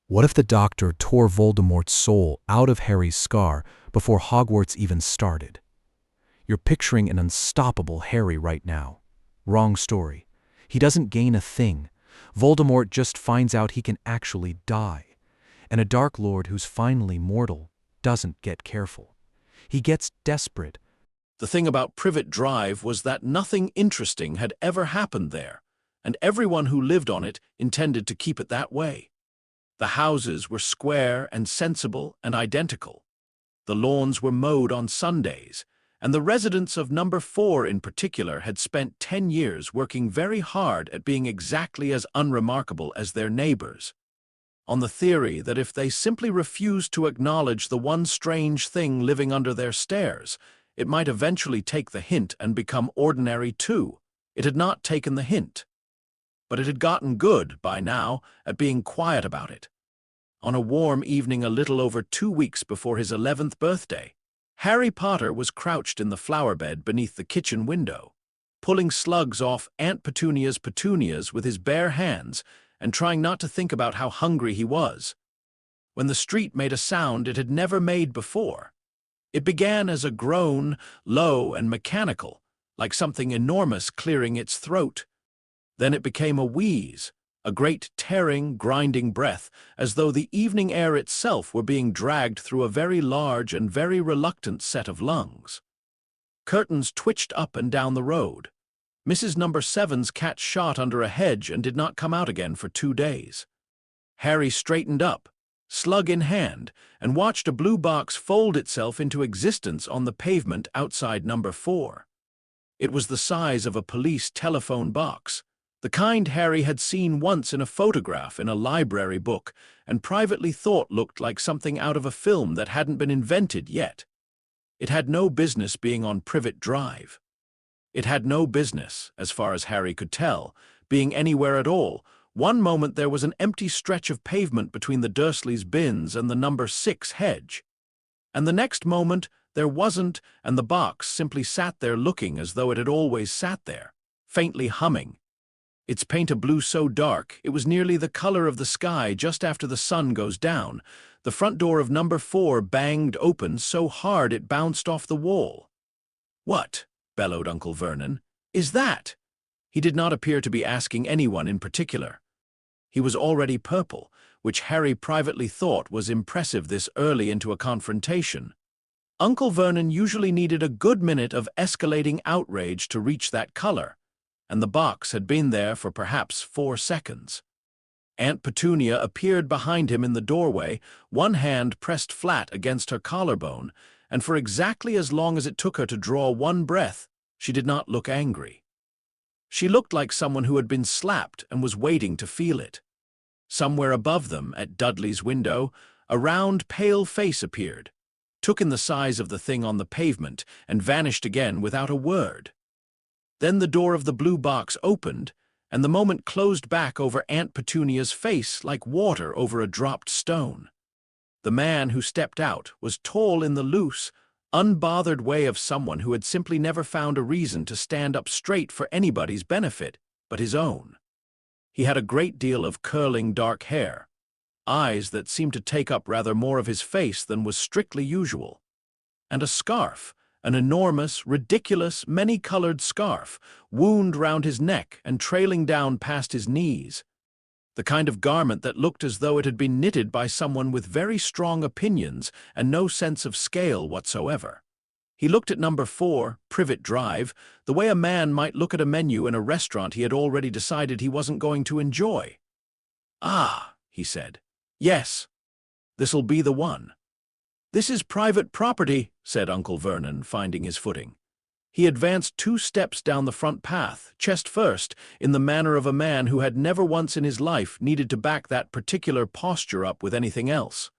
What if the doctor tore Voldemort's soul out of Harry's scar before Hogwarts even started? You're picturing an unstoppable Harry right now. Wrong story. He doesn't gain a thing. Voldemort just finds out he can actually die. And a Dark Lord who's finally mortal doesn't get careful. He gets desperate. The thing about Privet Drive was that nothing interesting had ever happened there, and everyone who lived on it intended to keep it that way. The houses were square and sensible and identical. The lawns were mowed on Sundays, and the residents of Number 4 in particular had spent 10 years working very hard at being exactly as unremarkable as their neighbors, on the theory that if they simply refused to acknowledge the one strange thing living under their stairs, it might eventually take the hint and become ordinary too. It had not taken the hint, but it had gotten good, by now, at being quiet about it. On a warm evening a little over 2 weeks before his 11th birthday, Harry Potter was crouched in the flower bed beneath the kitchen window, pulling slugs off Aunt Petunia's petunias with his bare hands and trying not to think about how hungry he was, when the street made a sound it had never made before. It began as a groan, low and mechanical, like something enormous clearing its throat. Then it became a wheeze, a great tearing, grinding breath, as though the evening air itself were being dragged through a very large and very reluctant set of lungs. Curtains twitched up and down the road. Mrs. Number 7's cat shot under a hedge and did not come out again for 2 days. Harry straightened up, slug in hand, and watched a blue box fold itself into existence on the pavement outside Number 4. It was the size of a police telephone box, the kind Harry had seen once in a photograph in a library book and privately thought looked like something out of a film that hadn't been invented yet. It had no business being on Privet Drive. It had no business, as far as Harry could tell, being anywhere at all. One moment there was an empty stretch of pavement between the Dursleys' bins and the Number 6 hedge, and the next moment there wasn't, and the box simply sat there looking as though it had always sat there, faintly humming. Its paint a blue so dark it was nearly the color of the sky just after the sun goes down. The front door of Number 4 banged open so hard it bounced off the wall. "What?" bellowed Uncle Vernon. "Is that?" He did not appear to be asking anyone in particular. He was already purple, which Harry privately thought was impressive this early into a confrontation. Uncle Vernon usually needed a good minute of escalating outrage to reach that color, and the box had been there for perhaps 4 seconds. Aunt Petunia appeared behind him in the doorway, one hand pressed flat against her collarbone, and for exactly as long as it took her to draw one breath, she did not look angry. She looked like someone who had been slapped and was waiting to feel it. Somewhere above them, at Dudley's window, a round, pale face appeared, took in the size of the thing on the pavement, and vanished again without a word. Then the door of the blue box opened, and the moment closed back over Aunt Petunia's face like water over a dropped stone. The man who stepped out was tall in the loose, unbothered way of someone who had simply never found a reason to stand up straight for anybody's benefit but his own. He had a great deal of curling dark hair, eyes that seemed to take up rather more of his face than was strictly usual, and a scarf, an enormous, ridiculous, many-colored scarf, wound round his neck and trailing down past his knees, the kind of garment that looked as though it had been knitted by someone with very strong opinions and no sense of scale whatsoever. He looked at Number 4, Privet Drive, the way a man might look at a menu in a restaurant he had already decided he wasn't going to enjoy. "Ah," he said. "Yes, this'll be the one." "This is private property," said Uncle Vernon, finding his footing. He advanced 2 steps down the front path, chest first, in the manner of a man who had never once in his life needed to back that particular posture up with anything else.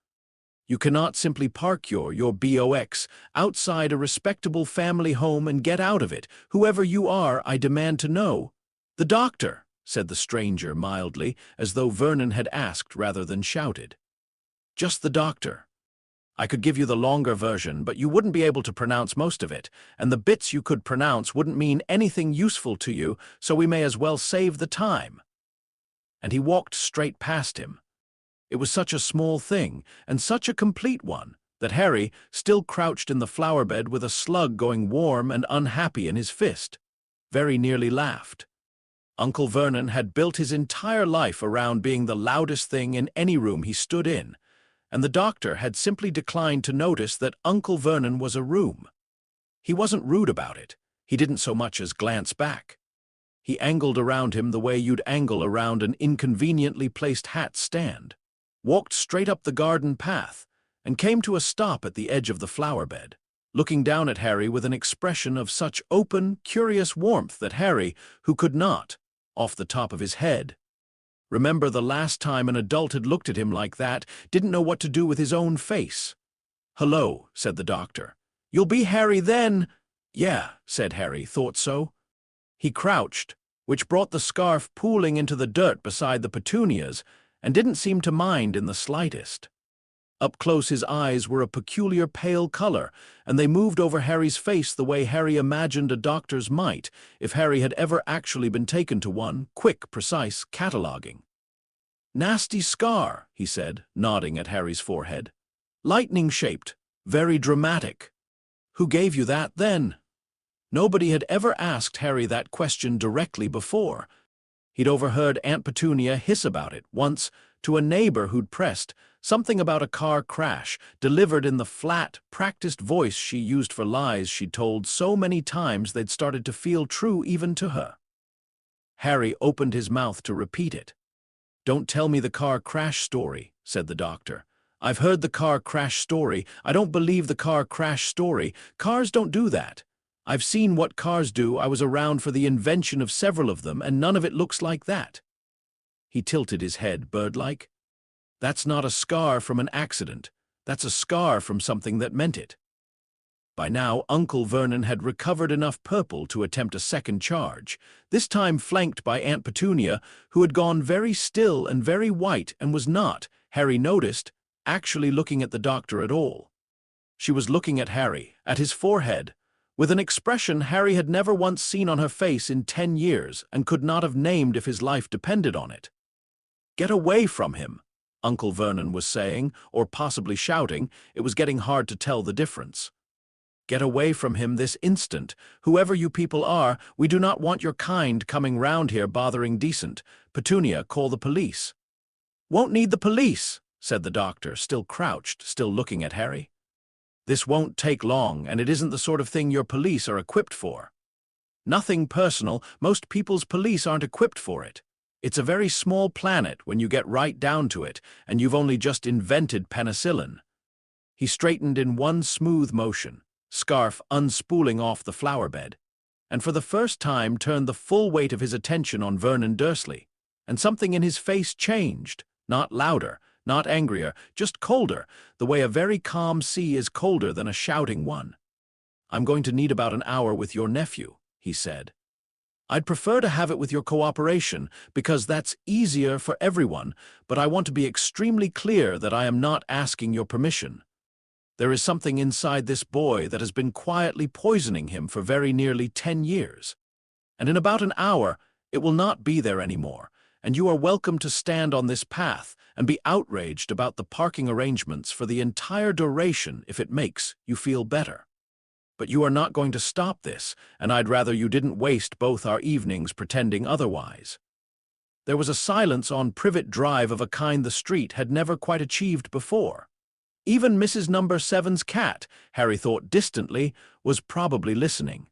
You cannot simply park your BOX outside a respectable family home and get out of it. "Whoever you are, I demand to know." "The doctor," said the stranger mildly, as though Vernon had asked rather than shouted. "Just the doctor. I could give you the longer version, but you wouldn't be able to pronounce most of it, and the bits you could pronounce wouldn't mean anything useful to you, so we may as well save the time." And he walked straight past him. It was such a small thing, and such a complete one, that Harry, still crouched in the flower bed with a slug going warm and unhappy in his fist, very nearly laughed. Uncle Vernon had built his entire life around being the loudest thing in any room he stood in, and the doctor had simply declined to notice that Uncle Vernon was a room. He wasn't rude about it. He didn't so much as glance back. He angled around him the way you'd angle around an inconveniently placed hat stand, walked straight up the garden path, and came to a stop at the edge of the flower bed, looking down at Harry with an expression of such open, curious warmth that Harry, who could not, off the top of his head, remember the last time an adult had looked at him like that, didn't know what to do with his own face. "Hello," said the doctor. "You'll be Harry then?" "Yeah," said Harry, "thought so." He crouched, which brought the scarf pooling into the dirt beside the petunias, and didn't seem to mind in the slightest. Up close his eyes were a peculiar pale color, and they moved over Harry's face the way Harry imagined a doctor's might if Harry had ever actually been taken to one, quick, precise cataloguing. "Nasty scar," he said, nodding at Harry's forehead. "Lightning-shaped, very dramatic. Who gave you that, then?" Nobody had ever asked Harry that question directly before. He'd overheard Aunt Petunia hiss about it once to a neighbor who'd pressed something about a car crash, delivered in the flat, practiced voice she used for lies she'd told so many times they'd started to feel true even to her. Harry opened his mouth to repeat it. "Don't tell me the car crash story," said the doctor. "I've heard the car crash story. I don't believe the car crash story. Cars don't do that. I've seen what cars do. I was around for the invention of several of them, and none of it looks like that." He tilted his head, bird-like. "That's not a scar from an accident. That's a scar from something that meant it." By now, Uncle Vernon had recovered enough purple to attempt a second charge, this time flanked by Aunt Petunia, who had gone very still and very white and was not, Harry noticed, actually looking at the doctor at all. She was looking at Harry, at his forehead, with an expression Harry had never once seen on her face in 10 years and could not have named if his life depended on it. "Get away from him," Uncle Vernon was saying, or possibly shouting. It was getting hard to tell the difference. "Get away from him this instant. Whoever you people are, we do not want your kind coming round here bothering decent. Petunia, call the police." "Won't need the police," said the doctor, still crouched, still looking at Harry. "This won't take long, and it isn't the sort of thing your police are equipped for. Nothing personal, most people's police aren't equipped for it. It's a very small planet when you get right down to it, and you've only just invented penicillin." He straightened in one smooth motion, scarf unspooling off the flower bed, and for the first time turned the full weight of his attention on Vernon Dursley, and something in his face changed, not louder, not angrier, just colder, the way a very calm sea is colder than a shouting one. "I'm going to need about an hour with your nephew," he said. "I'd prefer to have it with your cooperation, because that's easier for everyone, but I want to be extremely clear that I am not asking your permission. There is something inside this boy that has been quietly poisoning him for very nearly 10 years. And in about an hour, it will not be there anymore, and you are welcome to stand on this path and be outraged about the parking arrangements for the entire duration if it makes you feel better. But you are not going to stop this, and I'd rather you didn't waste both our evenings pretending otherwise." There was a silence on Privet Drive of a kind the street had never quite achieved before. Even Mrs. Number 7's cat, Harry thought distantly, was probably listening.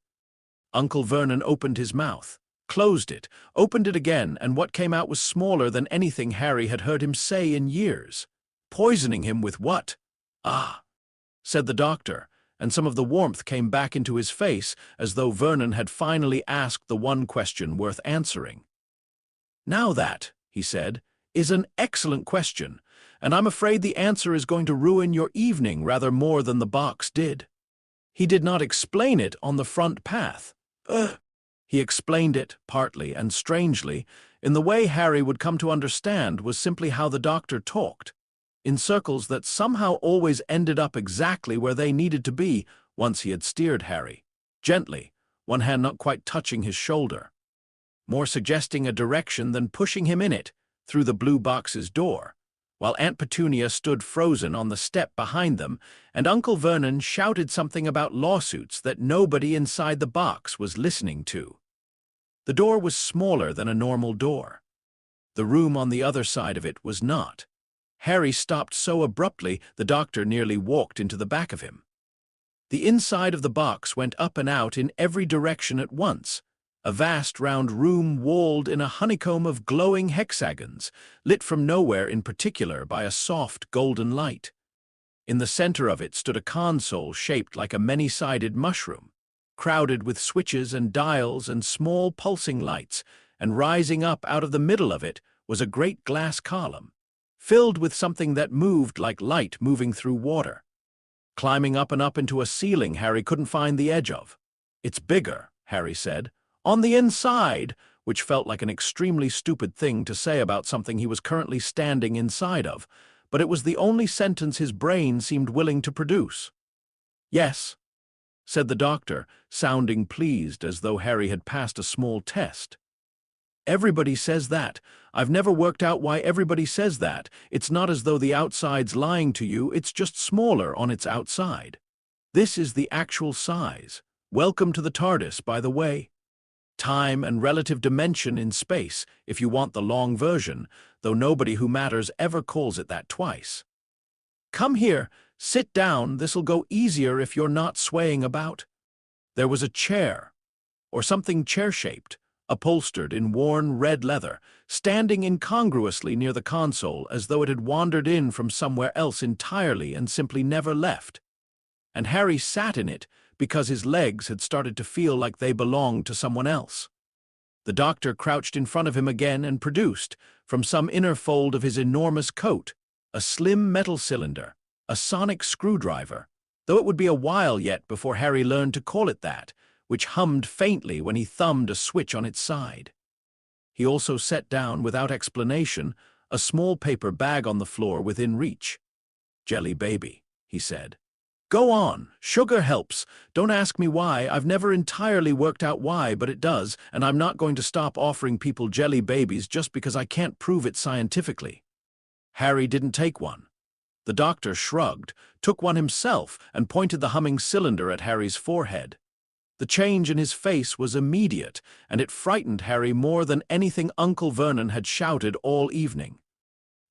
Uncle Vernon opened his mouth, closed it, opened it again, and what came out was smaller than anything Harry had heard him say in years. "Poisoning him with what?" "Ah," said the doctor, and some of the warmth came back into his face as though Vernon had finally asked the one question worth answering. "Now that," he said, "is an excellent question, and I'm afraid the answer is going to ruin your evening rather more than the box did. He did not explain it on the front path. He explained it, partly and strangely, in the way Harry would come to understand was simply how the doctor talked, in circles that somehow always ended up exactly where they needed to be once he had steered Harry, gently, one hand not quite touching his shoulder, more suggesting a direction than pushing him in it, through the blue box's door. while Aunt Petunia stood frozen on the step behind them, and Uncle Vernon shouted something about lawsuits that nobody inside the box was listening to. The door was smaller than a normal door. The room on the other side of it was not. Harry stopped so abruptly the doctor nearly walked into the back of him. The inside of the box went up and out in every direction at once, a vast round room walled in a honeycomb of glowing hexagons, lit from nowhere in particular by a soft golden light. In the center of it stood a console shaped like a many-sided mushroom, crowded with switches and dials and small pulsing lights, and rising up out of the middle of it was a great glass column, filled with something that moved like light moving through water. Climbing up and up into a ceiling Harry couldn't find the edge of. "It's bigger," Harry said, "on the inside," which felt like an extremely stupid thing to say about something he was currently standing inside of, but it was the only sentence his brain seemed willing to produce. "Yes," said the doctor, sounding pleased as though Harry had passed a small test. "Everybody says that. I've never worked out why everybody says that. It's not as though the outside's lying to you, it's just smaller on its outside. This is the actual size. Welcome to the TARDIS, by the way. Time and relative dimension in space, if you want the long version, though nobody who matters ever calls it that twice. Come here, sit down, this'll go easier if you're not swaying about." There was a chair, or something chair-shaped, upholstered in worn red leather, standing incongruously near the console as though it had wandered in from somewhere else entirely and simply never left. And Harry sat in it because his legs had started to feel like they belonged to someone else. The doctor crouched in front of him again and produced, from some inner fold of his enormous coat, a slim metal cylinder, a sonic screwdriver, though it would be a while yet before Harry learned to call it that, which hummed faintly when he thumbed a switch on its side. He also set down, without explanation, a small paper bag on the floor within reach. "Jelly baby," he said. "Go on, sugar helps. Don't ask me why, I've never entirely worked out why, but it does, and I'm not going to stop offering people jelly babies just because I can't prove it scientifically." Harry didn't take one. The doctor shrugged, took one himself, and pointed the humming cylinder at Harry's forehead. The change in his face was immediate, and it frightened Harry more than anything Uncle Vernon had shouted all evening.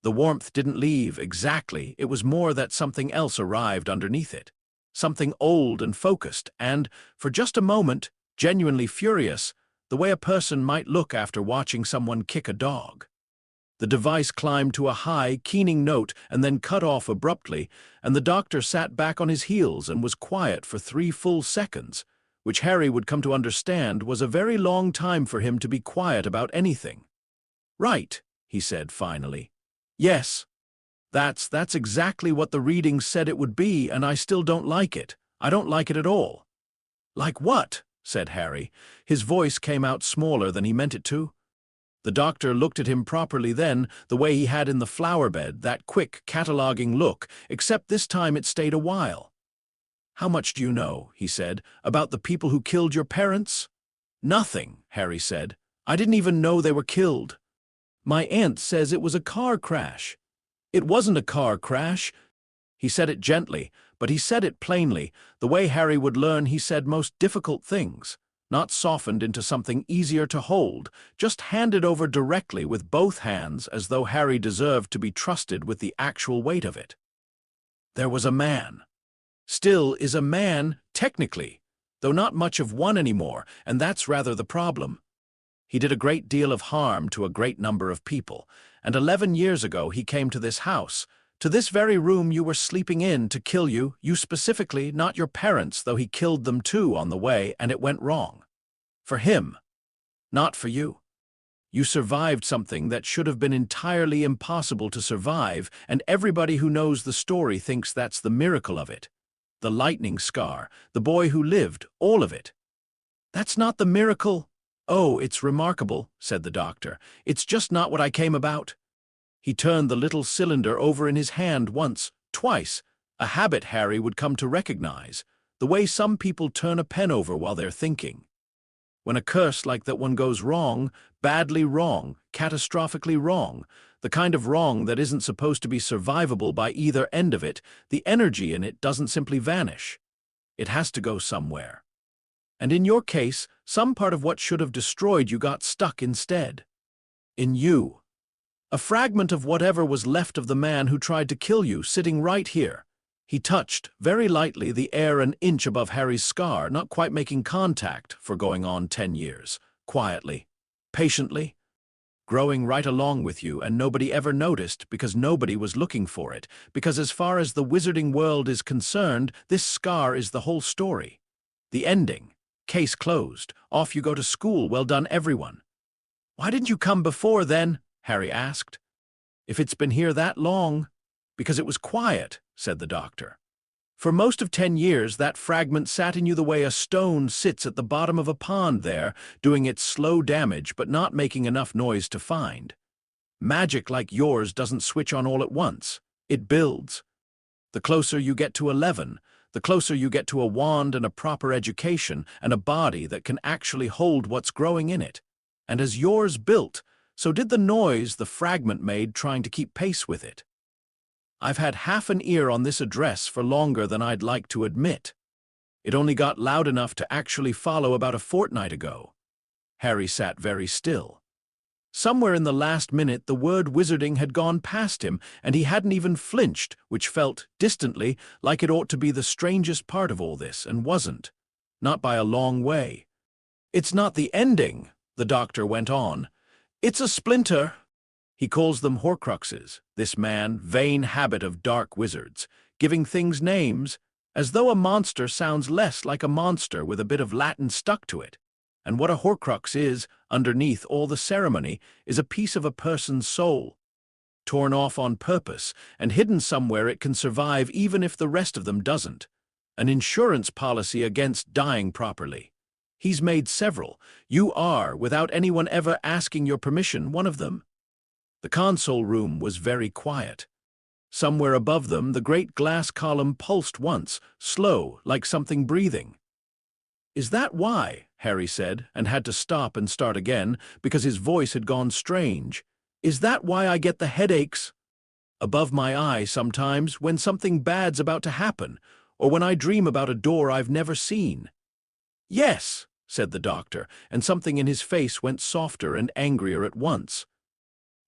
The warmth didn't leave exactly, it was more that something else arrived underneath it. Something old and focused, and, for just a moment, genuinely furious, the way a person might look after watching someone kick a dog. The device climbed to a high, keening note and then cut off abruptly, and the doctor sat back on his heels and was quiet for 3 full seconds, which Harry would come to understand was a very long time for him to be quiet about anything. "Right," he said finally. "Yes. That's exactly what the readings said it would be, and I still don't like it. I don't like it at all." "Like what?" said Harry. His voice came out smaller than he meant it to. The doctor looked at him properly then, the way he had in the flower bed, that quick, cataloging look, except this time it stayed a while. "How much do you know," he said, "about the people who killed your parents?" "Nothing," Harry said. "I didn't even know they were killed. My aunt says it was a car crash." "It wasn't a car crash." He said it gently, but he said it plainly, the way Harry would learn he said most difficult things, not softened into something easier to hold, just handed over directly with both hands as though Harry deserved to be trusted with the actual weight of it. "There was a man. Still is a man, technically, though not much of one anymore, and that's rather the problem. He did a great deal of harm to a great number of people, and 11 years ago he came to this house, to this very room you were sleeping in, to kill you, you specifically, not your parents, though he killed them too on the way, and it went wrong. For him, not for you. You survived something that should have been entirely impossible to survive, and everybody who knows the story thinks that's the miracle of it. The lightning scar, the boy who lived, all of it. That's not the miracle. Oh, it's remarkable, said the doctor. It's just not what I came about. He turned the little cylinder over in his hand once, twice, a habit Harry would come to recognize, the way some people turn a pen over while they're thinking. When a curse like that one goes wrong, badly wrong, catastrophically wrong, The kind of wrong that isn't supposed to be survivable by either end of it. The energy in it doesn't simply vanish. It has to go somewhere. And in your case, some part of what should have destroyed you got stuck instead. In you. A fragment of whatever was left of the man who tried to kill you, sitting right here. He touched, very lightly, the air an inch above Harry's scar, not quite making contact for going on 10 years. Quietly. Patiently. Growing right along with you, and nobody ever noticed because nobody was looking for it, because as far as the wizarding world is concerned, this scar is the whole story. The ending. Case closed. Off you go to school. Well done, everyone. Why didn't you come before then? Harry asked. If it's been here that long. Because it was quiet, said the doctor. For most of 10 years, that fragment sat in you the way a stone sits at the bottom of a pond there, doing its slow damage but not making enough noise to find. Magic like yours doesn't switch on all at once. It builds. The closer you get to 11, the closer you get to a wand and a proper education and a body that can actually hold what's growing in it. And as yours built, so did the noise the fragment made trying to keep pace with it. I've had half an ear on this address for longer than I'd like to admit. It only got loud enough to actually follow about a fortnight ago. Harry sat very still. Somewhere in the last minute the word wizarding had gone past him, and he hadn't even flinched, which felt, distantly, like it ought to be the strangest part of all this, and wasn't. Not by a long way. It's not the ending, the doctor went on. It's a splinter. He calls them Horcruxes, this man, vain habit of dark wizards, giving things names, as though a monster sounds less like a monster with a bit of Latin stuck to it. And what a Horcrux is, underneath all the ceremony, is a piece of a person's soul, torn off on purpose, and hidden somewhere it can survive even if the rest of them doesn't. An insurance policy against dying properly. He's made several. You are, without anyone ever asking your permission, one of them. The console room was very quiet. Somewhere above them, the great glass column pulsed once, slow, like something breathing. Is that why? Harry said, and had to stop and start again, because his voice had gone strange. Is that why I get the headaches? Above my eye sometimes, when something bad's about to happen, or when I dream about a door I've never seen. Yes, said the doctor, and something in his face went softer and angrier at once.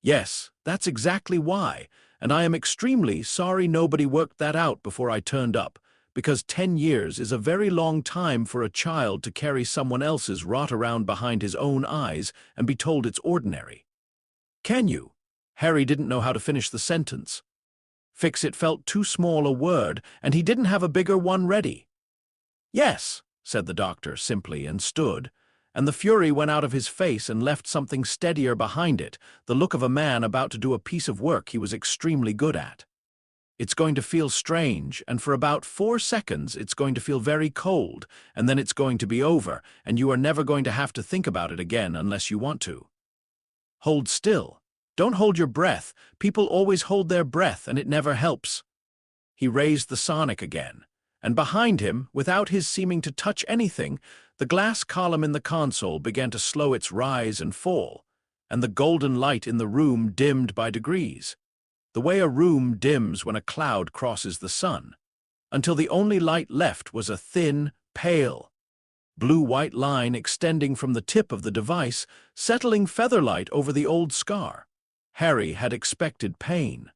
Yes, that's exactly why, and I am extremely sorry nobody worked that out before I turned up, because 10 years is a very long time for a child to carry someone else's rot around behind his own eyes and be told it's ordinary. Can you? Harry didn't know how to finish the sentence. Fix it felt too small a word, and he didn't have a bigger one ready. Yes, said the doctor simply, and stood, and the fury went out of his face and left something steadier behind it, the look of a man about to do a piece of work he was extremely good at. It's going to feel strange, and for about 4 seconds it's going to feel very cold, and then it's going to be over, and you are never going to have to think about it again unless you want to. Hold still. Don't hold your breath. People always hold their breath, and it never helps. He raised the sonic again, and behind him, without his seeming to touch anything, the glass column in the console began to slow its rise and fall, and the golden light in the room dimmed by degrees, the way a room dims when a cloud crosses the sun, until the only light left was a thin, pale, blue-white line extending from the tip of the device, settling featherlight over the old scar. Harry had expected pain.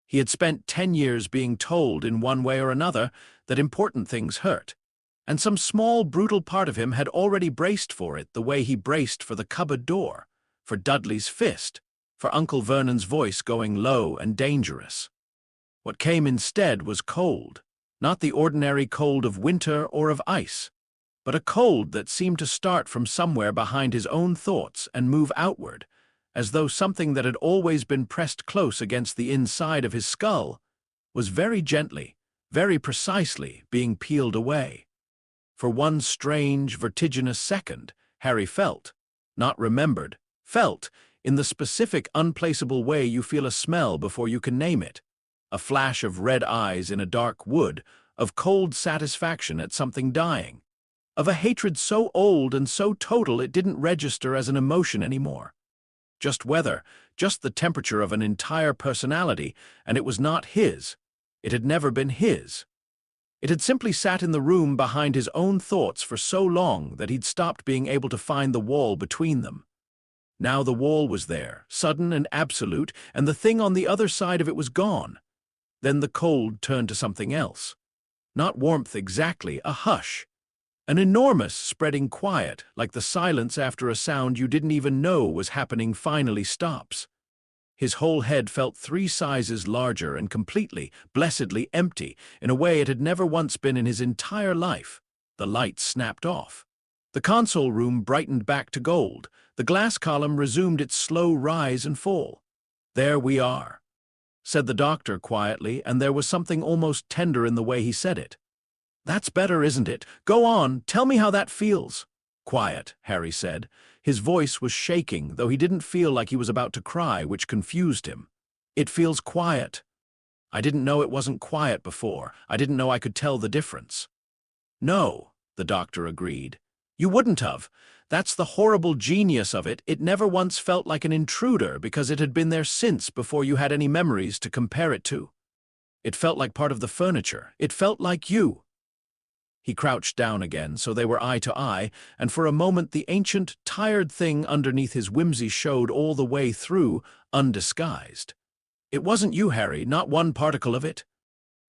He had spent 10 years being told in one way or another that important things hurt, and some small, brutal part of him had already braced for it the way he braced for the cupboard door, for Dudley's fist, for Uncle Vernon's voice going low and dangerous. What came instead was cold, not the ordinary cold of winter or of ice, but a cold that seemed to start from somewhere behind his own thoughts and move outward, as though something that had always been pressed close against the inside of his skull was very gently, very precisely being peeled away. For one strange, vertiginous second, Harry felt, not remembered, felt, in the specific, unplaceable way you feel a smell before you can name it, a flash of red eyes in a dark wood, of cold satisfaction at something dying, of a hatred so old and so total it didn't register as an emotion anymore. just weather, just the temperature of an entire personality, and it was not his. It had never been his. It had simply sat in the room behind his own thoughts for so long that he'd stopped being able to find the wall between them. Now the wall was there, sudden and absolute, and the thing on the other side of it was gone. Then the cold turned to something else. Not warmth exactly, a hush. An enormous, spreading quiet, like the silence after a sound you didn't even know was happening finally stops. His whole head felt 3 sizes larger and completely, blessedly empty, in a way it had never once been in his entire life. The lights snapped off. The console room brightened back to gold. The glass column resumed its slow rise and fall. "There we are," said the doctor quietly, and there was something almost tender in the way he said it. "That's better, isn't it? Go on, tell me how that feels." "Quiet," Harry said. His voice was shaking, though he didn't feel like he was about to cry, which confused him. "It feels quiet. I didn't know it wasn't quiet before. I didn't know I could tell the difference." "No," the doctor agreed. "You wouldn't have. That's the horrible genius of it. It never once felt like an intruder because it had been there since before you had any memories to compare it to. It felt like part of the furniture. It felt like you." He crouched down again, so they were eye to eye, and for a moment the ancient, tired thing underneath his whimsy showed all the way through, undisguised. "It wasn't you, Harry, not one particle of it.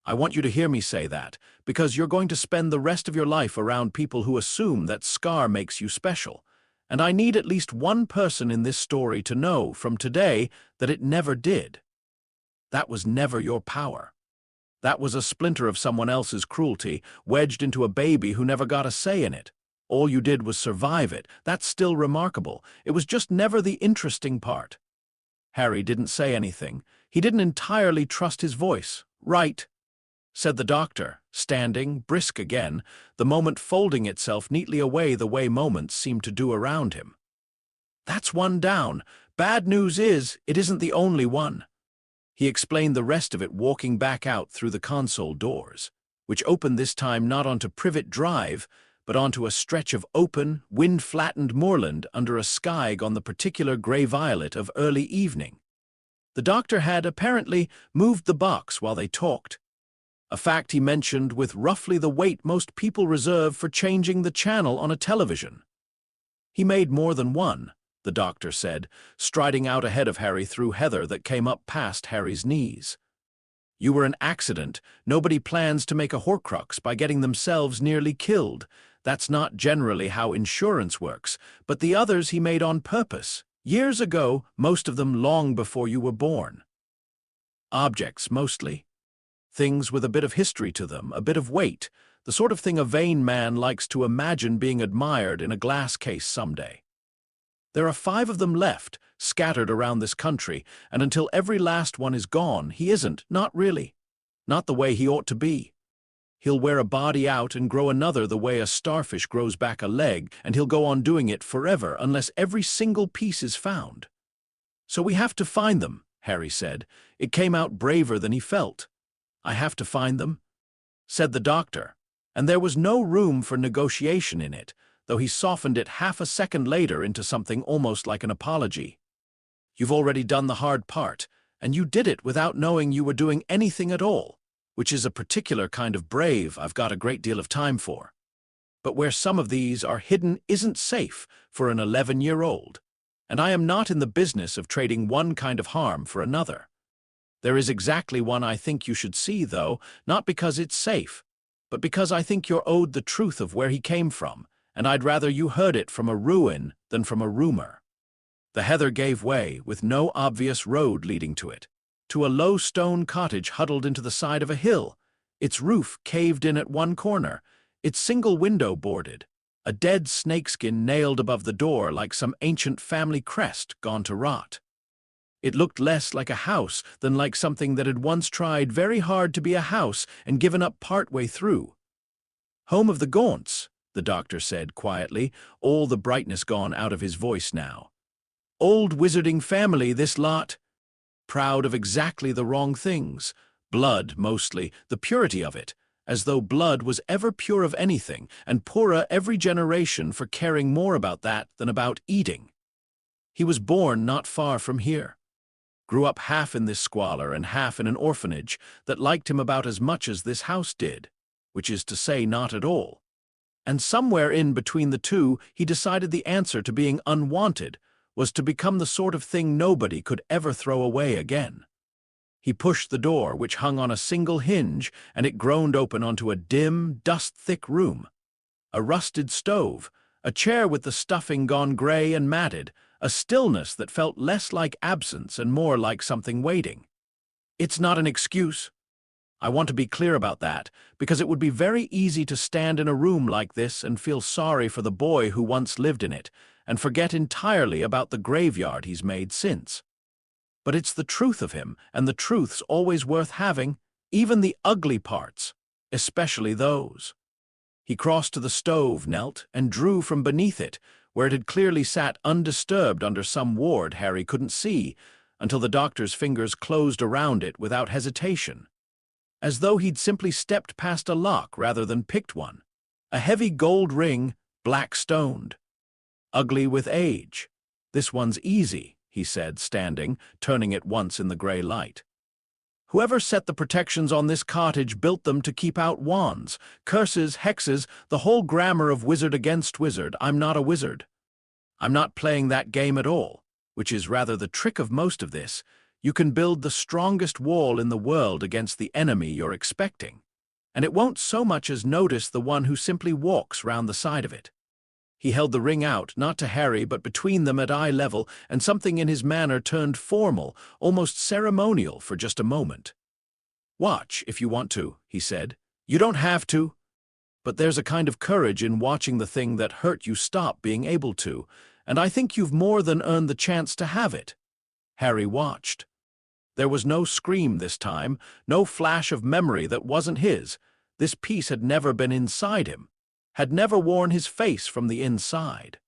I want you to hear me say that, because you're going to spend the rest of your life around people who assume that scar makes you special, and I need at least one person in this story to know from today that it never did. That was never your power. That was a splinter of someone else's cruelty, wedged into a baby who never got a say in it. All you did was survive it. That's still remarkable. It was just never the interesting part." Harry didn't say anything. He didn't entirely trust his voice. "Right," said the doctor, standing, brisk again, the moment folding itself neatly away the way moments seemed to do around him. "That's one down. Bad news is, it isn't the only one." He explained the rest of it walking back out through the console doors, which opened this time not onto Privet Drive, but onto a stretch of open, wind-flattened moorland under a sky gone the particular grey-violet of early evening. The doctor had, apparently, moved the box while they talked, a fact he mentioned with roughly the weight most people reserve for changing the channel on a television. "He made more than one," the doctor said, striding out ahead of Harry through heather that came up past Harry's knees. "You were an accident. Nobody plans to make a Horcrux by getting themselves nearly killed. That's not generally how insurance works, but the others he made on purpose, years ago, most of them long before you were born. Objects, mostly. Things with a bit of history to them, a bit of weight, the sort of thing a vain man likes to imagine being admired in a glass case someday. There are 5 of them left, scattered around this country, and until every last one is gone, he isn't, not really. Not the way he ought to be. He'll wear a body out and grow another the way a starfish grows back a leg, and he'll go on doing it forever unless every single piece is found. So we have to find them," Harry said. It came out braver than he felt. "I have to find them," said the doctor, and there was no room for negotiation in it, though he softened it half a second later into something almost like an apology. "You've already done the hard part, and you did it without knowing you were doing anything at all, which is a particular kind of brave I've got a great deal of time for. But where some of these are hidden isn't safe for an 11-year-old, and I am not in the business of trading one kind of harm for another. There is exactly one I think you should see, though, not because it's safe, but because I think you're owed the truth of where he came from, and I'd rather you heard it from a ruin than from a rumor." The heather gave way, with no obvious road leading to it, to a low stone cottage huddled into the side of a hill, its roof caved in at one corner, its single window boarded, a dead snakeskin nailed above the door like some ancient family crest gone to rot. It looked less like a house than like something that had once tried very hard to be a house and given up partway through. "Home of the Gaunts," the doctor said quietly, all the brightness gone out of his voice now. "Old wizarding family, this lot. Proud of exactly the wrong things. Blood, mostly, the purity of it, as though blood was ever pure of anything, and poorer every generation for caring more about that than about eating. He was born not far from here. Grew up half in this squalor and half in an orphanage that liked him about as much as this house did, which is to say not at all. And somewhere in between the two, he decided the answer to being unwanted was to become the sort of thing nobody could ever throw away again. He pushed the door, which hung on a single hinge, and it groaned open onto a dim, dust-thick room. A rusted stove, a chair with the stuffing gone gray and matted, a stillness that felt less like absence and more like something waiting. It's not an excuse. I want to be clear about that, because it would be very easy to stand in a room like this and feel sorry for the boy who once lived in it, and forget entirely about the graveyard he's made since. But it's the truth of him, and the truth's always worth having, even the ugly parts, especially those. He crossed to the stove, knelt, and drew from beneath it, where it had clearly sat undisturbed under some ward Harry couldn't see, until the doctor's fingers closed around it without hesitation. As though he'd simply stepped past a lock rather than picked one. A heavy gold ring, black-stoned. Ugly with age. This one's easy, he said, standing, turning it once in the gray light. Whoever set the protections on this cottage built them to keep out wands, curses, hexes, the whole grammar of wizard against wizard. I'm not a wizard. I'm not playing that game at all, which is rather the trick of most of this. You can build the strongest wall in the world against the enemy you're expecting, and it won't so much as notice the one who simply walks round the side of it. He held the ring out, not to Harry, but between them at eye level, and something in his manner turned formal, almost ceremonial for just a moment. "Watch, if you want to," he said. "You don't have to. But there's a kind of courage in watching the thing that hurt you stop being able to, and I think you've more than earned the chance to have it." Harry watched. There was no scream this time, no flash of memory that wasn't his. This piece had never been inside him, had never worn his face from the inside.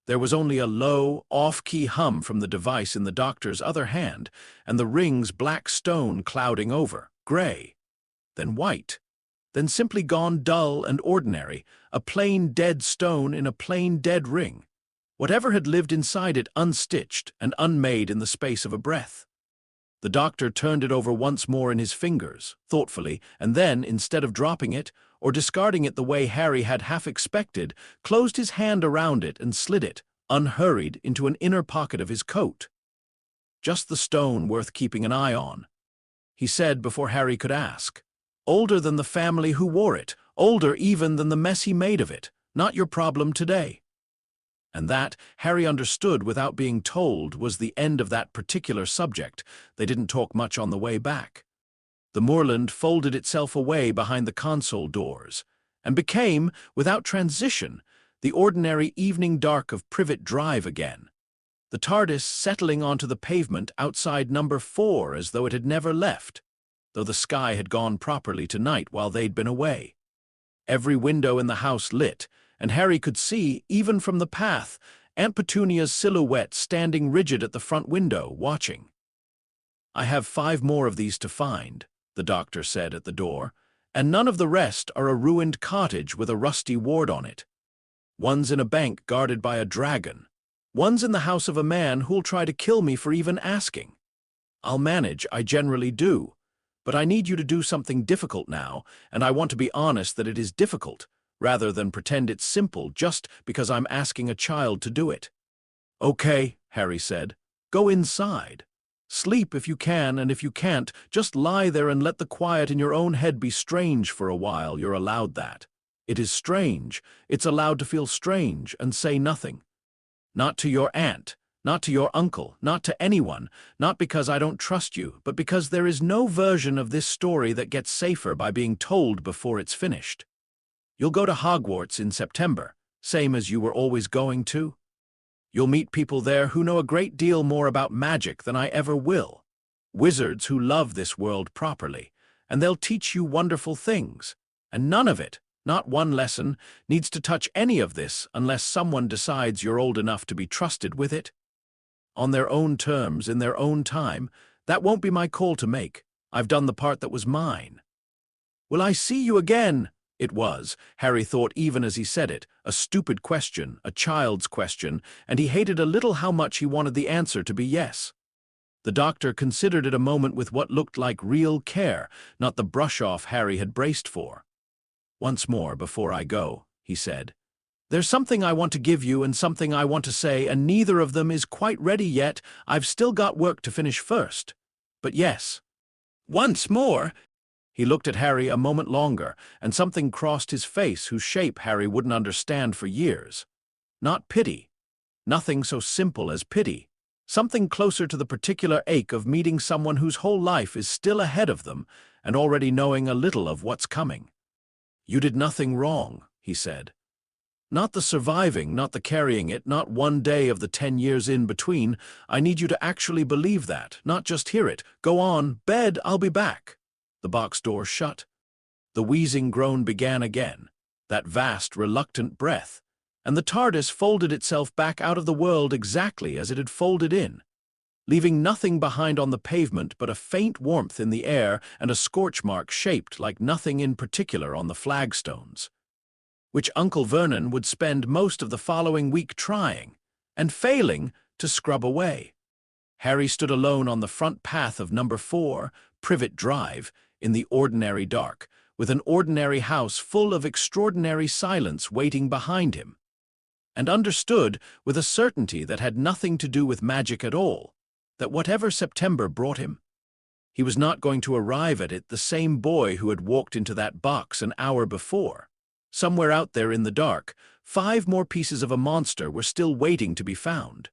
There was only a low, off-key hum from the device in the doctor's other hand, and the ring's black stone clouding over, gray, then white, then simply gone dull and ordinary, a plain dead stone in a plain dead ring. Whatever had lived inside it unstitched and unmade in the space of a breath. The doctor turned it over once more in his fingers, thoughtfully, and then, instead of dropping it, or discarding it the way Harry had half expected, closed his hand around it and slid it, unhurried, into an inner pocket of his coat. "Just the stone worth keeping an eye on," he said before Harry could ask. "Older than the family who wore it, older even than the mess he made of it. Not your problem today." And that, Harry understood without being told, was the end of that particular subject. They didn't talk much on the way back. The moorland folded itself away behind the console doors, and became, without transition, the ordinary evening dark of Privet Drive again. The TARDIS settling onto the pavement outside number 4 as though it had never left, though the sky had gone properly tonight while they'd been away. Every window in the house lit, and Harry could see, even from the path, Aunt Petunia's silhouette standing rigid at the front window, watching. "I have 5 more of these to find," the doctor said at the door, "and none of the rest are a ruined cottage with a rusty ward on it. One's in a bank guarded by a dragon. One's in the house of a man who'll try to kill me for even asking. I'll manage, I generally do, but I need you to do something difficult now, and I want to be honest that it is difficult, rather than pretend it's simple just because I'm asking a child to do it." "Okay," Harry said. "Go inside. Sleep if you can, and if you can't, just lie there and let the quiet in your own head be strange for a while. You're allowed that. It is strange. It's allowed to feel strange and say nothing. Not to your aunt, not to your uncle, not to anyone, not because I don't trust you, but because there is no version of this story that gets safer by being told before it's finished. You'll go to Hogwarts in September, same as you were always going to. You'll meet people there who know a great deal more about magic than I ever will. Wizards who love this world properly, and they'll teach you wonderful things. And none of it, not one lesson, needs to touch any of this unless someone decides you're old enough to be trusted with it. On their own terms, in their own time, that won't be my call to make. I've done the part that was mine." "Will I see you again?" It was, Harry thought even as he said it, a stupid question, a child's question, and he hated a little how much he wanted the answer to be yes. The doctor considered it a moment with what looked like real care, not the brush-off Harry had braced for. "Once more before I go," he said. "There's something I want to give you and something I want to say, and neither of them is quite ready yet. I've still got work to finish first. But yes." "Once more?" He looked at Harry a moment longer, and something crossed his face whose shape Harry wouldn't understand for years. Not pity. Nothing so simple as pity. Something closer to the particular ache of meeting someone whose whole life is still ahead of them and already knowing a little of what's coming. "You did nothing wrong," he said. "Not the surviving, not the carrying it, not one day of the 10 years in between. I need you to actually believe that, not just hear it. Go on, bed, I'll be back." The box door shut. The wheezing groan began again, that vast, reluctant breath, and the TARDIS folded itself back out of the world exactly as it had folded in, leaving nothing behind on the pavement but a faint warmth in the air and a scorch mark shaped like nothing in particular on the flagstones, which Uncle Vernon would spend most of the following week trying, and failing, to scrub away. Harry stood alone on the front path of number 4, Privet Drive, in the ordinary dark, with an ordinary house full of extraordinary silence waiting behind him, and understood, with a certainty that had nothing to do with magic at all, that whatever September brought him, he was not going to arrive at it the same boy who had walked into that box an hour before. Somewhere out there in the dark, 5 more pieces of a monster were still waiting to be found.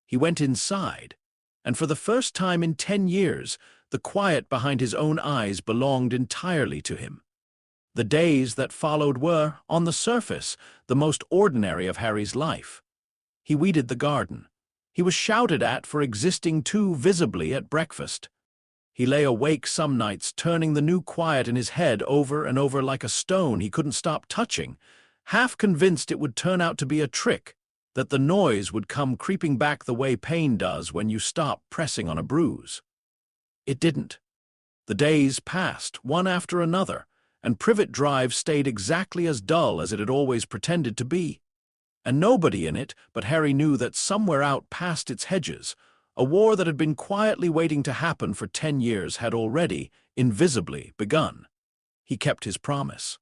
He went inside, and for the first time in 10 years, the quiet behind his own eyes belonged entirely to him. The days that followed were, on the surface, the most ordinary of Harry's life. He weeded the garden. He was shouted at for existing too visibly at breakfast. He lay awake some nights turning the new quiet in his head over and over like a stone he couldn't stop touching, half convinced it would turn out to be a trick, that the noise would come creeping back the way pain does when you stop pressing on a bruise. It didn't. The days passed, one after another, and Privet Drive stayed exactly as dull as it had always pretended to be. And nobody in it but Harry knew that somewhere out past its hedges, a war that had been quietly waiting to happen for 10 years had already, invisibly, begun. He kept his promise.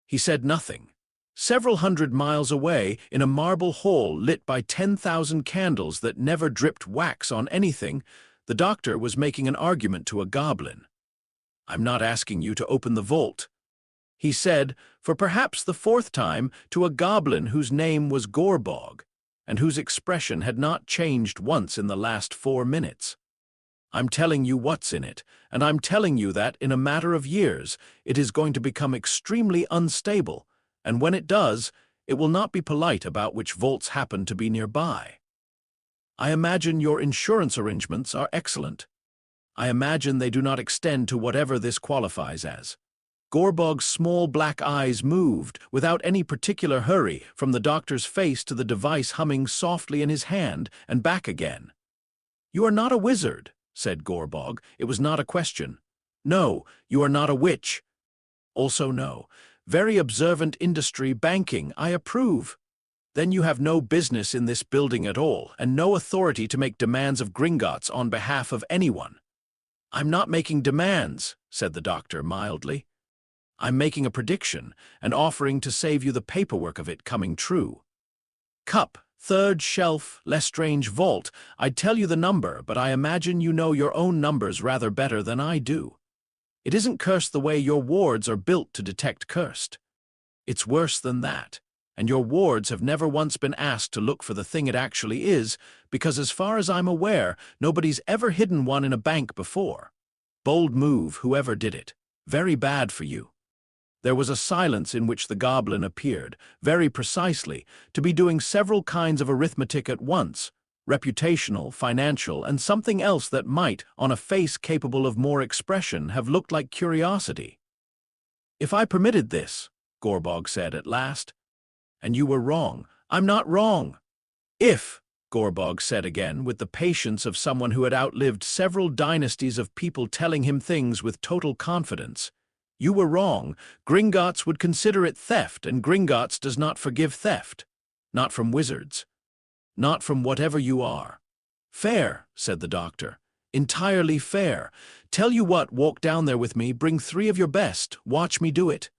He said nothing. Several hundred miles away, in a marble hall lit by 10,000 candles that never dripped wax on anything, the doctor was making an argument to a goblin. "I'm not asking you to open the vault," he said, for perhaps the 4th time, to a goblin whose name was Gorbog, and whose expression had not changed once in the last 4 minutes. "I'm telling you what's in it, and I'm telling you that, in a matter of years, it is going to become extremely unstable, and when it does, it will not be polite about which vaults happen to be nearby. I imagine your insurance arrangements are excellent. I imagine they do not extend to whatever this qualifies as." Gorbog's small black eyes moved, without any particular hurry, from the doctor's face to the device humming softly in his hand, and back again. "You are not a wizard," said Gorbog. "It was not a question. No, you are not a witch. Also no. Very observant industry, banking, I approve. Then you have no business in this building at all, and no authority to make demands of Gringotts on behalf of anyone." "I'm not making demands," said the doctor mildly. "I'm making a prediction, and offering to save you the paperwork of it coming true. Cup, 3rd shelf, Lestrange vault. I'd tell you the number, but I imagine you know your own numbers rather better than I do. It isn't cursed the way your wards are built to detect cursed. It's worse than that, and your wards have never once been asked to look for the thing it actually is, because as far as I'm aware, nobody's ever hidden one in a bank before. Bold move, whoever did it. Very bad for you." There was a silence in which the goblin appeared, very precisely, to be doing several kinds of arithmetic at once, reputational, financial, and something else that might, on a face capable of more expression, have looked like curiosity. "If I permitted this," Gorbog said at last, "and you were wrong, I'm not wrong. If," Gorbog said again, with the patience of someone who had outlived several dynasties of people telling him things with total confidence, You were wrong. Gringotts would consider it theft, and Gringotts does not forgive theft. Not from wizards. Not from whatever you are. Fair, said the doctor. Entirely fair. Tell you what, walk down there with me, bring 3 of your best, watch me do it.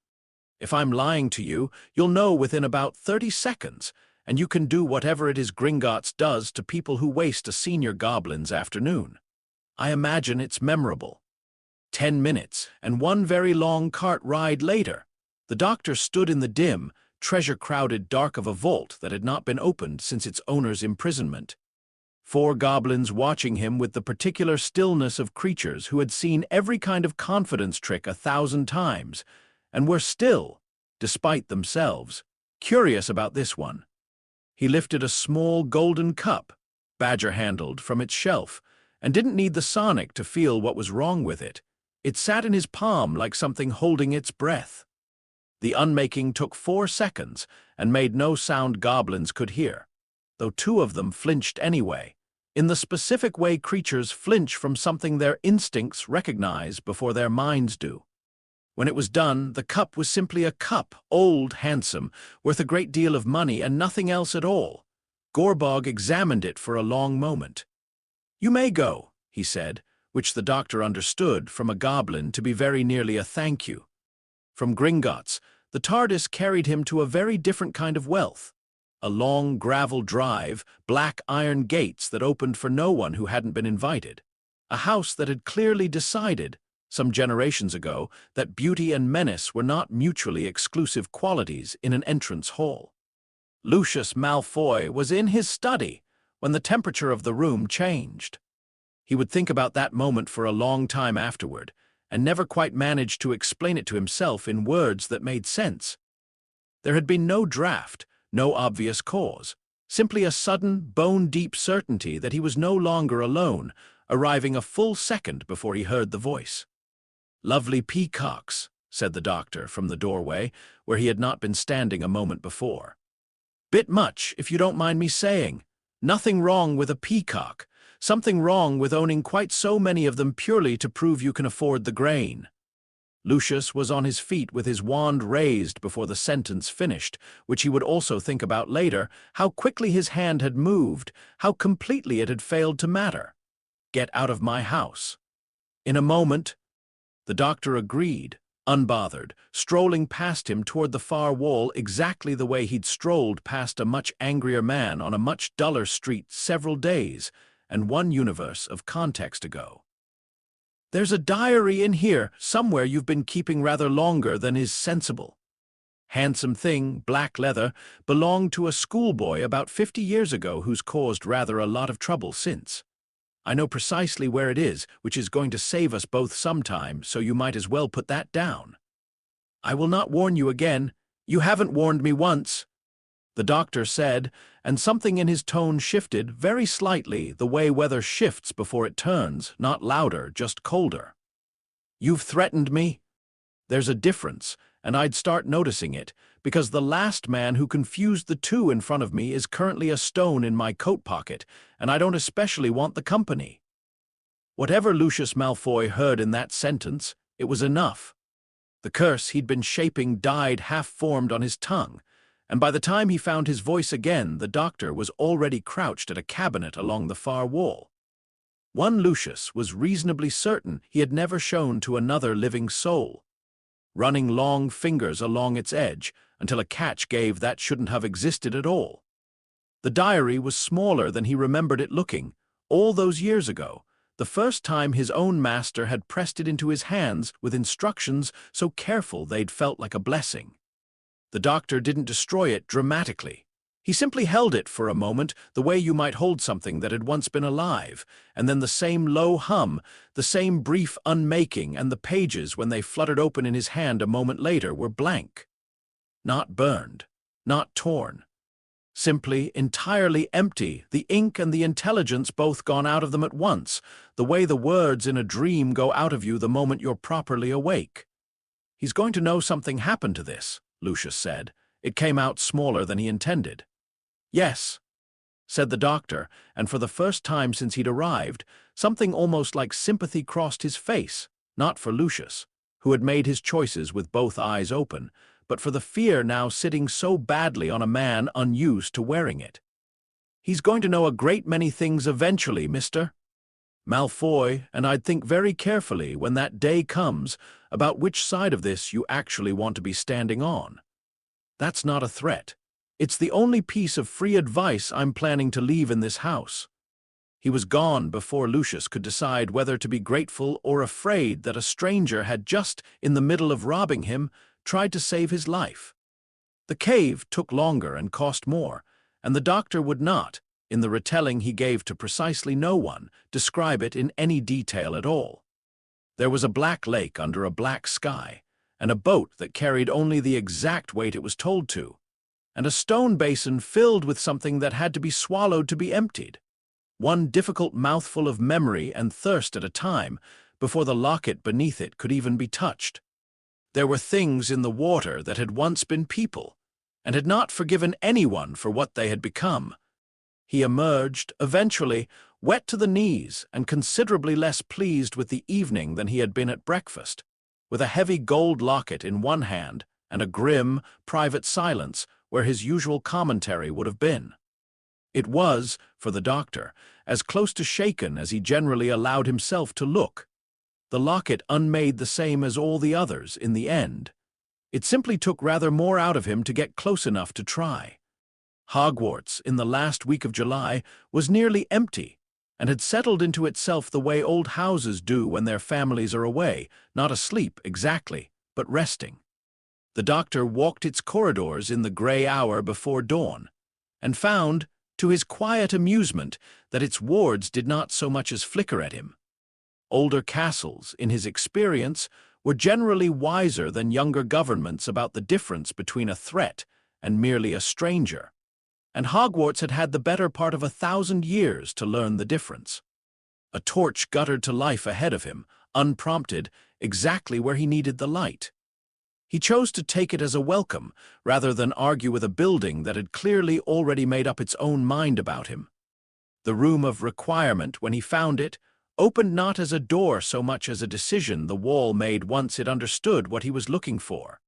If I'm lying to you, you'll know within about 30 seconds, and you can do whatever it is Gringotts does to people who waste a senior goblin's afternoon. I imagine it's memorable. 10 minutes, and one very long cart ride later. The doctor stood in the dim, treasure-crowded dark of a vault that had not been opened since its owner's imprisonment. 4 goblins watching him with the particular stillness of creatures who had seen every kind of confidence trick 1,000 times, and were still, despite themselves, curious about this one. He lifted a small golden cup, badger-handled, from its shelf, and didn't need the sonic to feel what was wrong with it. It sat in his palm like something holding its breath. The unmaking took 4 seconds and made no sound goblins could hear, though 2 of them flinched anyway, in the specific way creatures flinch from something their instincts recognize before their minds do. When it was done, the cup was simply a cup, old, handsome, worth a great deal of money and nothing else at all. Gorbog examined it for a long moment. "You may go," he said, which the doctor understood from a goblin to be very nearly a thank you. From Gringotts, the TARDIS carried him to a very different kind of wealth. A long gravel drive, black iron gates that opened for no one who hadn't been invited. A house that had clearly decided, some generations ago, that beauty and menace were not mutually exclusive qualities in an entrance hall. Lucius Malfoy was in his study when the temperature of the room changed. He would think about that moment for a long time afterward, and never quite managed to explain it to himself in words that made sense. There had been no draft, no obvious cause, simply a sudden, bone-deep certainty that he was no longer alone, arriving a full second before he heard the voice. "Lovely peacocks," said the doctor from the doorway, where he had not been standing a moment before. "Bit much, if you don't mind me saying. Nothing wrong with a peacock. Something wrong with owning quite so many of them purely to prove you can afford the grain." Lucius was on his feet with his wand raised before the sentence finished, which he would also think about later, how quickly his hand had moved, how completely it had failed to matter. "Get out of my house." In a moment, the doctor agreed, unbothered, strolling past him toward the far wall exactly the way he'd strolled past a much angrier man on a much duller street several days and one universe of context ago. "There's a diary in here somewhere you've been keeping rather longer than is sensible. Handsome thing, black leather, belonged to a schoolboy about 50 years ago who's caused rather a lot of trouble since. I know precisely where it is, which is going to save us both sometime, so you might as well put that down. I will not warn you again. You haven't warned me once," the doctor said, and something in his tone shifted very slightly, the way weather shifts before it turns, not louder, just colder. "You've threatened me? There's a difference, and I'd start noticing it, because the last man who confused the two in front of me is currently a stone in my coat pocket, and I don't especially want the company." Whatever Lucius Malfoy heard in that sentence, it was enough. The curse he'd been shaping died half-formed on his tongue, and by the time he found his voice again, the doctor was already crouched at a cabinet along the far wall. One Lucius was reasonably certain he had never shown to another living soul, running long fingers along its edge until a catch gave that shouldn't have existed at all. The diary was smaller than he remembered it looking, all those years ago, the first time his own master had pressed it into his hands with instructions so careful they'd felt like a blessing. The doctor didn't destroy it dramatically. He simply held it for a moment, the way you might hold something that had once been alive, and then the same low hum, the same brief unmaking, and the pages, when they fluttered open in his hand a moment later, were blank. Not burned, not torn. Simply, entirely empty, the ink and the intelligence both gone out of them at once, the way the words in a dream go out of you the moment you're properly awake. "He's going to know something happened to this," Lucius said. It came out smaller than he intended. "Yes," said the doctor, and for the first time since he'd arrived, something almost like sympathy crossed his face, not for Lucius, who had made his choices with both eyes open, but for the fear now sitting so badly on a man unused to wearing it. "He's going to know a great many things eventually, mister Malfoy, and I'd think very carefully when that day comes about which side of this you actually want to be standing on. That's not a threat. It's the only piece of free advice I'm planning to leave in this house." He was gone before Lucius could decide whether to be grateful or afraid that a stranger had just, in the middle of robbing him, tried to save his life. The cave took longer and cost more, and the doctor would not, in the retelling he gave to precisely no one, describe it in any detail at all. There was a black lake under a black sky, and a boat that carried only the exact weight it was told to, and a stone basin filled with something that had to be swallowed to be emptied, one difficult mouthful of memory and thirst at a time, before the locket beneath it could even be touched. There were things in the water that had once been people, and had not forgiven anyone for what they had become. He emerged, eventually, wet to the knees and considerably less pleased with the evening than he had been at breakfast, with a heavy gold locket in one hand and a grim, private silence where his usual commentary would have been. It was, for the doctor, as close to shaken as he generally allowed himself to look. The locket unmade the same as all the others in the end. It simply took rather more out of him to get close enough to try. Hogwarts, in the last week of July, was nearly empty, and had settled into itself the way old houses do when their families are away, not asleep exactly, but resting. The doctor walked its corridors in the grey hour before dawn, and found, to his quiet amusement, that its wards did not so much as flicker at him. Older castles, in his experience, were generally wiser than younger governments about the difference between a threat and merely a stranger, and Hogwarts had had the better part of 1,000 years to learn the difference. A torch guttered to life ahead of him, unprompted, exactly where he needed the light. He chose to take it as a welcome, rather than argue with a building that had clearly already made up its own mind about him. The room of requirement, when he found it, opened not as a door so much as a decision the wall made once it understood what he was looking for.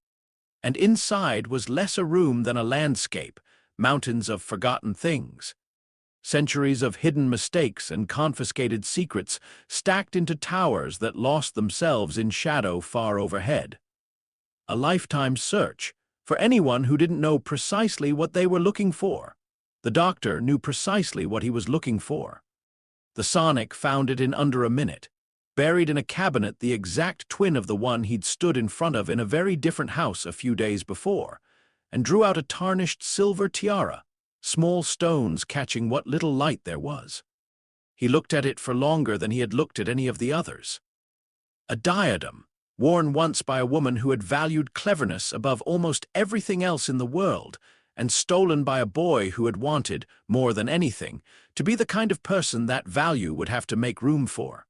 And inside was less a room than a landscape, mountains of forgotten things. Centuries of hidden mistakes and confiscated secrets stacked into towers that lost themselves in shadow far overhead. A lifetime search for anyone who didn't know precisely what they were looking for. The doctor knew precisely what he was looking for. The Sonic found it in under a minute, buried in a cabinet the exact twin of the one he'd stood in front of in a very different house a few days before, and drew out a tarnished silver tiara, small stones catching what little light there was. He looked at it for longer than he had looked at any of the others. A diadem, worn once by a woman who had valued cleverness above almost everything else in the world, and stolen by a boy who had wanted, more than anything, to be the kind of person that value would have to make room for.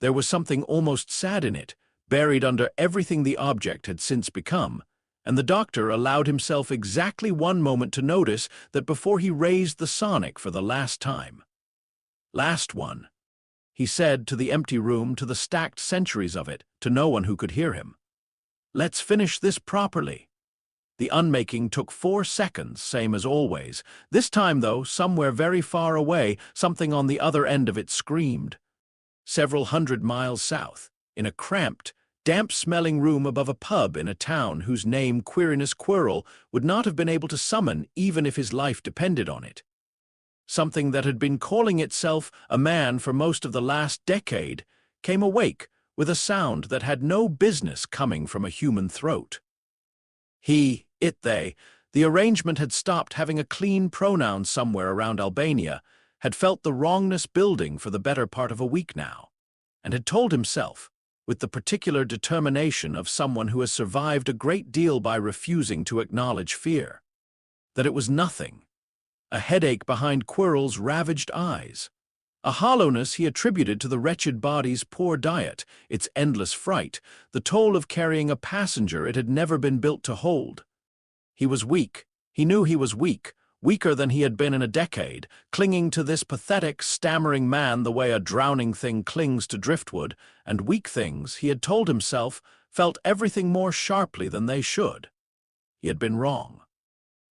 There was something almost sad in it, buried under everything the object had since become, and the doctor allowed himself exactly one moment to notice that before he raised the Sonic for the last time. "Last one," he said to the empty room, to the stacked centuries of it, to no one who could hear him. "Let's finish this properly." The unmaking took 4 seconds, same as always. This time, though, somewhere very far away, something on the other end of it screamed. Several hundred miles south, in a cramped, damp-smelling room above a pub in a town whose name Quirinus Quirrell would not have been able to summon even if his life depended on it. Something that had been calling itself a man for most of the last decade came awake with a sound that had no business coming from a human throat. He, it, they, the arrangement had stopped having a clean pronoun somewhere around Albania, had felt the wrongness building for the better part of a week now, and had told himself, with the particular determination of someone who has survived a great deal by refusing to acknowledge fear, that it was nothing. A headache behind Quirrell's ravaged eyes. A hollowness he attributed to the wretched body's poor diet, its endless fright, the toll of carrying a passenger it had never been built to hold. He was weak. He knew he was weak, weaker than he had been in a decade, clinging to this pathetic, stammering man the way a drowning thing clings to driftwood, and weak things, he had told himself, felt everything more sharply than they should. He had been wrong.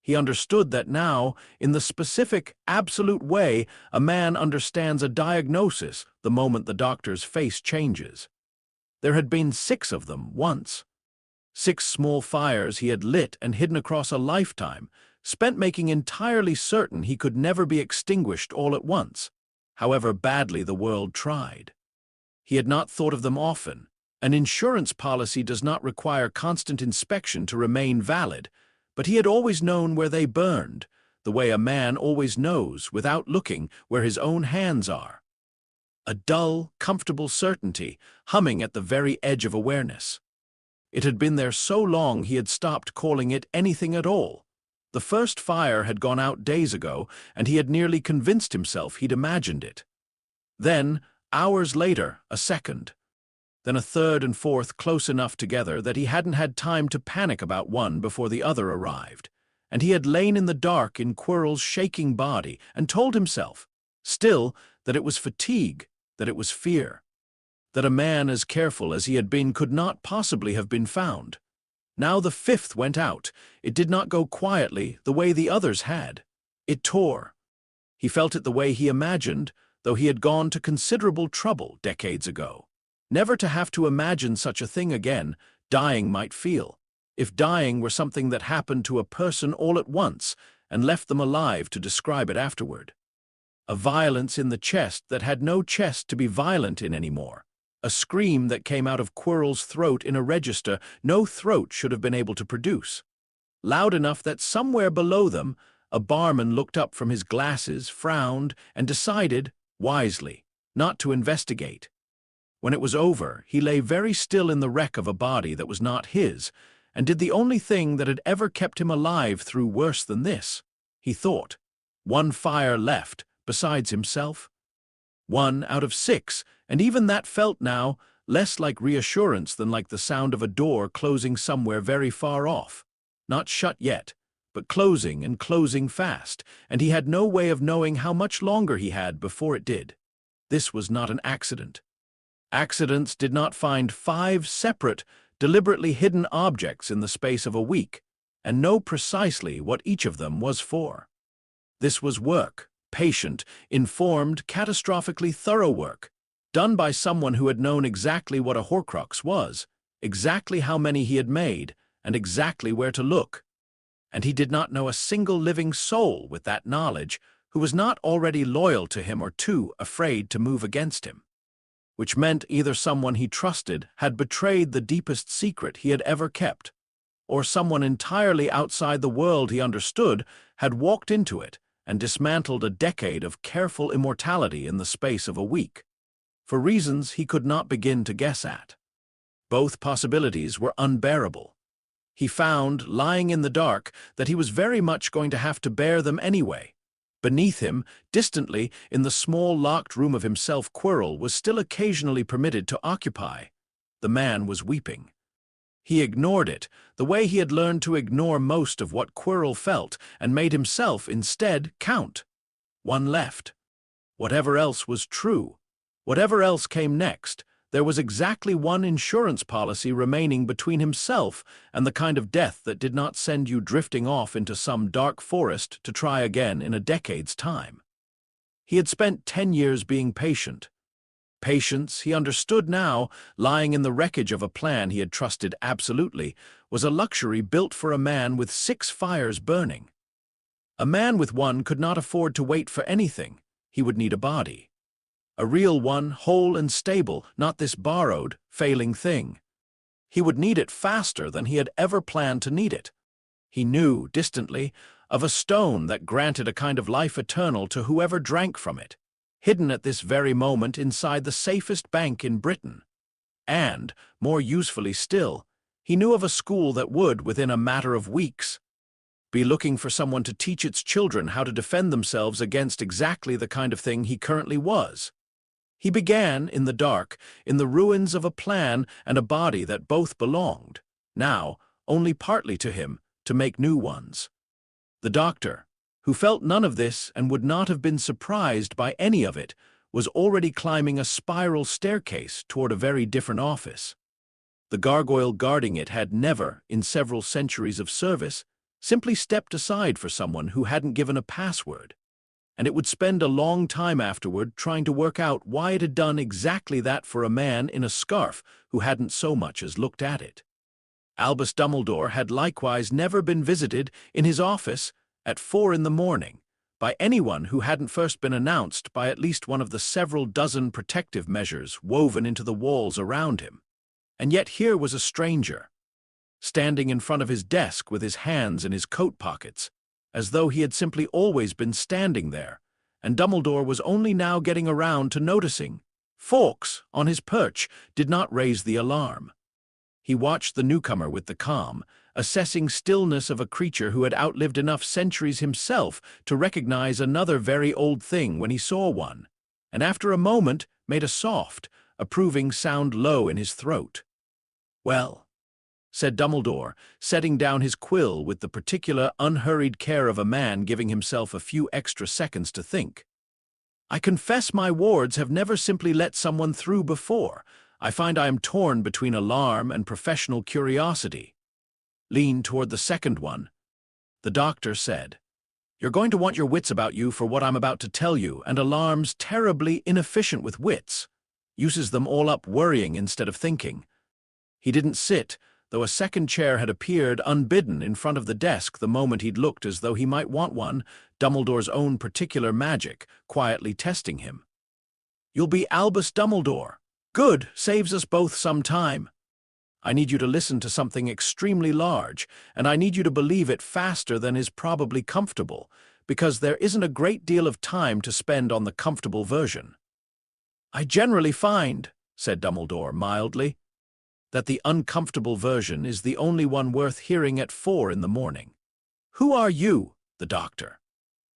He understood that now, in the specific, absolute way a man understands a diagnosis the moment the doctor's face changes. There had been 6 of them once. 6 small fires he had lit and hidden across a lifetime, spent making entirely certain he could never be extinguished all at once, however badly the world tried. He had not thought of them often. An insurance policy does not require constant inspection to remain valid, but he had always known where they burned, the way a man always knows, without looking, where his own hands are. A dull, comfortable certainty, humming at the very edge of awareness. It had been there so long he had stopped calling it anything at all. The first fire had gone out days ago, and he had nearly convinced himself he'd imagined it. Then, hours later, a second. Then a third and fourth close enough together that he hadn't had time to panic about one before the other arrived, and he had lain in the dark in Quirrell's shaking body and told himself, still, that it was fatigue, that it was fear, that a man as careful as he had been could not possibly have been found. Now the 5th went out. It did not go quietly the way the others had. It tore. He felt it the way he imagined, though he had gone to considerable trouble decades ago. Never to have to imagine such a thing again, dying might feel, if dying were something that happened to a person all at once and left them alive to describe it afterward. A violence in the chest that had no chest to be violent in anymore. A scream that came out of Quirrell's throat in a register no throat should have been able to produce. Loud enough that somewhere below them, a barman looked up from his glasses, frowned, and decided, wisely, not to investigate. When it was over, he lay very still in the wreck of a body that was not his, and did the only thing that had ever kept him alive through worse than this. He thought, 1 fire left, besides himself. 1 out of 6, and even that felt now less like reassurance than like the sound of a door closing somewhere very far off. Not shut yet, but closing and closing fast, and he had no way of knowing how much longer he had before it did. This was not an accident. Accidents did not find 5 separate, deliberately hidden objects in the space of a week, and know precisely what each of them was for. This was work, patient, informed, catastrophically thorough work, done by someone who had known exactly what a Horcrux was, exactly how many he had made, and exactly where to look. And he did not know a single living soul with that knowledge who was not already loyal to him or too afraid to move against him. Which meant either someone he trusted had betrayed the deepest secret he had ever kept, or someone entirely outside the world he understood had walked into it and dismantled a decade of careful immortality in the space of a week, for reasons he could not begin to guess at. Both possibilities were unbearable. He found, lying in the dark, that he was very much going to have to bear them anyway. Beneath him, distantly, in the small locked room of himself, Quirrell was still occasionally permitted to occupy. The man was weeping. He ignored it, the way he had learned to ignore most of what Quirrell felt, and made himself, instead, count. 1 left. Whatever else was true, whatever else came next, there was exactly 1 insurance policy remaining between himself and the kind of death that did not send you drifting off into some dark forest to try again in a decade's time. He had spent 10 years being patient. Patience, he understood now, lying in the wreckage of a plan he had trusted absolutely, was a luxury built for a man with 6 fires burning. A man with 1 could not afford to wait for anything. He would need a body. A real one, whole and stable, not this borrowed, failing thing. He would need it faster than he had ever planned to need it. He knew, distantly, of a stone that granted a kind of life eternal to whoever drank from it, hidden at this very moment inside the safest bank in Britain. And, more usefully still, he knew of a school that would, within a matter of weeks, be looking for someone to teach its children how to defend themselves against exactly the kind of thing he currently was. He began, in the dark, in the ruins of a plan and a body that both belonged, now, only partly to him, to make new ones. The doctor, who felt none of this and would not have been surprised by any of it, was already climbing a spiral staircase toward a very different office. The gargoyle guarding it had never, in several centuries of service, simply stepped aside for someone who hadn't given a password, and it would spend a long time afterward trying to work out why it had done exactly that for a man in a scarf who hadn't so much as looked at it. Albus Dumbledore had likewise never been visited in his office at 4 in the morning by anyone who hadn't first been announced by at least one of the several dozen protective measures woven into the walls around him. And yet here was a stranger, standing in front of his desk with his hands in his coat pockets, as though he had simply always been standing there, and Dumbledore was only now getting around to noticing. Fawkes, on his perch, did not raise the alarm. He watched the newcomer with the calm, assessing stillness of a creature who had outlived enough centuries himself to recognize another very old thing when he saw one, and after a moment made a soft, approving sound low in his throat. "Well," said Dumbledore, setting down his quill with the particular unhurried care of a man giving himself a few extra seconds to think. "I confess my wards have never simply let someone through before. I find I am torn between alarm and professional curiosity." "Lean toward the second one," the doctor said. "You're going to want your wits about you for what I'm about to tell you, and alarm's terribly inefficient with wits. Uses them all up worrying instead of thinking." He didn't sit, though a second chair had appeared unbidden in front of the desk the moment he'd looked as though he might want one, Dumbledore's own particular magic, quietly testing him. "You'll be Albus Dumbledore. Good, saves us both some time. I need you to listen to something extremely large, and I need you to believe it faster than is probably comfortable, because there isn't a great deal of time to spend on the comfortable version." "I generally find," said Dumbledore mildly, "that the uncomfortable version is the only one worth hearing at 4 in the morning. Who are you?" "The doctor."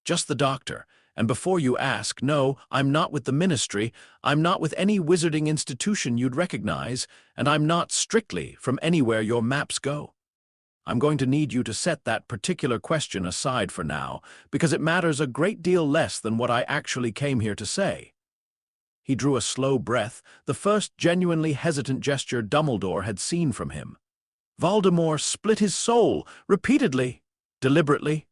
"Just the doctor. And before you ask, no, I'm not with the Ministry, I'm not with any wizarding institution you'd recognize, and I'm not, strictly, from anywhere your maps go. I'm going to need you to set that particular question aside for now, because it matters a great deal less than what I actually came here to say." He drew a slow breath, the first genuinely hesitant gesture Dumbledore had seen from him. Voldemort split his soul, repeatedly, deliberately.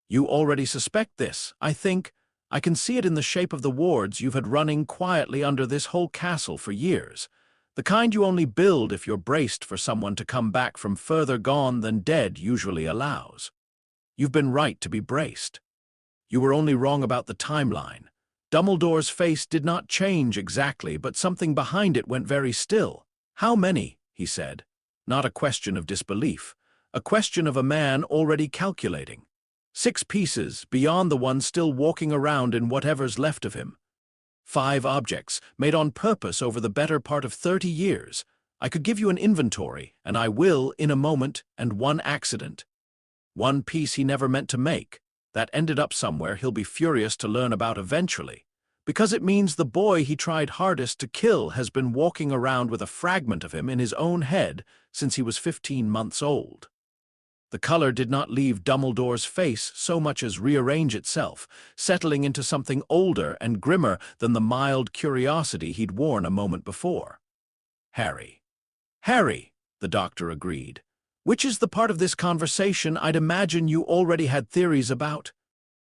"You already suspect this, I think. I can see it in the shape of the wards you've had running quietly under this whole castle for years. The kind you only build if you're braced for someone to come back from further gone than dead usually allows. You've been right to be braced. You were only wrong about the timeline." Dumbledore's face did not change exactly, but something behind it went very still. "How many?" he said. Not a question of disbelief, a question of a man already calculating. 6 pieces, beyond the one still walking around in whatever's left of him. 5 objects, made on purpose over the better part of 30 years. I could give you an inventory, and I will in a moment, and 1 accident. 1 piece he never meant to make, that ended up somewhere he'll be furious to learn about eventually, because it means the boy he tried hardest to kill has been walking around with a fragment of him in his own head since he was 15 months old. The color did not leave Dumbledore's face so much as rearrange itself, settling into something older and grimmer than the mild curiosity he'd worn a moment before. "Harry." "Harry," the doctor agreed. "Which is the part of this conversation I'd imagine you already had theories about.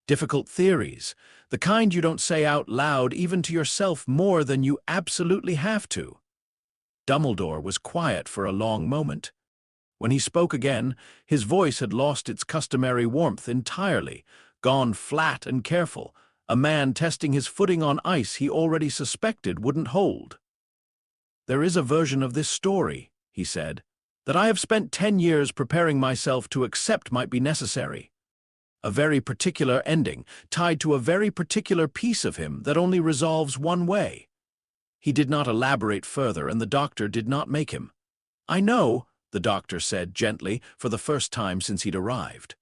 Difficult theories, the kind you don't say out loud even to yourself more than you absolutely have to." Dumbledore was quiet for a long moment. When he spoke again, his voice had lost its customary warmth entirely, gone flat and careful, a man testing his footing on ice he already suspected wouldn't hold. "There is a version of this story," he said, "that I have spent 10 years preparing myself to accept might be necessary. A very particular ending, tied to a very particular piece of him that only resolves one way." He did not elaborate further, and the doctor did not make him. "I know," the doctor said gently, for the first time since he'd arrived.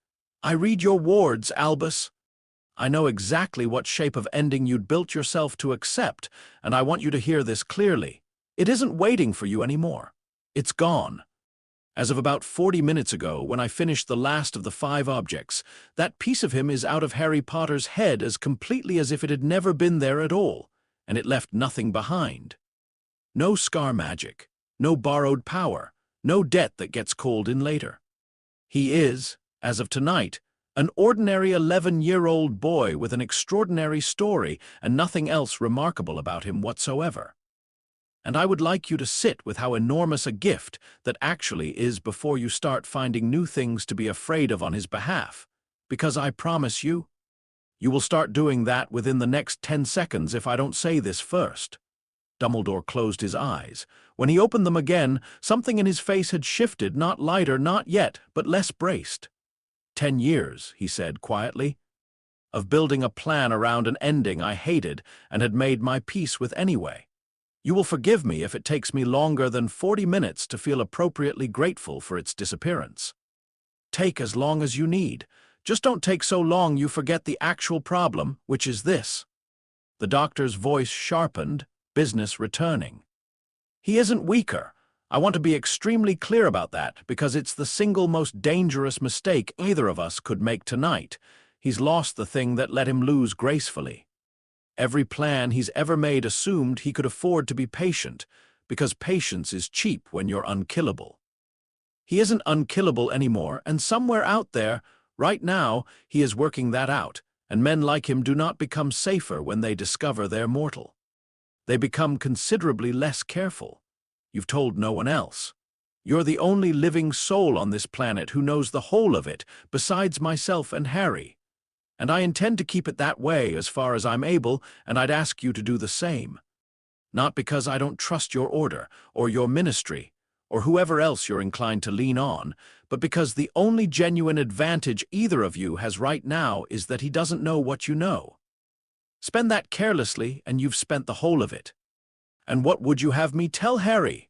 "I read your wards, Albus. I know exactly what shape of ending you'd built yourself to accept, and I want you to hear this clearly. It isn't waiting for you anymore. It's gone. As of about 40 minutes ago, when I finished the last of the 5 objects, that piece of him is out of Harry Potter's head as completely as if it had never been there at all, and it left nothing behind. No scar magic, no borrowed power, no debt that gets called in later. He is, as of tonight, an ordinary 11-year-old boy with an extraordinary story and nothing else remarkable about him whatsoever. And I would like you to sit with how enormous a gift that actually is before you start finding new things to be afraid of on his behalf, because I promise you, you will start doing that within the next 10 seconds if I don't say this first. Dumbledore closed his eyes. When he opened them again, something in his face had shifted, not lighter, not yet, but less braced. 10 years, he said quietly, of building a plan around an ending I hated and had made my peace with anyway. You will forgive me if it takes me longer than 40 minutes to feel appropriately grateful for its disappearance. Take as long as you need. Just don't take so long you forget the actual problem, which is this. The doctor's voice sharpened, business returning. He isn't weaker. I want to be extremely clear about that because it's the single most dangerous mistake either of us could make tonight. He's lost the thing that let him lose gracefully. Every plan he's ever made assumed he could afford to be patient, because patience is cheap when you're unkillable. He isn't unkillable anymore, and somewhere out there, right now, he is working that out, and men like him do not become safer when they discover they're mortal. They become considerably less careful. You've told no one else. You're the only living soul on this planet who knows the whole of it, besides myself and Harry. And I intend to keep it that way as far as I'm able, and I'd ask you to do the same. Not because I don't trust your order, or your ministry, or whoever else you're inclined to lean on, but because the only genuine advantage either of you has right now is that he doesn't know what you know. Spend that carelessly, and you've spent the whole of it. And what would you have me tell Harry?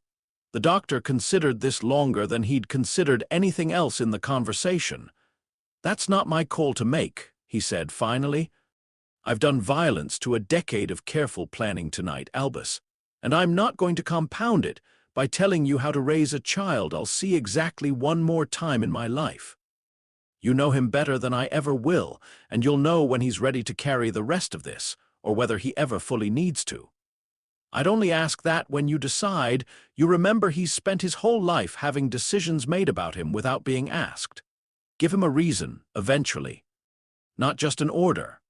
The doctor considered this longer than he'd considered anything else in the conversation. That's not my call to make, he said finally. I've done violence to a decade of careful planning tonight, Albus, and I'm not going to compound it by telling you how to raise a child I'll see exactly one more time in my life. You know him better than I ever will, and you'll know when he's ready to carry the rest of this, or whether he ever fully needs to. I'd only ask that when you decide, you remember he's spent his whole life having decisions made about him without being asked. Give him a reason, eventually. Not just an order.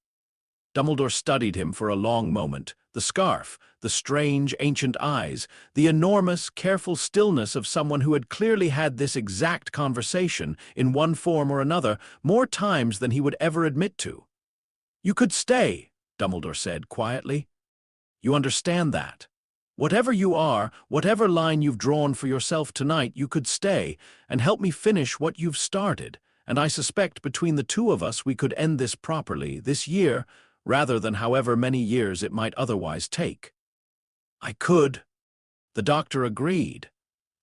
Dumbledore studied him for a long moment, the scarf, the strange, ancient eyes, the enormous, careful stillness of someone who had clearly had this exact conversation, in one form or another, more times than he would ever admit to. You could stay, Dumbledore said quietly. You understand that. Whatever you are, whatever line you've drawn for yourself tonight, you could stay and help me finish what you've started. And I suspect between the two of us we could end this properly, this year, rather than however many years it might otherwise take. I could. The doctor agreed.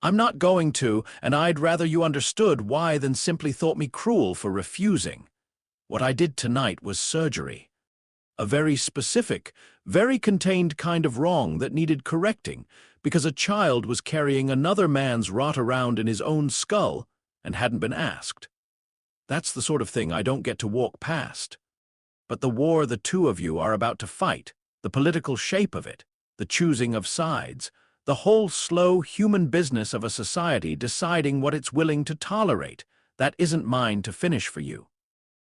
I'm not going to, and I'd rather you understood why than simply thought me cruel for refusing. What I did tonight was surgery. A very specific, very contained kind of wrong that needed correcting, because a child was carrying another man's rot around in his own skull and hadn't been asked. That's the sort of thing I don't get to walk past. But the war the two of you are about to fight, the political shape of it, the choosing of sides, the whole slow human business of a society deciding what it's willing to tolerate, that isn't mine to finish for you.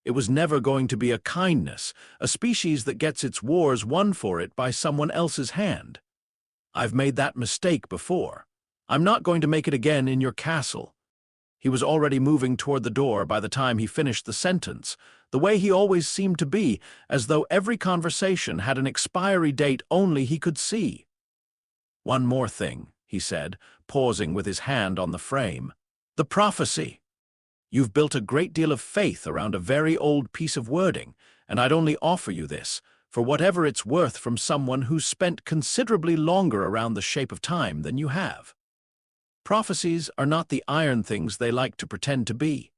It was never going to be a kindness, a species that gets its wars won for it by someone else's hand. I've made that mistake before. I'm not going to make it again in your castle. He was already moving toward the door by the time he finished the sentence, the way he always seemed to be, as though every conversation had an expiry date only he could see. One more thing, he said, pausing with his hand on the frame. The prophecy. You've built a great deal of faith around a very old piece of wording, and I'd only offer you this, for whatever it's worth from someone who's spent considerably longer around the shape of time than you have. Prophecies are not the iron things they like to pretend to be.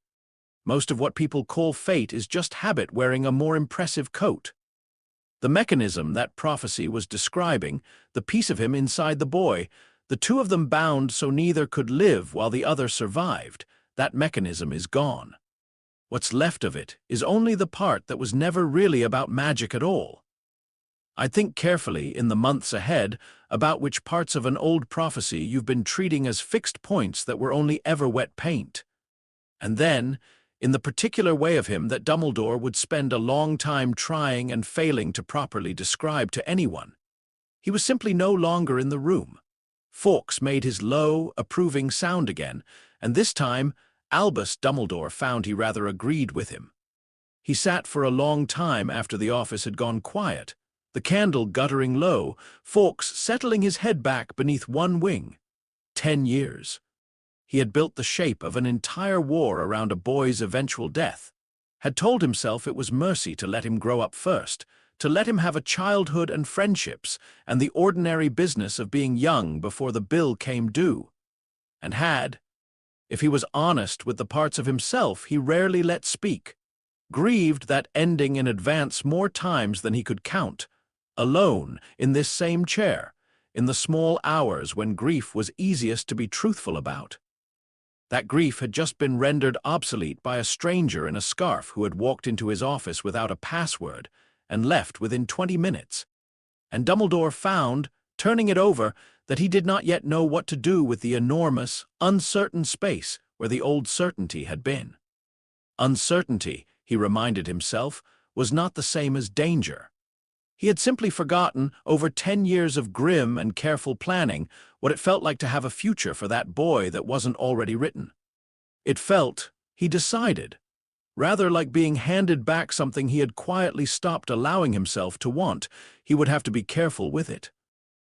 Most of what people call fate is just habit wearing a more impressive coat. The mechanism that prophecy was describing, the piece of him inside the boy, the two of them bound so neither could live while the other survived, that mechanism is gone. What's left of it is only the part that was never really about magic at all. I'd think carefully in the months ahead about which parts of an old prophecy you've been treating as fixed points that were only ever wet paint. And then, in the particular way of him that Dumbledore would spend a long time trying and failing to properly describe to anyone. He was simply no longer in the room. Fawkes made his low, approving sound again, and this time Albus Dumbledore found he rather agreed with him. He sat for a long time after the office had gone quiet, the candle guttering low, Fawkes settling his head back beneath one wing. 10 years. He had built the shape of an entire war around a boy's eventual death, had told himself it was mercy to let him grow up first, to let him have a childhood and friendships and the ordinary business of being young before the bill came due, and had, if he was honest with the parts of himself he rarely let speak, grieved that ending in advance more times than he could count, alone in this same chair, in the small hours when grief was easiest to be truthful about. That grief had just been rendered obsolete by a stranger in a scarf who had walked into his office without a password and left within 20 minutes. And Dumbledore found, turning it over, that he did not yet know what to do with the enormous, uncertain space where the old certainty had been. Uncertainty, he reminded himself, was not the same as danger. He had simply forgotten, over 10 years of grim and careful planning, what it felt like to have a future for that boy that wasn't already written. It felt, he decided, rather like being handed back something he had quietly stopped allowing himself to want. He would have to be careful with it.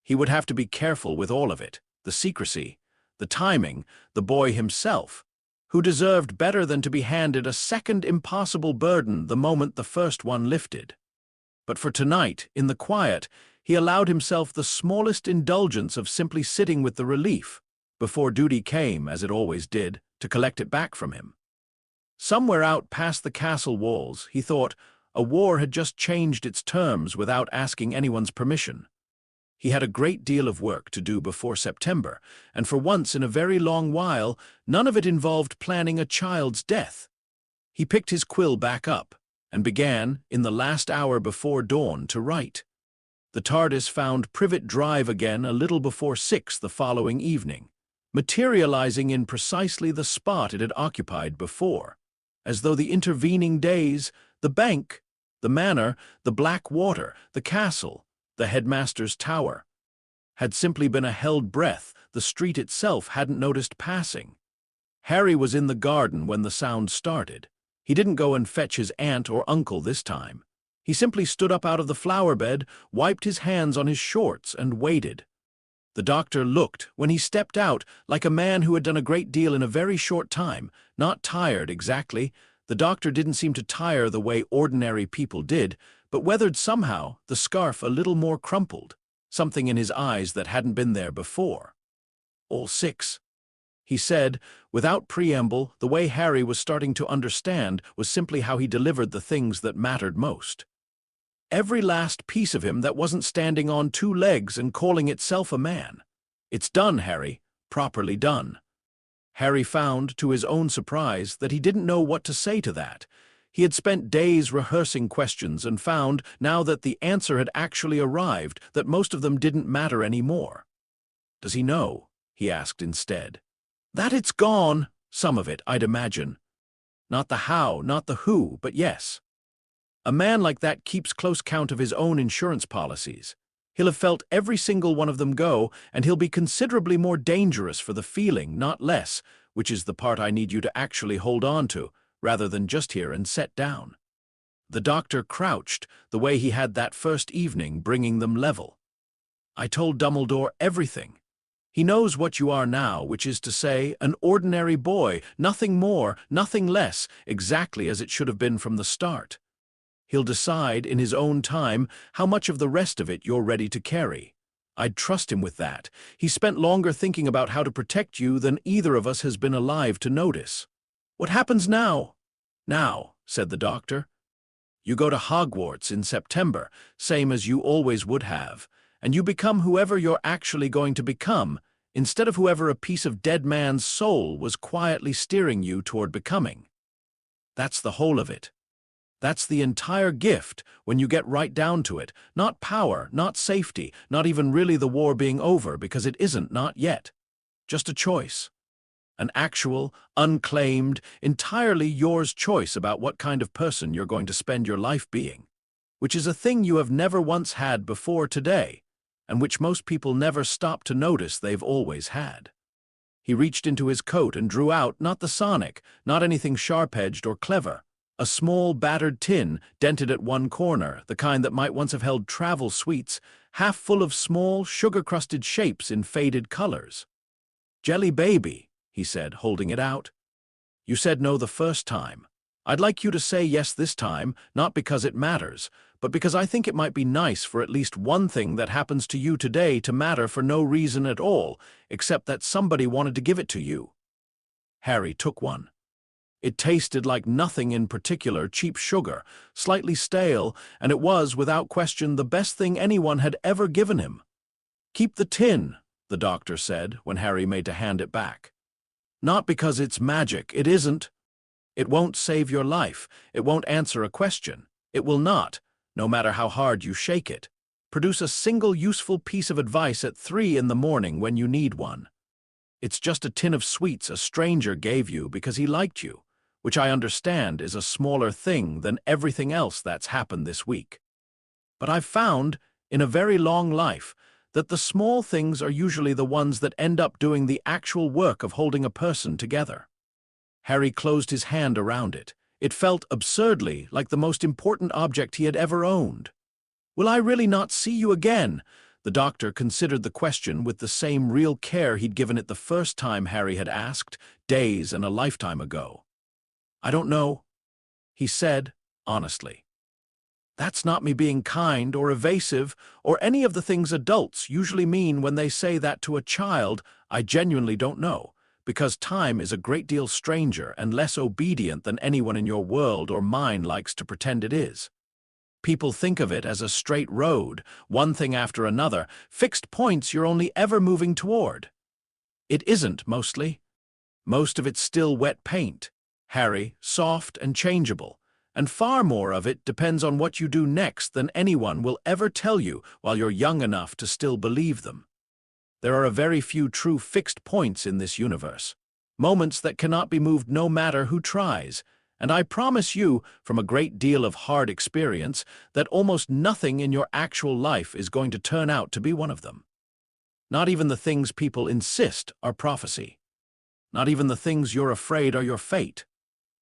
He would have to be careful with all of it, the secrecy, the timing, the boy himself, who deserved better than to be handed a second impossible burden the moment the first one lifted. But for tonight, in the quiet, he allowed himself the smallest indulgence of simply sitting with the relief, before duty came, as it always did, to collect it back from him. Somewhere out past the castle walls, he thought, a war had just changed its terms without asking anyone's permission. He had a great deal of work to do before September, and for once in a very long while, none of it involved planning a child's death. He picked his quill back up and began, in the last hour before dawn, to write. The TARDIS found Privet Drive again a little before 6 the following evening, materializing in precisely the spot it had occupied before, as though the intervening days, the bank, the manor, the black water, the castle, the headmaster's tower, had simply been a held breath the street itself hadn't noticed passing. Harry was in the garden when the sound started. He didn't go and fetch his aunt or uncle this time. He simply stood up out of the flower bed, wiped his hands on his shorts, and waited. The doctor looked, when he stepped out, like a man who had done a great deal in a very short time, not tired exactly. The doctor didn't seem to tire the way ordinary people did, but weathered somehow, the scarf a little more crumpled, something in his eyes that hadn't been there before. "All 6. He said, without preamble. The way Harry was starting to understand was simply how he delivered the things that mattered most. Every last piece of him that wasn't standing on 2 legs and calling itself a man. "It's done, Harry, properly done." Harry found, to his own surprise, that he didn't know what to say to that. He had spent days rehearsing questions and found, now that the answer had actually arrived, that most of them didn't matter anymore. "Does he know?" he asked instead. "That it's gone. Some of it, I'd imagine. Not the how, not the who, but yes. A man like that keeps close count of his own insurance policies. He'll have felt every single one of them go, and he'll be considerably more dangerous for the feeling, not less, which is the part I need you to actually hold on to, rather than just hear and set down." The doctor crouched, the way he had that first evening, bringing them level. "I told Dumbledore everything. He knows what you are now, which is to say, an ordinary boy, nothing more, nothing less, exactly as it should have been from the start. He'll decide, in his own time, how much of the rest of it you're ready to carry. I'd trust him with that. He spent longer thinking about how to protect you than either of us has been alive to notice. What happens now?" "Now," said the doctor, "you go to Hogwarts in September, same as you always would have, and you become whoever you're actually going to become, instead of whoever a piece of dead man's soul was quietly steering you toward becoming. That's the whole of it. That's the entire gift when you get right down to it. Not power, not safety, not even really the war being over, because it isn't, not yet. Just a choice. An actual, unclaimed, entirely yours choice about what kind of person you're going to spend your life being, which is a thing you have never once had before today, and which most people never stop to notice they've always had. He reached into his coat and drew out, not the Sonic, not anything sharp-edged or clever, a small, battered tin, dented at one corner, the kind that might once have held travel sweets, half full of small, sugar-crusted shapes in faded colors. "Jelly baby," he said, holding it out. "You said no the first time. I'd like you to say yes this time, not because it matters, but because I think it might be nice for at least one thing that happens to you today to matter for no reason at all, except that somebody wanted to give it to you." Harry took one. It tasted like nothing in particular, cheap sugar, slightly stale, and it was, without question, the best thing anyone had ever given him. "Keep the tin," the doctor said, when Harry made to hand it back. "Not because it's magic, it isn't. It won't save your life, it won't answer a question. It will not, no matter how hard you shake it, produce a single useful piece of advice at 3 in the morning when you need one. It's just a tin of sweets a stranger gave you because he liked you, which I understand is a smaller thing than everything else that's happened this week. But I've found, in a very long life, that the small things are usually the ones that end up doing the actual work of holding a person together." Harry closed his hand around it. It felt absurdly like the most important object he had ever owned. "Will I really not see you again?" The doctor considered the question with the same real care he'd given it the first time Harry had asked, days and a lifetime ago. "I don't know," he said, honestly. "That's not me being kind or evasive or any of the things adults usually mean when they say that to a child. I genuinely don't know, because time is a great deal stranger and less obedient than anyone in your world or mine likes to pretend it is. People think of it as a straight road, one thing after another, fixed points you're only ever moving toward. It isn't, mostly. Most of it's still wet paint, Harry, soft and changeable, and far more of it depends on what you do next than anyone will ever tell you while you're young enough to still believe them. There are a very few true fixed points in this universe, moments that cannot be moved no matter who tries, and I promise you, from a great deal of hard experience, that almost nothing in your actual life is going to turn out to be one of them. Not even the things people insist are prophecy. Not even the things you're afraid are your fate.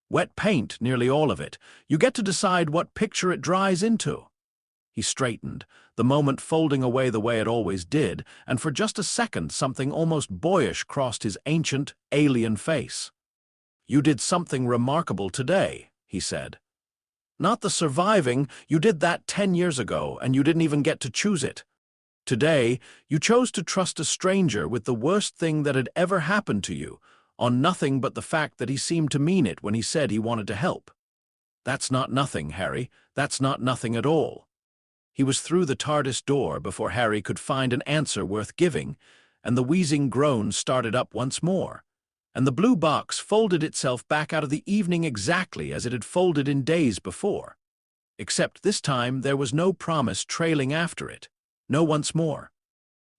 Wet paint, nearly all of it. You get to decide what picture it dries into." He straightened, the moment folding away the way it always did, and for just a second something almost boyish crossed his ancient, alien face. "You did something remarkable today," he said. "Not the surviving, you did that 10 years ago, and you didn't even get to choose it. Today, you chose to trust a stranger with the worst thing that had ever happened to you, on nothing but the fact that he seemed to mean it when he said he wanted to help. That's not nothing, Harry. That's not nothing at all." He was through the TARDIS door before Harry could find an answer worth giving, and the wheezing groan started up once more, and the blue box folded itself back out of the evening exactly as it had folded in days before. Except this time there was no promise trailing after it, no once more.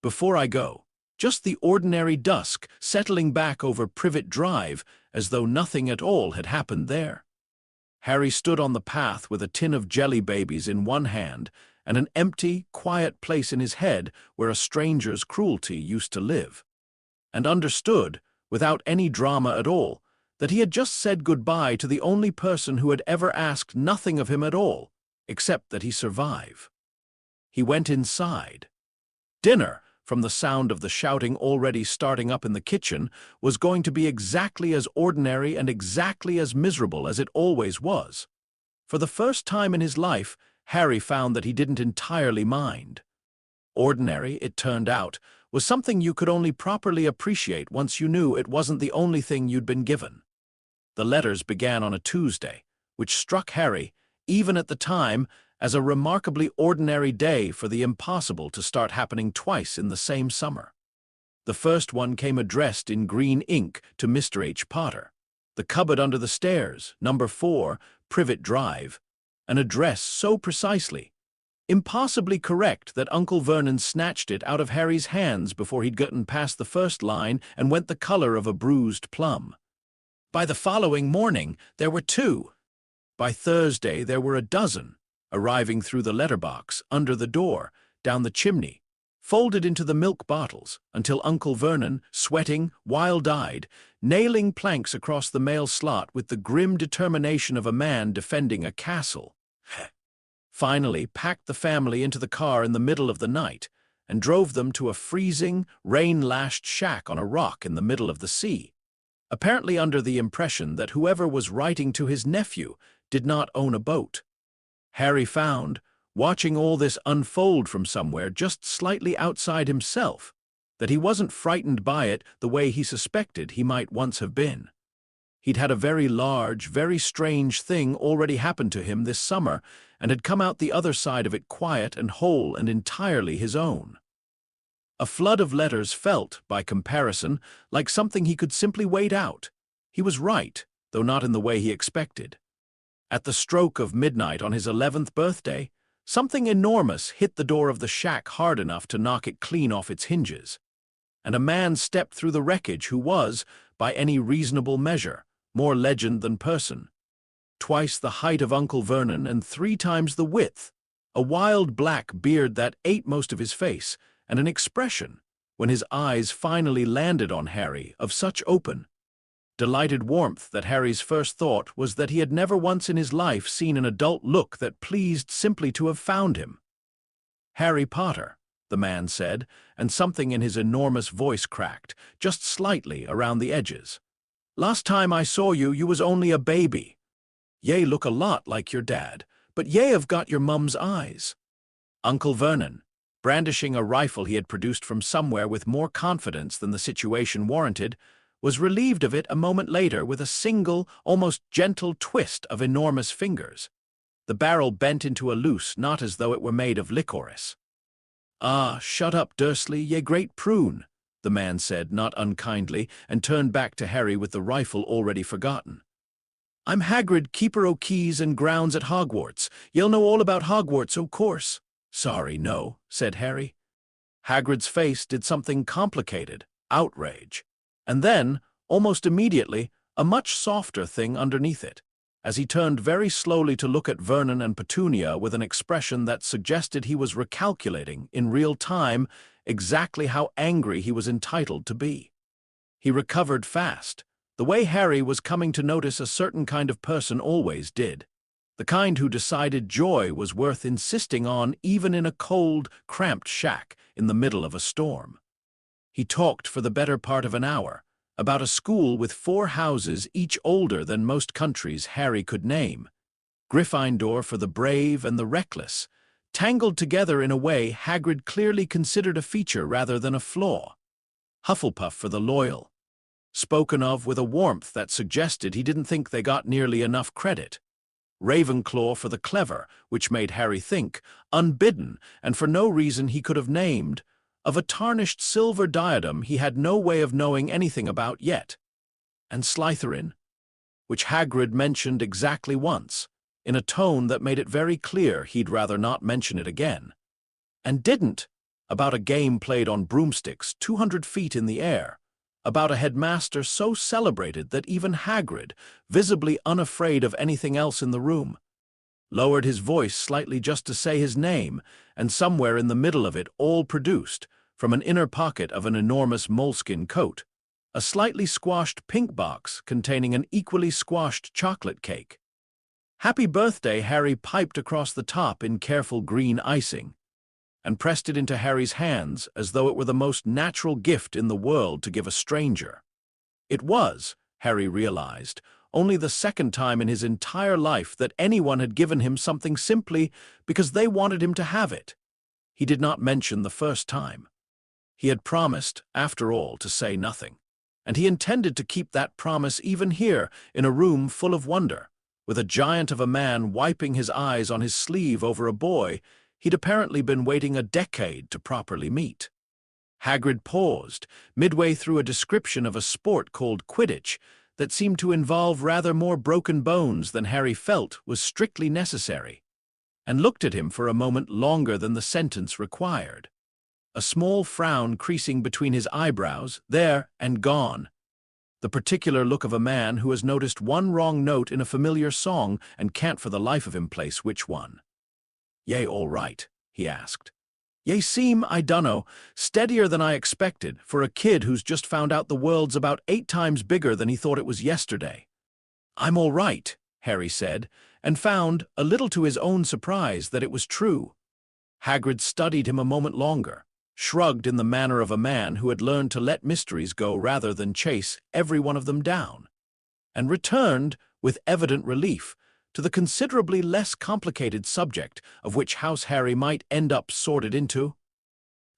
"Before I go," just the ordinary dusk settling back over Privet Drive as though nothing at all had happened there. Harry stood on the path with a tin of jelly babies in one hand and an empty, quiet place in his head where a stranger's cruelty used to live, and understood, without any drama at all, that he had just said goodbye to the only person who had ever asked nothing of him at all, except that he survive. He went inside. Dinner, from the sound of the shouting already starting up in the kitchen, was going to be exactly as ordinary and exactly as miserable as it always was. For the first time in his life, Harry found that he didn't entirely mind. Ordinary, it turned out, was something you could only properly appreciate once you knew it wasn't the only thing you'd been given. The letters began on a Tuesday, which struck Harry, even at the time, as a remarkably ordinary day for the impossible to start happening twice in the same summer. The first one came addressed in green ink to Mr. H. Potter. "The cupboard under the stairs, number 4, Privet Drive." an address so precisely, impossibly correct that Uncle Vernon snatched it out of Harry's hands before he'd gotten past the first line and went the color of a bruised plum. By the following morning, there were 2. By Thursday, there were a dozen, arriving through the letterbox, under the door, down the chimney, folded into the milk bottles, until Uncle Vernon, sweating, wild-eyed, nailing planks across the mail slot with the grim determination of a man defending a castle, finally packed the family into the car in the middle of the night and drove them to a freezing, rain-lashed shack on a rock in the middle of the sea, apparently under the impression that whoever was writing to his nephew did not own a boat. Harry found, watching all this unfold from somewhere just slightly outside himself, that he wasn't frightened by it the way he suspected he might once have been. He'd had a very large, very strange thing already happen to him this summer and had come out the other side of it quiet and whole and entirely his own. A flood of letters felt, by comparison, like something he could simply wait out. He was right, though not in the way he expected. At the stroke of midnight on his 11th birthday, something enormous hit the door of the shack hard enough to knock it clean off its hinges, and a man stepped through the wreckage who was, by any reasonable measure, more legend than person. Twice the height of Uncle Vernon and 3 times the width, a wild black beard that ate most of his face, and an expression, when his eyes finally landed on Harry, of such open, delighted warmth that Harry's first thought was that he had never once in his life seen an adult look that pleased simply to have found him. "Harry Potter," the man said, and something in his enormous voice cracked, just slightly around the edges. "Last time I saw you, you was only a baby. Ye look a lot like your dad, but ye have got your mum's eyes." Uncle Vernon, brandishing a rifle he had produced from somewhere with more confidence than the situation warranted, was relieved of it a moment later with a single, almost gentle twist of enormous fingers. The barrel bent into a loose, not as though it were made of licorice. "Ah, shut up, Dursley, ye great prune," the man said, not unkindly, and turned back to Harry with the rifle already forgotten. "I'm Hagrid, Keeper o' Keys and Grounds at Hogwarts. Ye'll know all about Hogwarts, o' course." "Sorry, no," said Harry. Hagrid's face did something complicated, outrage, and then, almost immediately, a much softer thing underneath it, as he turned very slowly to look at Vernon and Petunia with an expression that suggested he was recalculating, in real time, exactly how angry he was entitled to be. He recovered fast, the way Harry was coming to notice a certain kind of person always did, the kind who decided joy was worth insisting on even in a cold, cramped shack in the middle of a storm. He talked for the better part of an hour, about a school with 4 houses, each older than most countries Harry could name, Gryffindor for the brave and the reckless, tangled together in a way Hagrid clearly considered a feature rather than a flaw, Hufflepuff for the loyal, spoken of with a warmth that suggested he didn't think they got nearly enough credit, Ravenclaw for the clever, which made Harry think, unbidden and for no reason he could have named, of a tarnished silver diadem he had no way of knowing anything about yet, and Slytherin, which Hagrid mentioned exactly once, in a tone that made it very clear he'd rather not mention it again, and didn't, about a game played on broomsticks 200 feet in the air, about a headmaster so celebrated that even Hagrid, visibly unafraid of anything else in the room, lowered his voice slightly just to say his name, and somewhere in the middle of it all produced, from an inner pocket of an enormous moleskin coat, a slightly squashed pink box containing an equally squashed chocolate cake. "Happy birthday," Harry piped across the top in careful green icing, and pressed it into Harry's hands as though it were the most natural gift in the world to give a stranger. It was, Harry realized, only the second time in his entire life that anyone had given him something simply because they wanted him to have it. He did not mention the first time. He had promised, after all, to say nothing, and he intended to keep that promise even here, in a room full of wonder, with a giant of a man wiping his eyes on his sleeve over a boy he'd apparently been waiting a decade to properly meet. Hagrid paused, midway through a description of a sport called Quidditch that seemed to involve rather more broken bones than Harry felt was strictly necessary, and looked at him for a moment longer than the sentence required. A small frown creasing between his eyebrows, there and gone. The particular look of a man who has noticed one wrong note in a familiar song and can't for the life of him place which one. "Ye all right?" he asked. "Ye seem, I dunno, steadier than I expected for a kid who's just found out the world's about 8 times bigger than he thought it was yesterday." "I'm all right," Harry said, and found, a little to his own surprise, that it was true. Hagrid studied him a moment longer, shrugged in the manner of a man who had learned to let mysteries go rather than chase every one of them down, and returned, with evident relief, to the considerably less complicated subject of which House Harry might end up sorted into,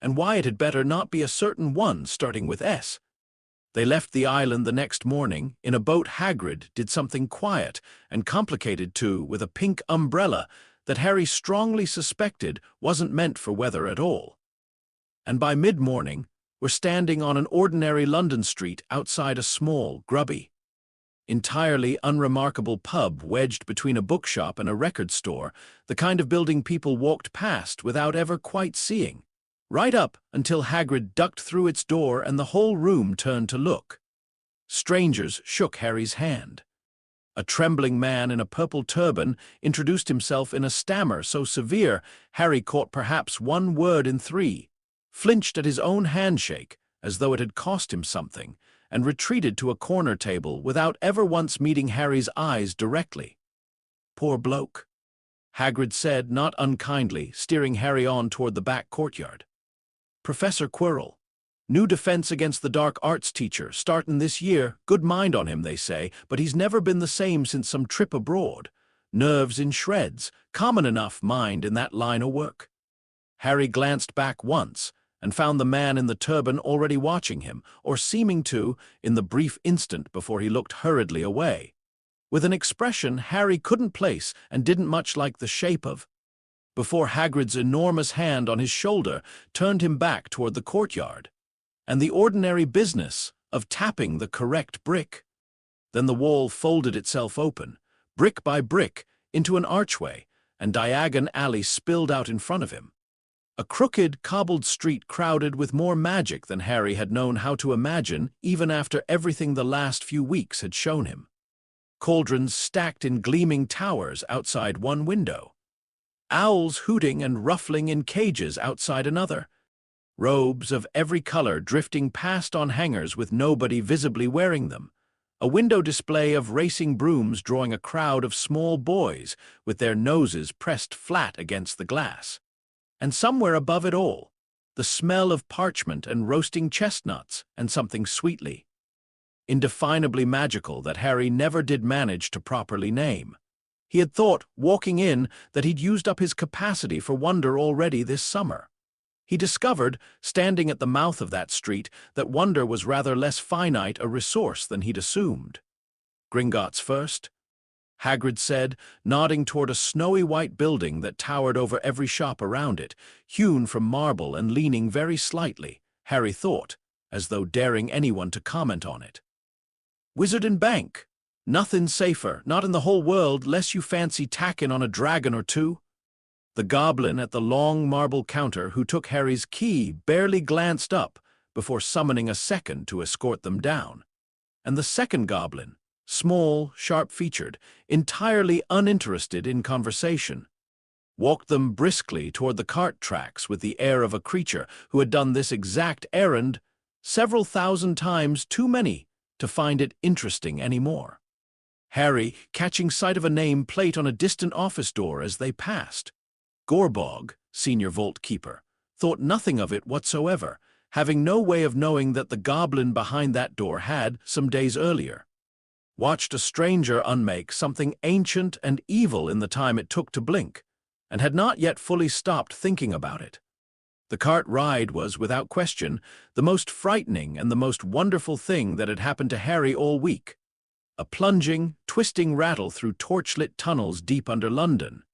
and why it had better not be a certain one starting with S. They left the island the next morning in a boat. Hagrid did something quiet and complicated too, with a pink umbrella that Harry strongly suspected wasn't meant for weather at all. And by mid-morning, were standing on an ordinary London street outside a small, grubby, entirely unremarkable pub wedged between a bookshop and a record store, the kind of building people walked past without ever quite seeing, right up until Hagrid ducked through its door and the whole room turned to look. Strangers shook Harry's hand. A trembling man in a purple turban introduced himself in a stammer so severe Harry caught perhaps one word in 3, flinched at his own handshake as though it had cost him something, and retreated to a corner table without ever once meeting Harry's eyes directly. "Poor bloke," Hagrid said, not unkindly, steering Harry on toward the back courtyard. "Professor Quirrell. New defense against the dark arts teacher, startin' this year. Good mind on him, they say, but he's never been the same since some trip abroad. Nerves in shreds. Common enough, mind, in that line o' work." Harry glanced back once, and found the man in the turban already watching him, or seeming to, in the brief instant before he looked hurriedly away, with an expression Harry couldn't place and didn't much like the shape of, before Hagrid's enormous hand on his shoulder turned him back toward the courtyard, and the ordinary business of tapping the correct brick. Then the wall folded itself open, brick by brick, into an archway, and Diagon Alley spilled out in front of him. A crooked, cobbled street crowded with more magic than Harry had known how to imagine even after everything the last few weeks had shown him. Cauldrons stacked in gleaming towers outside one window. Owls hooting and ruffling in cages outside another. Robes of every color drifting past on hangers with nobody visibly wearing them. A window display of racing brooms drawing a crowd of small boys with their noses pressed flat against the glass. And somewhere above it all, the smell of parchment and roasting chestnuts and something sweetly, indefinably magical that Harry never did manage to properly name. He had thought, walking in, that he'd used up his capacity for wonder already this summer. He discovered, standing at the mouth of that street, that wonder was rather less finite a resource than he'd assumed. "Gringotts first?" Hagrid said, nodding toward a snowy white building that towered over every shop around it, hewn from marble and leaning very slightly, Harry thought, as though daring anyone to comment on it. "Wizard and Bank. Nothin' safer, not in the whole world, less you fancy tackin' on a dragon or two." The goblin at the long marble counter who took Harry's key barely glanced up before summoning a second to escort them down. And the second goblin, small, sharp-featured, entirely uninterested in conversation, walked them briskly toward the cart tracks with the air of a creature who had done this exact errand several thousand times too many to find it interesting anymore. Harry, catching sight of a name plate on a distant office door as they passed, Gorbog, senior vault keeper, thought nothing of it whatsoever, having no way of knowing that the goblin behind that door had, some days earlier, watched a stranger unmake something ancient and evil in the time it took to blink, and had not yet fully stopped thinking about it. The cart ride was, without question, the most frightening and the most wonderful thing that had happened to Harry all week. A plunging, twisting rattle through torchlit tunnels deep under London,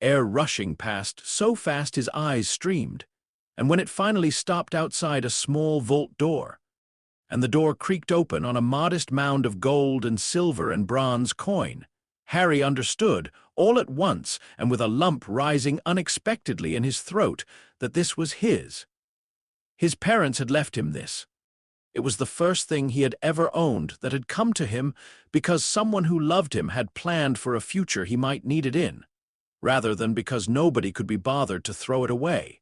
air rushing past so fast his eyes streamed, and when it finally stopped outside a small vault door, and the door creaked open on a modest mound of gold and silver and bronze coin. Harry understood, all at once and with a lump rising unexpectedly in his throat, that this was his. His parents had left him this. It was the first thing he had ever owned that had come to him because someone who loved him had planned for a future he might need it in, rather than because nobody could be bothered to throw it away.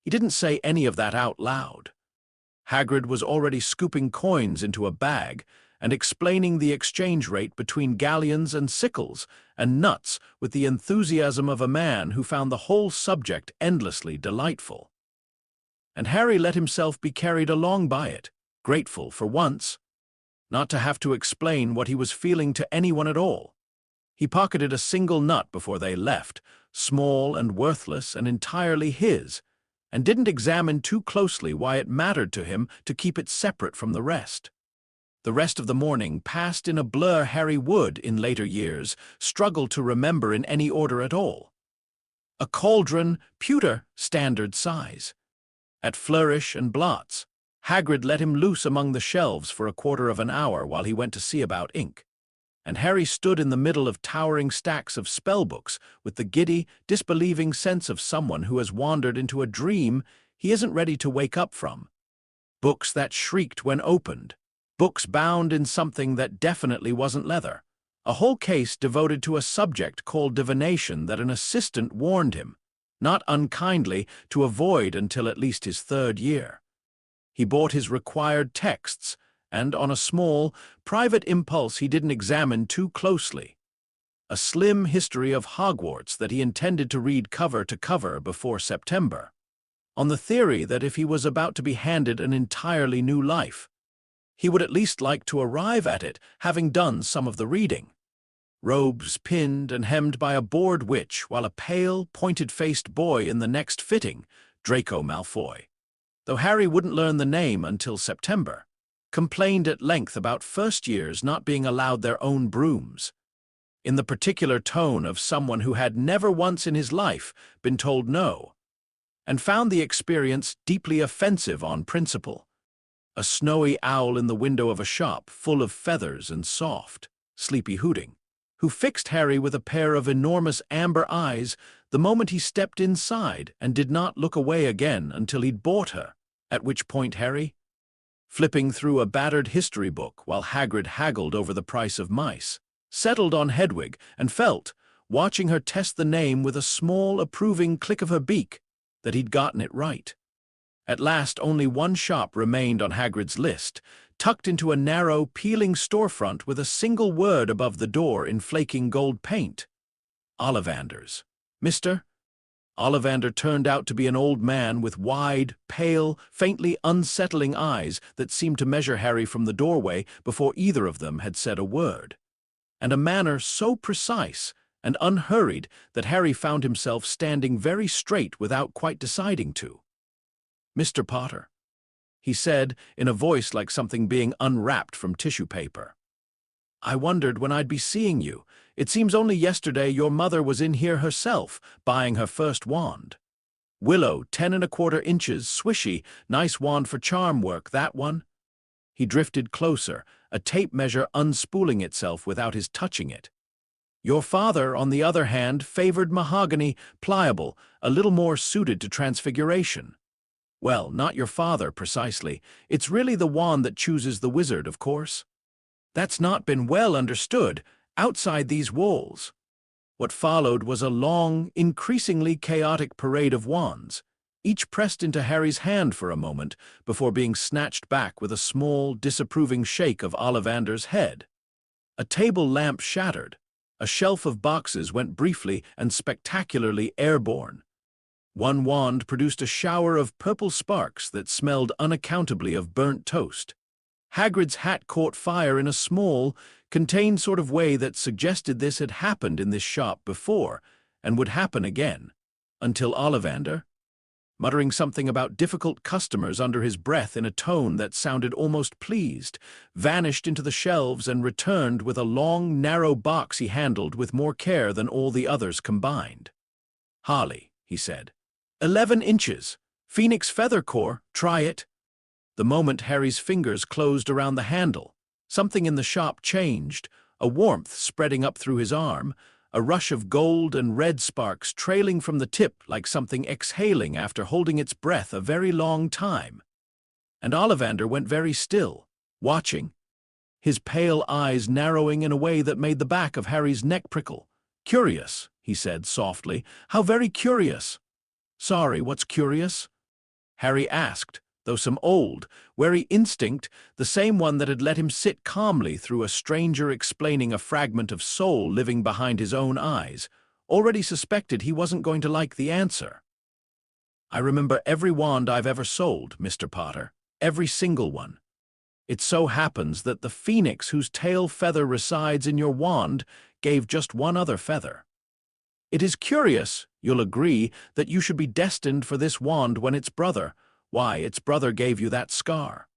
He didn't say any of that out loud. Hagrid was already scooping coins into a bag and explaining the exchange rate between galleons and sickles and nuts with the enthusiasm of a man who found the whole subject endlessly delightful. And Harry let himself be carried along by it, grateful for once, not to have to explain what he was feeling to anyone at all. He pocketed a single nut before they left, small and worthless and entirely his, and didn't examine too closely why it mattered to him to keep it separate from the rest. The rest of the morning passed in a blur Harry would, in later years, struggle to remember in any order at all. A cauldron, pewter, standard size. At flourish and blots, Hagrid let him loose among the shelves for a quarter of an hour while he went to see about ink, and Harry stood in the middle of towering stacks of spellbooks with the giddy, disbelieving sense of someone who has wandered into a dream he isn't ready to wake up from. Books that shrieked when opened, books bound in something that definitely wasn't leather, a whole case devoted to a subject called divination that an assistant warned him, not unkindly, to avoid until at least his third year. He bought his required texts, and on a small, private impulse he didn't examine too closely. A slim history of Hogwarts that he intended to read cover to cover before September, on the theory that if he was about to be handed an entirely new life, he would at least like to arrive at it having done some of the reading. Robes pinned and hemmed by a bored witch, while a pale, pointed-faced boy in the next fitting, Draco Malfoy, though Harry wouldn't learn the name until September, complained at length about first years not being allowed their own brooms, in the particular tone of someone who had never once in his life been told no, and found the experience deeply offensive on principle. A snowy owl in the window of a shop full of feathers and soft, sleepy hooting, who fixed Harry with a pair of enormous amber eyes the moment he stepped inside and did not look away again until he'd bought her, at which point Harry, flipping through a battered history book while Hagrid haggled over the price of mice, settled on Hedwig and felt, watching her test the name with a small, approving click of her beak, that he'd gotten it right. At last only one shop remained on Hagrid's list, tucked into a narrow, peeling storefront with a single word above the door in flaking gold paint. Ollivander's. Mr. Ollivander turned out to be an old man with wide, pale, faintly unsettling eyes that seemed to measure Harry from the doorway before either of them had said a word, and a manner so precise and unhurried that Harry found himself standing very straight without quite deciding to. "Mr. Potter," he said in a voice like something being unwrapped from tissue paper. "I wondered when I'd be seeing you. It seems only yesterday your mother was in here herself, buying her first wand. Willow, 10¼ inches, swishy, nice wand for charm work, that one." He drifted closer, a tape measure unspooling itself without his touching it. "Your father, on the other hand, favored mahogany, pliable, a little more suited to transfiguration." "Well, not your father, precisely. It's really the wand that chooses the wizard, of course." "That's not been well understood, outside these walls." What followed was a long, increasingly chaotic parade of wands, each pressed into Harry's hand for a moment before being snatched back with a small, disapproving shake of Ollivander's head. A table lamp shattered. A shelf of boxes went briefly and spectacularly airborne. One wand produced a shower of purple sparks that smelled unaccountably of burnt toast. Hagrid's hat caught fire in a small, contained sort of way that suggested this had happened in this shop before, and would happen again, until Ollivander, muttering something about difficult customers under his breath in a tone that sounded almost pleased, vanished into the shelves and returned with a long, narrow box he handled with more care than all the others combined. "Holly," he said. 11 inches. Phoenix feather core, try it." The moment Harry's fingers closed around the handle, something in the shop changed, a warmth spreading up through his arm, a rush of gold and red sparks trailing from the tip like something exhaling after holding its breath a very long time. And Ollivander went very still, watching, his pale eyes narrowing in a way that made the back of Harry's neck prickle. "Curious," he said softly. "How very curious." "Sorry, what's curious?" Harry asked, though some old, wary instinct, the same one that had let him sit calmly through a stranger explaining a fragment of soul living behind his own eyes, already suspected he wasn't going to like the answer. "I remember every wand I've ever sold, Mr. Potter, every single one. It so happens that the phoenix whose tail feather resides in your wand gave just one other feather. It is curious, you'll agree, that you should be destined for this wand when its brother gave you that scar."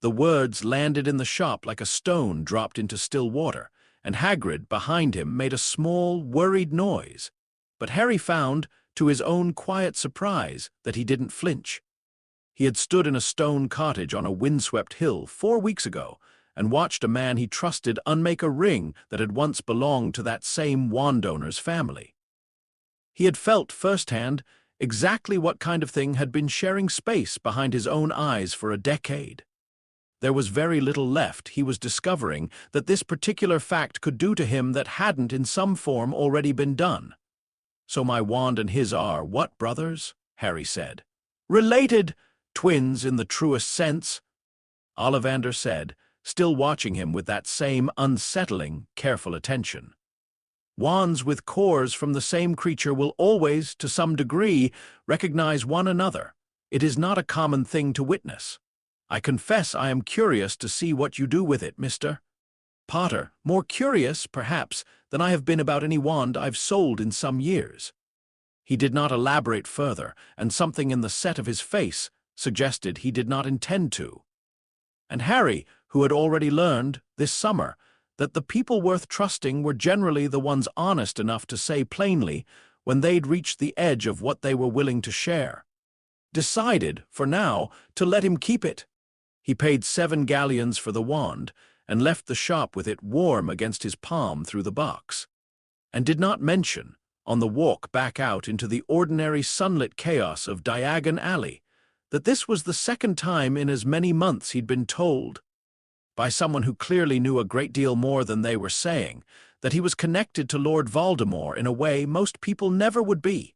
The words landed in the shop like a stone dropped into still water, and Hagrid, behind him, made a small, worried noise. But Harry found, to his own quiet surprise, that he didn't flinch. He had stood in a stone cottage on a windswept hill 4 weeks ago and watched a man he trusted unmake a ring that had once belonged to that same wand owner's family. He had felt firsthand exactly what kind of thing had been sharing space behind his own eyes for a decade. There was very little left, he was discovering, that this particular fact could do to him that hadn't in some form already been done. "So my wand and his are what, brothers?" Harry said. "Related! Twins in the truest sense," Ollivander said, still watching him with that same unsettling, careful attention. "Wands with cores from the same creature will always, to some degree, recognize one another. It is not a common thing to witness. I confess I am curious to see what you do with it, Mr. Potter, more curious, perhaps, than I have been about any wand I've sold in some years." He did not elaborate further, and something in the set of his face suggested he did not intend to. And Harry, who had already learned, this summer, that the people worth trusting were generally the ones honest enough to say plainly when they'd reached the edge of what they were willing to share, decided, for now, to let him keep it. He paid 7 galleons for the wand and left the shop with it warm against his palm through the box, and did not mention, on the walk back out into the ordinary sunlit chaos of Diagon Alley, that this was the second time in as many months he'd been told, by someone who clearly knew a great deal more than they were saying, that he was connected to Lord Voldemort in a way most people never would be.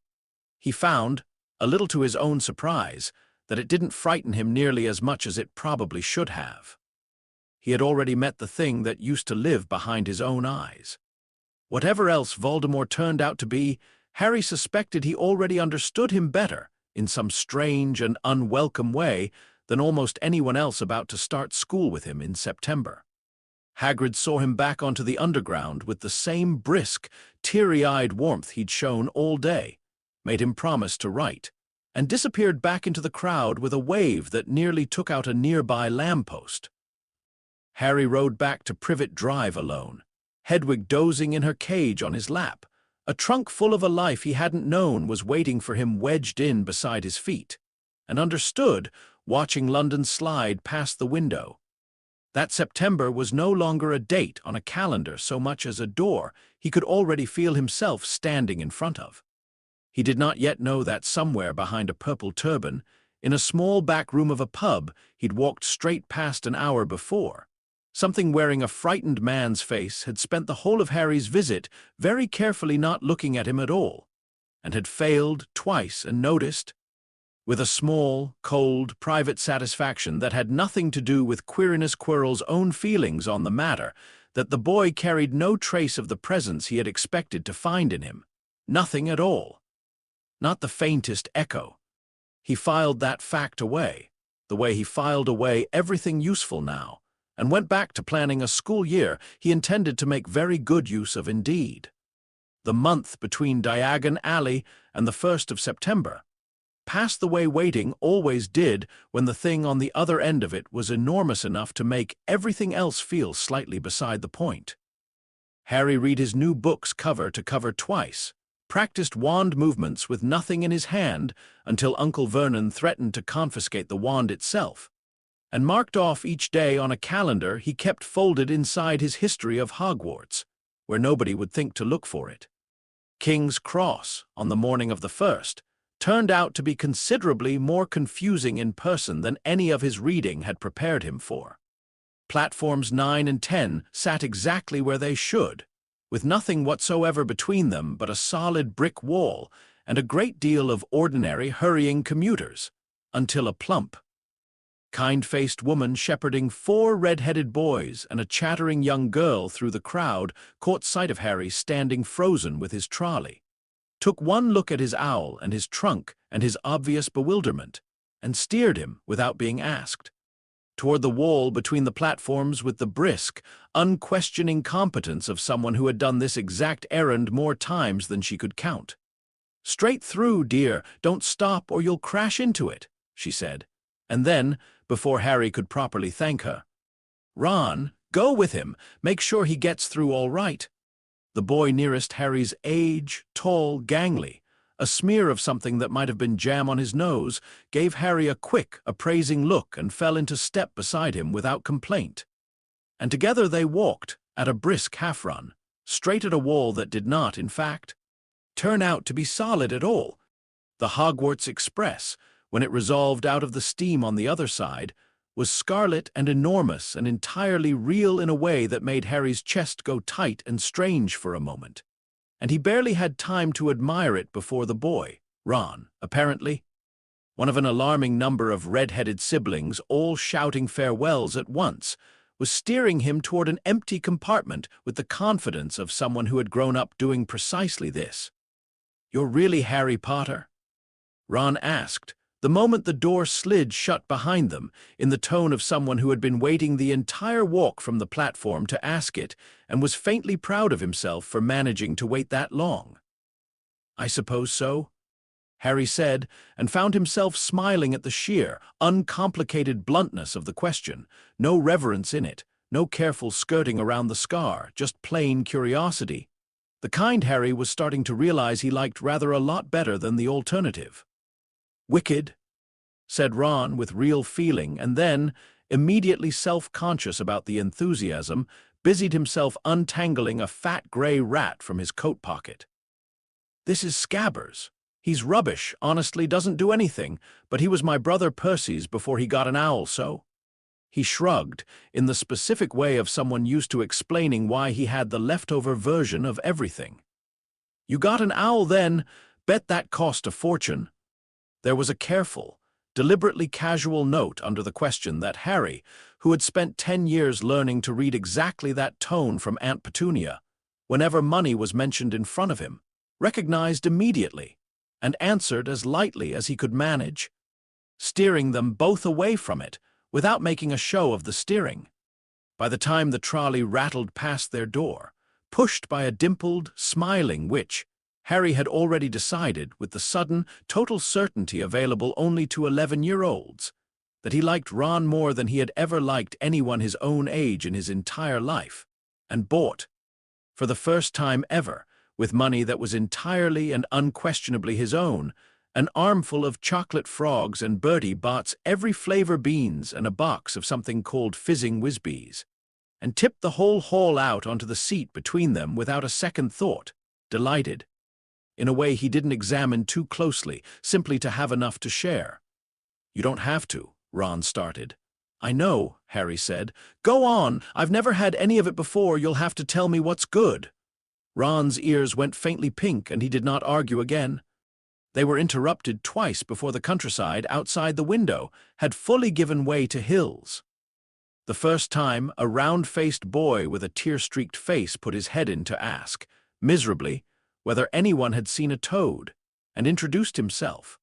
He found, a little to his own surprise, that it didn't frighten him nearly as much as it probably should have. He had already met the thing that used to live behind his own eyes. Whatever else Voldemort turned out to be, Harry suspected he already understood him better, in some strange and unwelcome way, than almost anyone else about to start school with him in September. Hagrid saw him back onto the underground with the same brisk, teary-eyed warmth he'd shown all day, made him promise to write, and disappeared back into the crowd with a wave that nearly took out a nearby lamppost. Harry rode back to Privet Drive alone, Hedwig dozing in her cage on his lap. A trunk full of a life he hadn't known was waiting for him wedged in beside his feet, and understood, watching London slide past the window. That September was no longer a date on a calendar so much as a door he could already feel himself standing in front of. He did not yet know that somewhere behind a purple turban, in a small back room of a pub he'd walked straight past an hour before, something wearing a frightened man's face had spent the whole of Harry's visit very carefully not looking at him at all, and had failed twice and noticed, with a small, cold, private satisfaction that had nothing to do with Quirinus Quirrell's own feelings on the matter, that the boy carried no trace of the presence he had expected to find in him. Nothing at all. Not the faintest echo. He filed that fact away, the way he filed away everything useful now, and went back to planning a school year he intended to make very good use of indeed. The month between Diagon Alley and the 1st of September passed the way waiting always did when the thing on the other end of it was enormous enough to make everything else feel slightly beside the point. Harry read his new books cover to cover twice, practiced wand movements with nothing in his hand until Uncle Vernon threatened to confiscate the wand itself, and marked off each day on a calendar he kept folded inside his history of Hogwarts, where nobody would think to look for it. King's Cross, on the morning of the first, turned out to be considerably more confusing in person than any of his reading had prepared him for. Platforms 9 and 10 sat exactly where they should, with nothing whatsoever between them but a solid brick wall and a great deal of ordinary hurrying commuters, until a plump, kind-faced woman shepherding 4 red-headed boys and a chattering young girl through the crowd caught sight of Harry standing frozen with his trolley, took one look at his owl and his trunk and his obvious bewilderment, and steered him, without being asked, toward the wall between the platforms with the brisk, unquestioning competence of someone who had done this exact errand more times than she could count. "Straight through, dear, don't stop or you'll crash into it," she said, and then, before Harry could properly thank her, "Ron, go with him, make sure he gets through all right." The boy nearest Harry's age, tall, gangly, a smear of something that might have been jam on his nose, gave Harry a quick, appraising look and fell into step beside him without complaint. And together they walked, at a brisk half-run, straight at a wall that did not, in fact, turn out to be solid at all. The Hogwarts Express, when it resolved out of the steam on the other side, was scarlet and enormous and entirely real in a way that made Harry's chest go tight and strange for a moment, and he barely had time to admire it before the boy, Ron, apparently, one of an alarming number of red-headed siblings all shouting farewells at once, was steering him toward an empty compartment with the confidence of someone who had grown up doing precisely this. "You're really Harry Potter?" Ron asked, the moment the door slid shut behind them, in the tone of someone who had been waiting the entire walk from the platform to ask it and was faintly proud of himself for managing to wait that long. "I suppose so," Harry said, and found himself smiling at the sheer, uncomplicated bluntness of the question, no reverence in it, no careful skirting around the scar, just plain curiosity. The kind Harry was starting to realize he liked rather a lot better than the alternative. "Wicked," said Ron with real feeling, and then, immediately self-conscious about the enthusiasm, busied himself untangling a fat gray rat from his coat pocket. "This is Scabbers. He's rubbish, honestly doesn't do anything, but he was my brother Percy's before he got an owl, so—" He shrugged, in the specific way of someone used to explaining why he had the leftover version of everything. "You got an owl then? Bet that cost a fortune." There was a careful, deliberately casual note under the question that Harry, who had spent 10 years learning to read exactly that tone from Aunt Petunia, whenever money was mentioned in front of him, recognized immediately, and answered as lightly as he could manage, steering them both away from it without making a show of the steering. By the time the trolley rattled past their door, pushed by a dimpled, smiling witch, Harry had already decided, with the sudden, total certainty available only to 11-year-olds, that he liked Ron more than he had ever liked anyone his own age in his entire life, and bought, for the first time ever, with money that was entirely and unquestionably his own, an armful of chocolate frogs and Bertie Bott's every flavor beans and a box of something called fizzing whizbees, and tipped the whole haul out onto the seat between them without a second thought, delighted, in a way he didn't examine too closely, simply to have enough to share. "You don't have to," Ron started. "I know," Harry said. "Go on, I've never had any of it before, you'll have to tell me what's good." Ron's ears went faintly pink and he did not argue again. They were interrupted twice before the countryside outside the window had fully given way to hills. The first time, a round-faced boy with a tear-streaked face put his head in to ask, miserably, whether anyone had seen a toad, and introduced himself.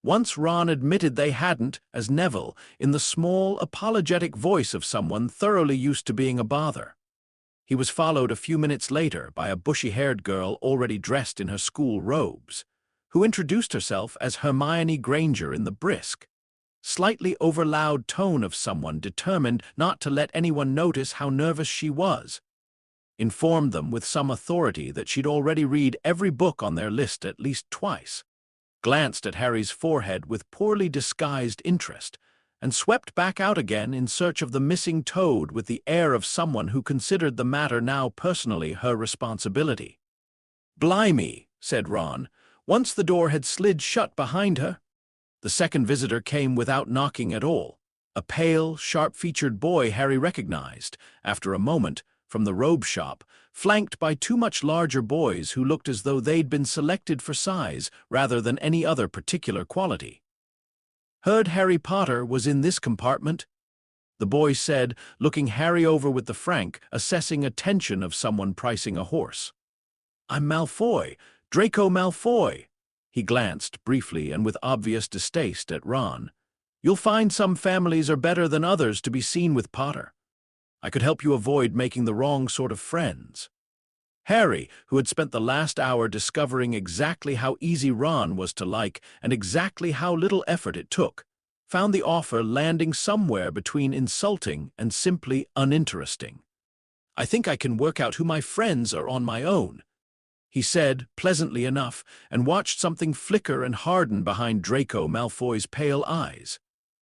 Once Ron admitted they hadn't, as Neville, in the small, apologetic voice of someone thoroughly used to being a bother. He was followed a few minutes later by a bushy-haired girl already dressed in her school robes, who introduced herself as Hermione Granger in the brisk, slightly overloud tone of someone determined not to let anyone notice how nervous she was, informed them with some authority that she'd already read every book on their list at least twice, glanced at Harry's forehead with poorly disguised interest, and swept back out again in search of the missing toad with the air of someone who considered the matter now personally her responsibility. "Blimey," said Ron, once the door had slid shut behind her. The second visitor came without knocking at all, a pale, sharp-featured boy Harry recognized, after a moment, from the robe shop, flanked by two much larger boys who looked as though they'd been selected for size rather than any other particular quality. "Heard Harry Potter was in this compartment," the boy said, looking Harry over with the frank, assessing attention of someone pricing a horse. "I'm Malfoy, Draco Malfoy." He glanced, briefly and with obvious distaste, at Ron. "You'll find some families are better than others to be seen with Potter. I could help you avoid making the wrong sort of friends." Harry, who had spent the last hour discovering exactly how easy Ron was to like and exactly how little effort it took, found the offer landing somewhere between insulting and simply uninteresting. "I think I can work out who my friends are on my own," he said, pleasantly enough, and watched something flicker and harden behind Draco Malfoy's pale eyes.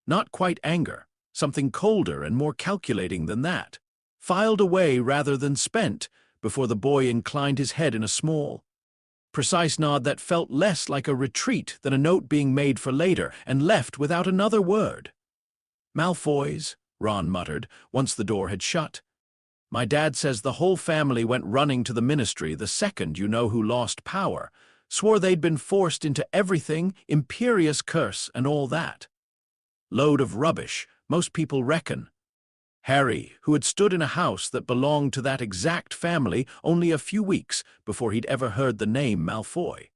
Not quite anger. Something colder and more calculating than that, filed away rather than spent, before the boy inclined his head in a small, precise nod that felt less like a retreat than a note being made for later, and left without another word. "Malfoys," Ron muttered, once the door had shut. "My dad says the whole family went running to the ministry the second you know who lost power, swore they'd been forced into everything, imperious curse and all that. Load of rubbish, most people reckon." Harry, who had stood in a house that belonged to that exact family only a few weeks before he'd ever heard the name Malfoy,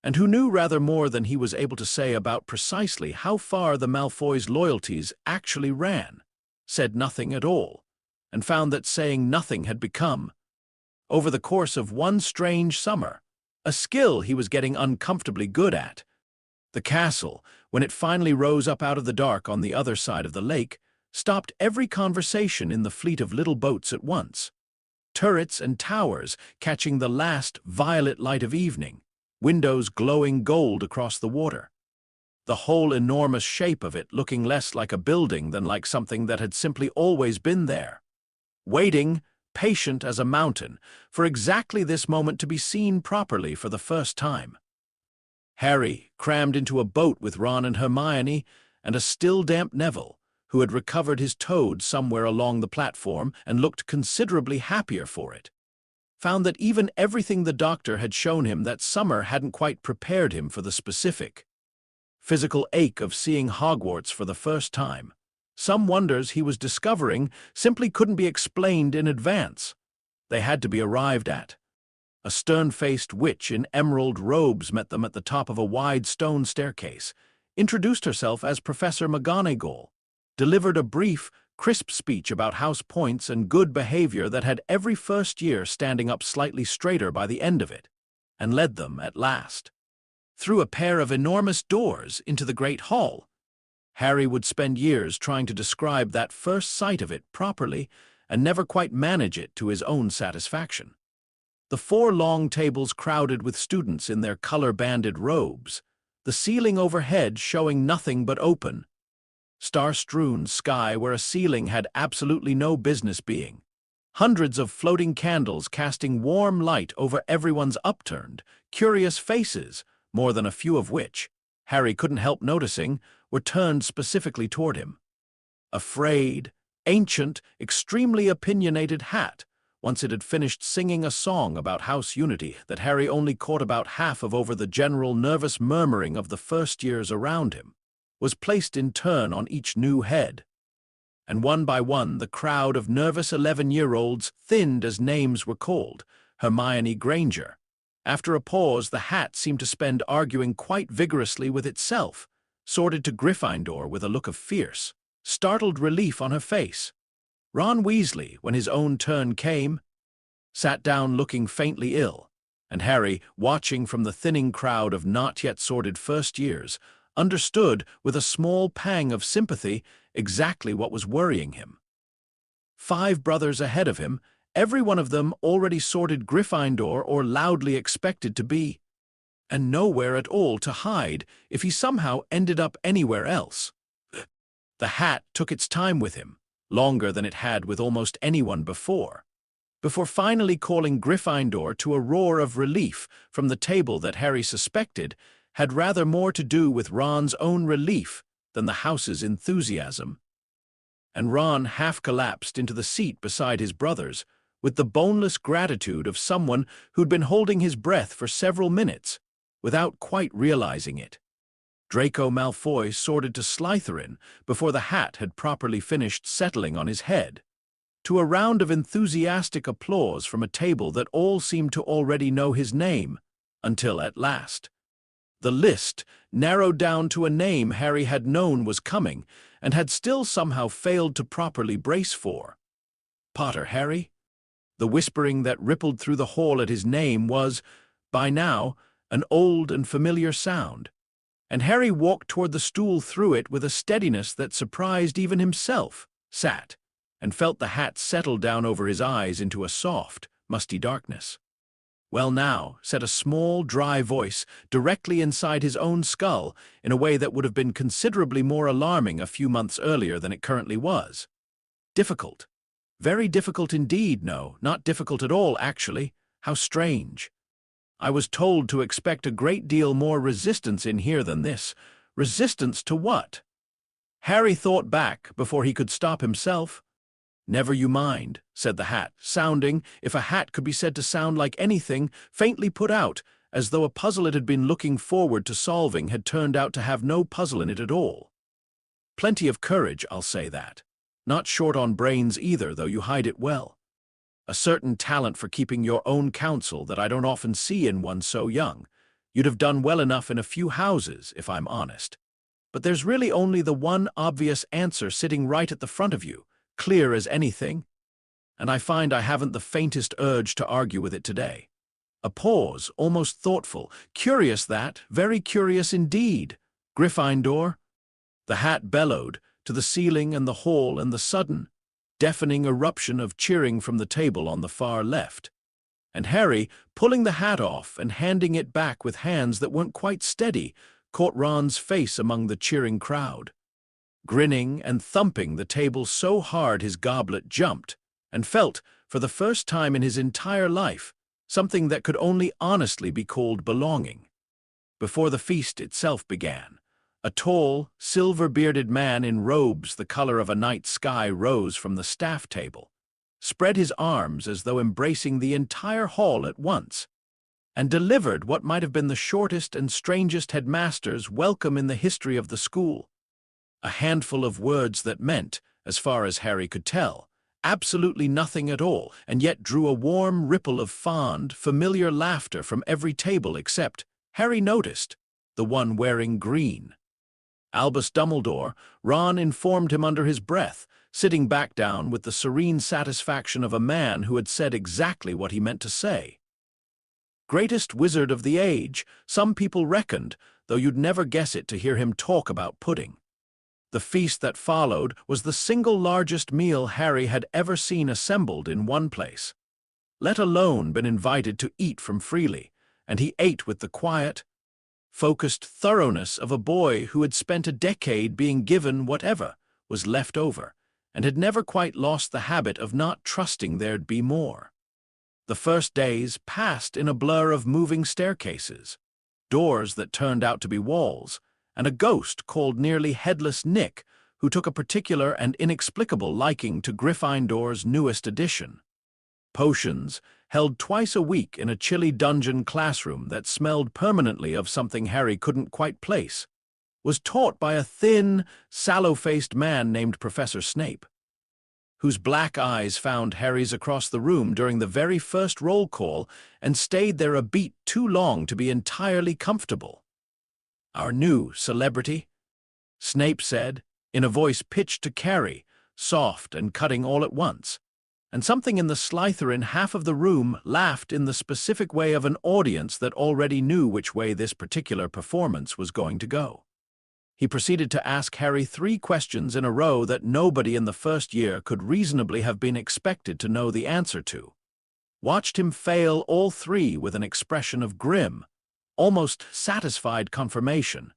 and who knew rather more than he was able to say about precisely how far the Malfoys' loyalties actually ran, said nothing at all, and found that saying nothing had become, over the course of one strange summer, a skill he was getting uncomfortably good at. The castle, when it finally rose up out of the dark on the other side of the lake, stopped every conversation in the fleet of little boats at once. Turrets and towers catching the last violet light of evening, windows glowing gold across the water. The whole enormous shape of it looking less like a building than like something that had simply always been there, waiting, patient as a mountain, for exactly this moment to be seen properly for the first time. Harry crammed into a boat with Ron and Hermione and a still-damp Neville, who had recovered his toad somewhere along the platform and looked considerably happier for it, found that even everything the doctor had shown him that summer hadn't quite prepared him for the specific physical ache of seeing Hogwarts for the first time. Some wonders he was discovering simply couldn't be explained in advance. They had to be arrived at. A stern-faced witch in emerald robes met them at the top of a wide stone staircase, introduced herself as Professor McGonagall, delivered a brief, crisp speech about house points and good behavior that had every first year standing up slightly straighter by the end of it, and led them, at last, through a pair of enormous doors into the great hall. Harry would spend years trying to describe that first sight of it properly and never quite manage it to his own satisfaction. The 4 long tables crowded with students in their color-banded robes, the ceiling overhead showing nothing but open, star-strewn sky where a ceiling had absolutely no business being, hundreds of floating candles casting warm light over everyone's upturned, curious faces, more than a few of which, Harry couldn't help noticing, were turned specifically toward him. A frayed, ancient, extremely opinionated hat, once it had finished singing a song about house unity that Harry only caught about half of over the general nervous murmuring of the first years around him, was placed in turn on each new head. And one by one the crowd of nervous 11-year-olds thinned as names were called. Hermione Granger. After a pause, the hat seemed to spend arguing quite vigorously with itself, sorted to Gryffindor with a look of fierce, startled relief on her face. Ron Weasley, when his own turn came, sat down looking faintly ill, and Harry, watching from the thinning crowd of not-yet-sorted first years, understood with a small pang of sympathy exactly what was worrying him. 5 brothers ahead of him, every one of them already sorted Gryffindor or loudly expected to be, and nowhere at all to hide if he somehow ended up anywhere else. The hat took its time with him, longer than it had with almost anyone before finally calling Gryffindor to a roar of relief from the table that Harry suspected had rather more to do with Ron's own relief than the house's enthusiasm. And Ron half collapsed into the seat beside his brothers, with the boneless gratitude of someone who'd been holding his breath for several minutes, without quite realizing it. Draco Malfoy soared to Slytherin before the hat had properly finished settling on his head, to a round of enthusiastic applause from a table that all seemed to already know his name, until at last the list narrowed down to a name Harry had known was coming and had still somehow failed to properly brace for. Potter Harry? The whispering that rippled through the hall at his name was, by now, an old and familiar sound, and Harry walked toward the stool through it with a steadiness that surprised even himself, sat, and felt the hat settle down over his eyes into a soft, musty darkness. "Well now," said a small, dry voice directly inside his own skull in a way that would have been considerably more alarming a few months earlier than it currently was. "Difficult. Very difficult indeed. No, not difficult at all, actually. How strange. I was told to expect a great deal more resistance in here than this. Resistance to what?" Harry thought back before he could stop himself. "Never you mind," said the hat, sounding, if a hat could be said to sound like anything, faintly put out, as though a puzzle it had been looking forward to solving had turned out to have no puzzle in it at all. "Plenty of courage, I'll say that. Not short on brains either, though you hide it well. A certain talent for keeping your own counsel that I don't often see in one so young. You'd have done well enough in a few houses, if I'm honest. But there's really only the one obvious answer sitting right at the front of you, clear as anything, and I find I haven't the faintest urge to argue with it today." A pause, almost thoughtful. "Curious that, very curious indeed. Gryffindor?" The hat bellowed, to the ceiling and the hall and the sudden, deafening eruption of cheering from the table on the far left. And Harry, pulling the hat off and handing it back with hands that weren't quite steady, caught Ron's face among the cheering crowd, grinning and thumping the table so hard his goblet jumped, and felt, for the first time in his entire life, something that could only honestly be called belonging. Before the feast itself began, a tall, silver-bearded man in robes the color of a night sky rose from the staff table, spread his arms as though embracing the entire hall at once, and delivered what might have been the shortest and strangest headmaster's welcome in the history of the school. A handful of words that meant, as far as Harry could tell, absolutely nothing at all, and yet drew a warm ripple of fond, familiar laughter from every table except, Harry noticed, the one wearing green. Albus Dumbledore, Ron informed him under his breath, sitting back down with the serene satisfaction of a man who had said exactly what he meant to say. Greatest wizard of the age, some people reckoned, though you'd never guess it to hear him talk about pudding. The feast that followed was the single largest meal Harry had ever seen assembled in one place, let alone been invited to eat from freely, and he ate with the quiet, focused thoroughness of a boy who had spent a decade being given whatever was left over, and had never quite lost the habit of not trusting there'd be more. The first days passed in a blur of moving staircases, doors that turned out to be walls, and a ghost called nearly Headless Nick, who took a particular and inexplicable liking to Gryffindor's newest addition. Potions, held twice a week in a chilly dungeon classroom that smelled permanently of something Harry couldn't quite place, was taught by a thin, sallow-faced man named Professor Snape, whose black eyes found Harry's across the room during the very first roll call and stayed there a beat too long to be entirely comfortable. "Our new celebrity," Snape said, in a voice pitched to carry, soft and cutting all at once, and something in the Slytherin half of the room laughed in the specific way of an audience that already knew which way this particular performance was going to go. He proceeded to ask Harry 3 questions in a row that nobody in the first year could reasonably have been expected to know the answer to. Watched him fail all 3 with an expression of grim, almost satisfied confirmation,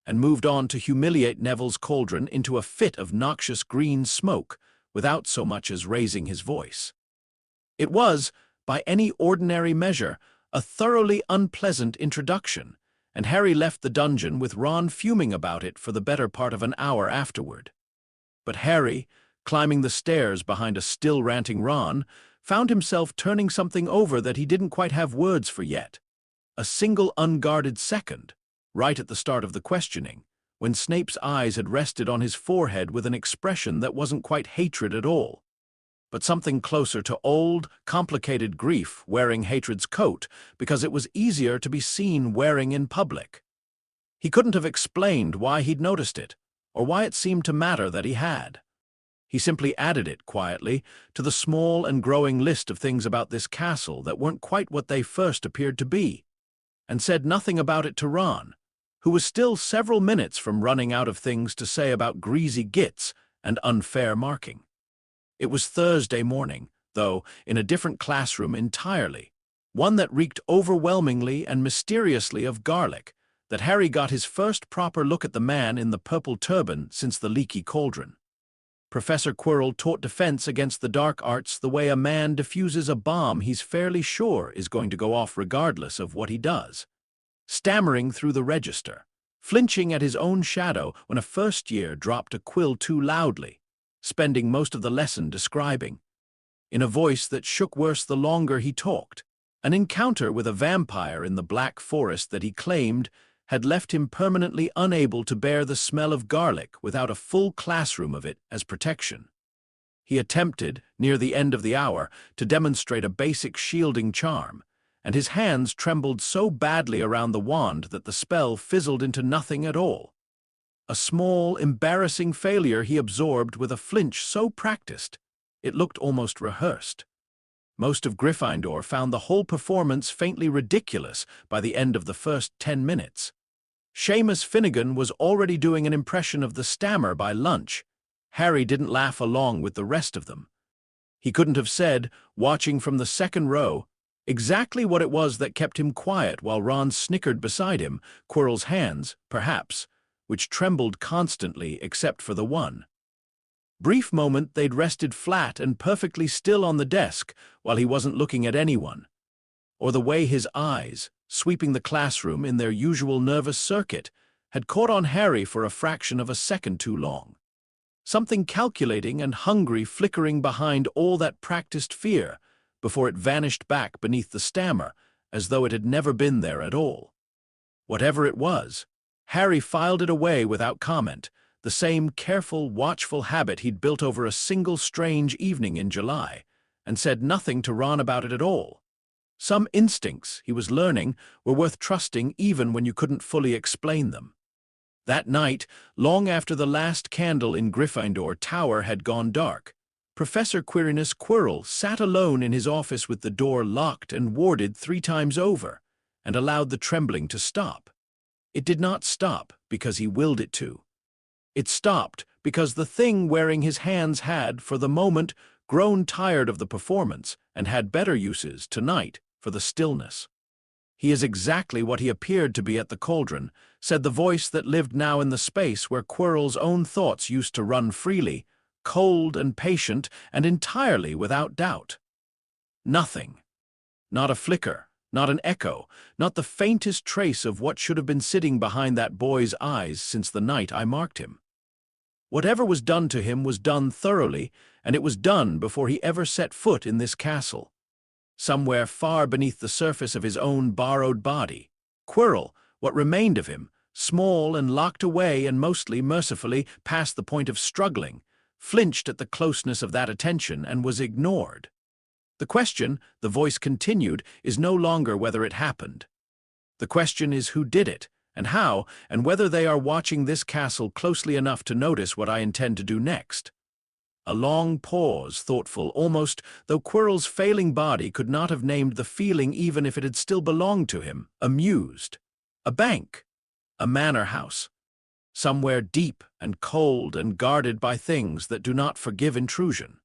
and moved on to humiliate Neville's cauldron into a fit of noxious green smoke without so much as raising his voice. It was, by any ordinary measure, a thoroughly unpleasant introduction, and Harry left the dungeon with Ron fuming about it for the better part of an hour afterward. But Harry, climbing the stairs behind a still ranting Ron, found himself turning something over that he didn't quite have words for yet. A single unguarded second, right at the start of the questioning, when Snape's eyes had rested on his forehead with an expression that wasn't quite hatred at all, but something closer to old, complicated grief wearing hatred's coat because it was easier to be seen wearing in public. He couldn't have explained why he'd noticed it, or why it seemed to matter that he had. He simply added it quietly to the small and growing list of things about this castle that weren't quite what they first appeared to be, and said nothing about it to Ron, who was still several minutes from running out of things to say about greasy gits and unfair marking. It was Thursday morning, though, in a different classroom entirely, one that reeked overwhelmingly and mysteriously of garlic, that Harry got his first proper look at the man in the purple turban since the leaky cauldron. Professor Quirrell taught defense against the dark arts the way a man diffuses a bomb he's fairly sure is going to go off regardless of what he does. Stammering through the register, flinching at his own shadow when a first year dropped a quill too loudly, spending most of the lesson describing, in a voice that shook worse the longer he talked, an encounter with a vampire in the black forest that he claimed had left him permanently unable to bear the smell of garlic without a full classroom of it as protection. He attempted, near the end of the hour, to demonstrate a basic shielding charm, and his hands trembled so badly around the wand that the spell fizzled into nothing at all. A small, embarrassing failure he absorbed with a flinch so practiced, it looked almost rehearsed. Most of Gryffindor found the whole performance faintly ridiculous by the end of the first 10 minutes. Seamus Finnegan was already doing an impression of the stammer by lunch. Harry didn't laugh along with the rest of them. He couldn't have said, watching from the second row, exactly what it was that kept him quiet while Ron snickered beside him, Quirrell's hands, perhaps, which trembled constantly except for the one. Brief moment they'd rested flat and perfectly still on the desk while he wasn't looking at anyone, or the way his eyes, sweeping the classroom in their usual nervous circuit, had caught on Harry for a fraction of a second too long. Something calculating and hungry flickering behind all that practiced fear before it vanished back beneath the stammer as though it had never been there at all. Whatever it was, Harry filed it away without comment, the same careful, watchful habit he'd built over a single strange evening in July, and said nothing to Ron about it at all. Some instincts, he was learning, were worth trusting even when you couldn't fully explain them. That night, long after the last candle in Gryffindor Tower had gone dark, Professor Quirinus Quirrell sat alone in his office with the door locked and warded 3 times over, and allowed the trembling to stop. It did not stop because he willed it to. It stopped because the thing wearing his hands had, for the moment, grown tired of the performance and had better uses, tonight, for the stillness. "He is exactly what he appeared to be at the cauldron," said the voice that lived now in the space where Quirrell's own thoughts used to run freely, cold and patient and entirely without doubt. Nothing. Not a flicker, not an echo, not the faintest trace of what should have been sitting behind that boy's eyes since the night I marked him. Whatever was done to him was done thoroughly, and it was done before he ever set foot in this castle. Somewhere far beneath the surface of his own borrowed body, Quirrell, what remained of him, small and locked away and mostly mercifully past the point of struggling, flinched at the closeness of that attention and was ignored. The question, the voice continued, is no longer whether it happened. The question is who did it, and how, and whether they are watching this castle closely enough to notice what I intend to do next. A long pause, thoughtful, almost, though Quirrell's failing body could not have named the feeling even if it had still belonged to him, amused. A bank. A manor house. Somewhere deep and cold and guarded by things that do not forgive intrusion.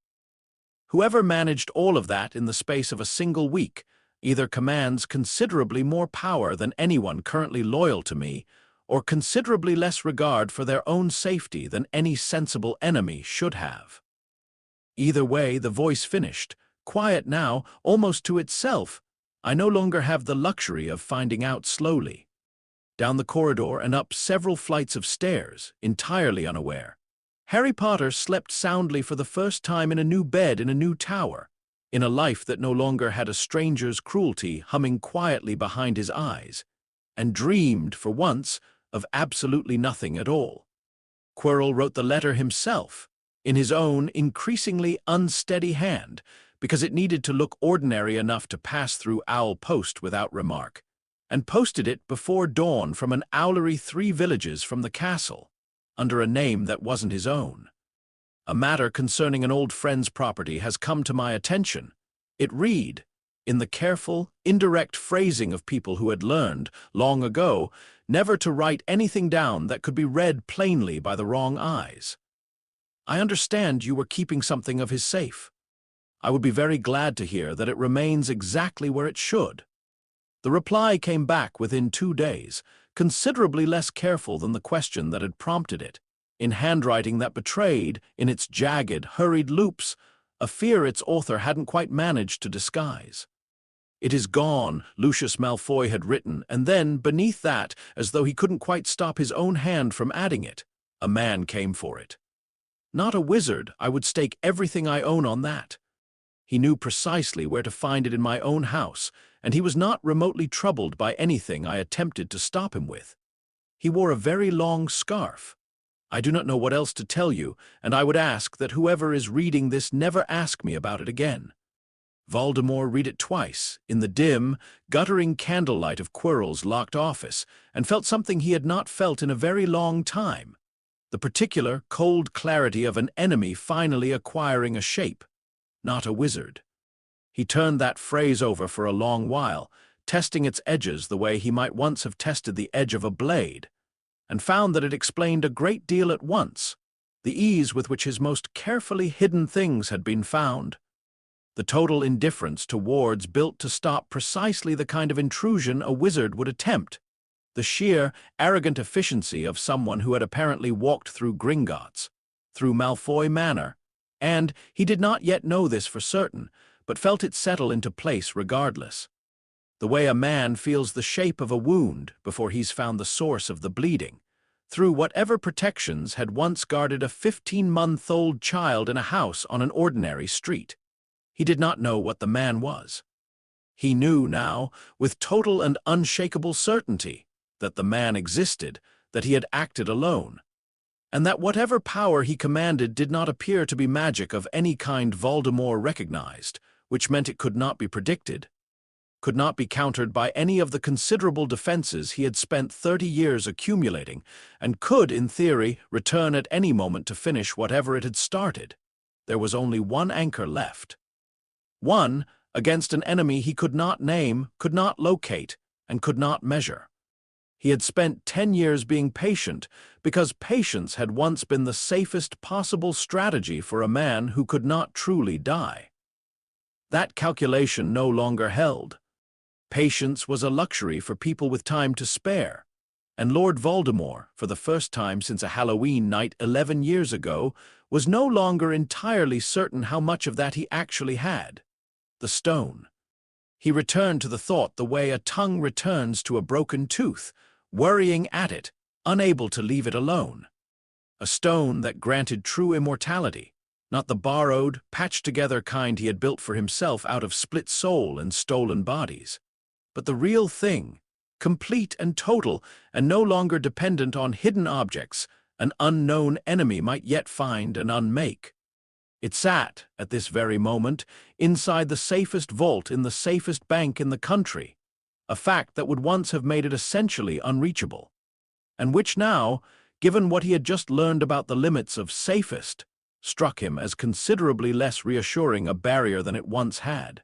Whoever managed all of that in the space of a single week either commands considerably more power than anyone currently loyal to me, or considerably less regard for their own safety than any sensible enemy should have. Either way, the voice finished, quiet now, almost to itself. I no longer have the luxury of finding out slowly. Down the corridor and up several flights of stairs, entirely unaware, Harry Potter slept soundly for the first time in a new bed in a new tower, in a life that no longer had a stranger's cruelty humming quietly behind his eyes, and dreamed, for once, of absolutely nothing at all. Quirrell wrote the letter himself, in his own increasingly unsteady hand, because it needed to look ordinary enough to pass through Owl Post without remark, and posted it before dawn from an owlery 3 villages from the castle, under a name that wasn't his own. A matter concerning an old friend's property has come to my attention. It read, in the careful, indirect phrasing of people who had learned, long ago, never to write anything down that could be read plainly by the wrong eyes. I understand you were keeping something of his safe. I would be very glad to hear that it remains exactly where it should. The reply came back within 2 days, considerably less careful than the question that had prompted it, in handwriting that betrayed, in its jagged, hurried loops, a fear its author hadn't quite managed to disguise. "It is gone," Lucius Malfoy had written, and then, beneath that, as though he couldn't quite stop his own hand from adding it, a man came for it. Not a wizard, I would stake everything I own on that. He knew precisely where to find it in my own house, and he was not remotely troubled by anything I attempted to stop him with. He wore a very long scarf. I do not know what else to tell you, and I would ask that whoever is reading this never ask me about it again. Voldemort read it twice, in the dim, guttering candlelight of Quirrell's locked office, and felt something he had not felt in a very long time. The particular, cold clarity of an enemy finally acquiring a shape, not a wizard. He turned that phrase over for a long while, testing its edges the way he might once have tested the edge of a blade, and found that it explained a great deal at once, the ease with which his most carefully hidden things had been found, the total indifference to wards built to stop precisely the kind of intrusion a wizard would attempt, the sheer, arrogant efficiency of someone who had apparently walked through Gringotts, through Malfoy Manor, and he did not yet know this for certain, but felt it settle into place regardless. The way a man feels the shape of a wound before he's found the source of the bleeding, through whatever protections had once guarded a 15-month-old child in a house on an ordinary street. He did not know what the man was. He knew now, with total and unshakable certainty, that the man existed, that he had acted alone, and that whatever power he commanded did not appear to be magic of any kind Voldemort recognized, which meant it could not be predicted, could not be countered by any of the considerable defenses he had spent 30 years accumulating, and could, in theory, return at any moment to finish whatever it had started. There was only one anchor left. One, against an enemy he could not name, could not locate, and could not measure. He had spent 10 years being patient, because patience had once been the safest possible strategy for a man who could not truly die. That calculation no longer held. Patience was a luxury for people with time to spare, and Lord Voldemort, for the first time since a Halloween night 11 years ago, was no longer entirely certain how much of that he actually had. The stone. He returned to the thought the way a tongue returns to a broken tooth, worrying at it, unable to leave it alone. A stone that granted true immortality, not the borrowed, patched-together kind he had built for himself out of split soul and stolen bodies, but the real thing, complete and total, and no longer dependent on hidden objects an unknown enemy might yet find and unmake. It sat, at this very moment, inside the safest vault in the safest bank in the country, a fact that would once have made it essentially unreachable, and which now, given what he had just learned about the limits of safest, struck him as considerably less reassuring a barrier than it once had.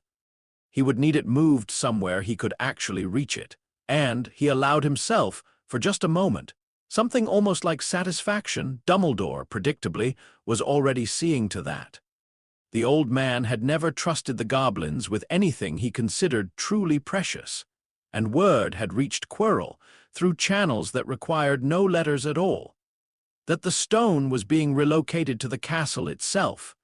He would need it moved somewhere he could actually reach it, and he allowed himself, for just a moment, something almost like satisfaction. Dumbledore, predictably, was already seeing to that. The old man had never trusted the goblins with anything he considered truly precious, and word had reached Quirrell, through channels that required no letters at all, that the stone was being relocated to the castle itself.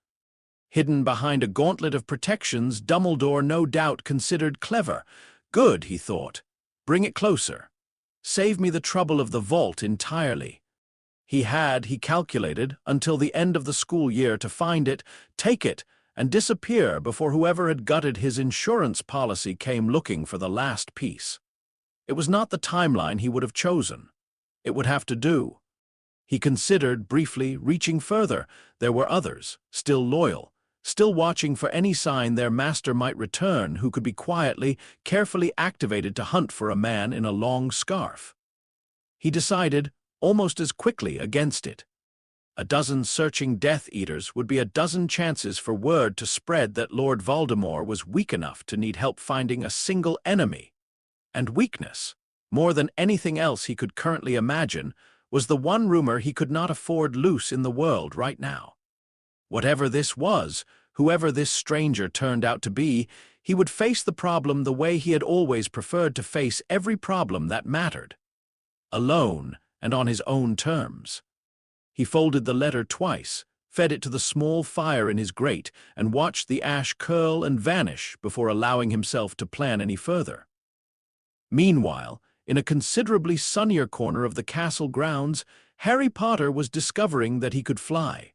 Hidden behind a gauntlet of protections, Dumbledore no doubt considered clever. Good, he thought. Bring it closer. Save me the trouble of the vault entirely. He calculated, until the end of the school year to find it, take it, and disappear before whoever had gutted his insurance policy came looking for the last piece. It was not the timeline he would have chosen. It would have to do. He considered, briefly, reaching further. There were others, still loyal, still watching for any sign their master might return, who could be quietly, carefully activated to hunt for a man in a long scarf. He decided, almost as quickly, against it. A dozen searching Death Eaters would be a dozen chances for word to spread that Lord Voldemort was weak enough to need help finding a single enemy. And weakness, more than anything else he could currently imagine, was the one rumor he could not afford loose in the world right now. Whatever this was, whoever this stranger turned out to be, he would face the problem the way he had always preferred to face every problem that mattered. Alone and on his own terms. He folded the letter twice, fed it to the small fire in his grate, and watched the ash curl and vanish before allowing himself to plan any further. Meanwhile, in a considerably sunnier corner of the castle grounds, Harry Potter was discovering that he could fly.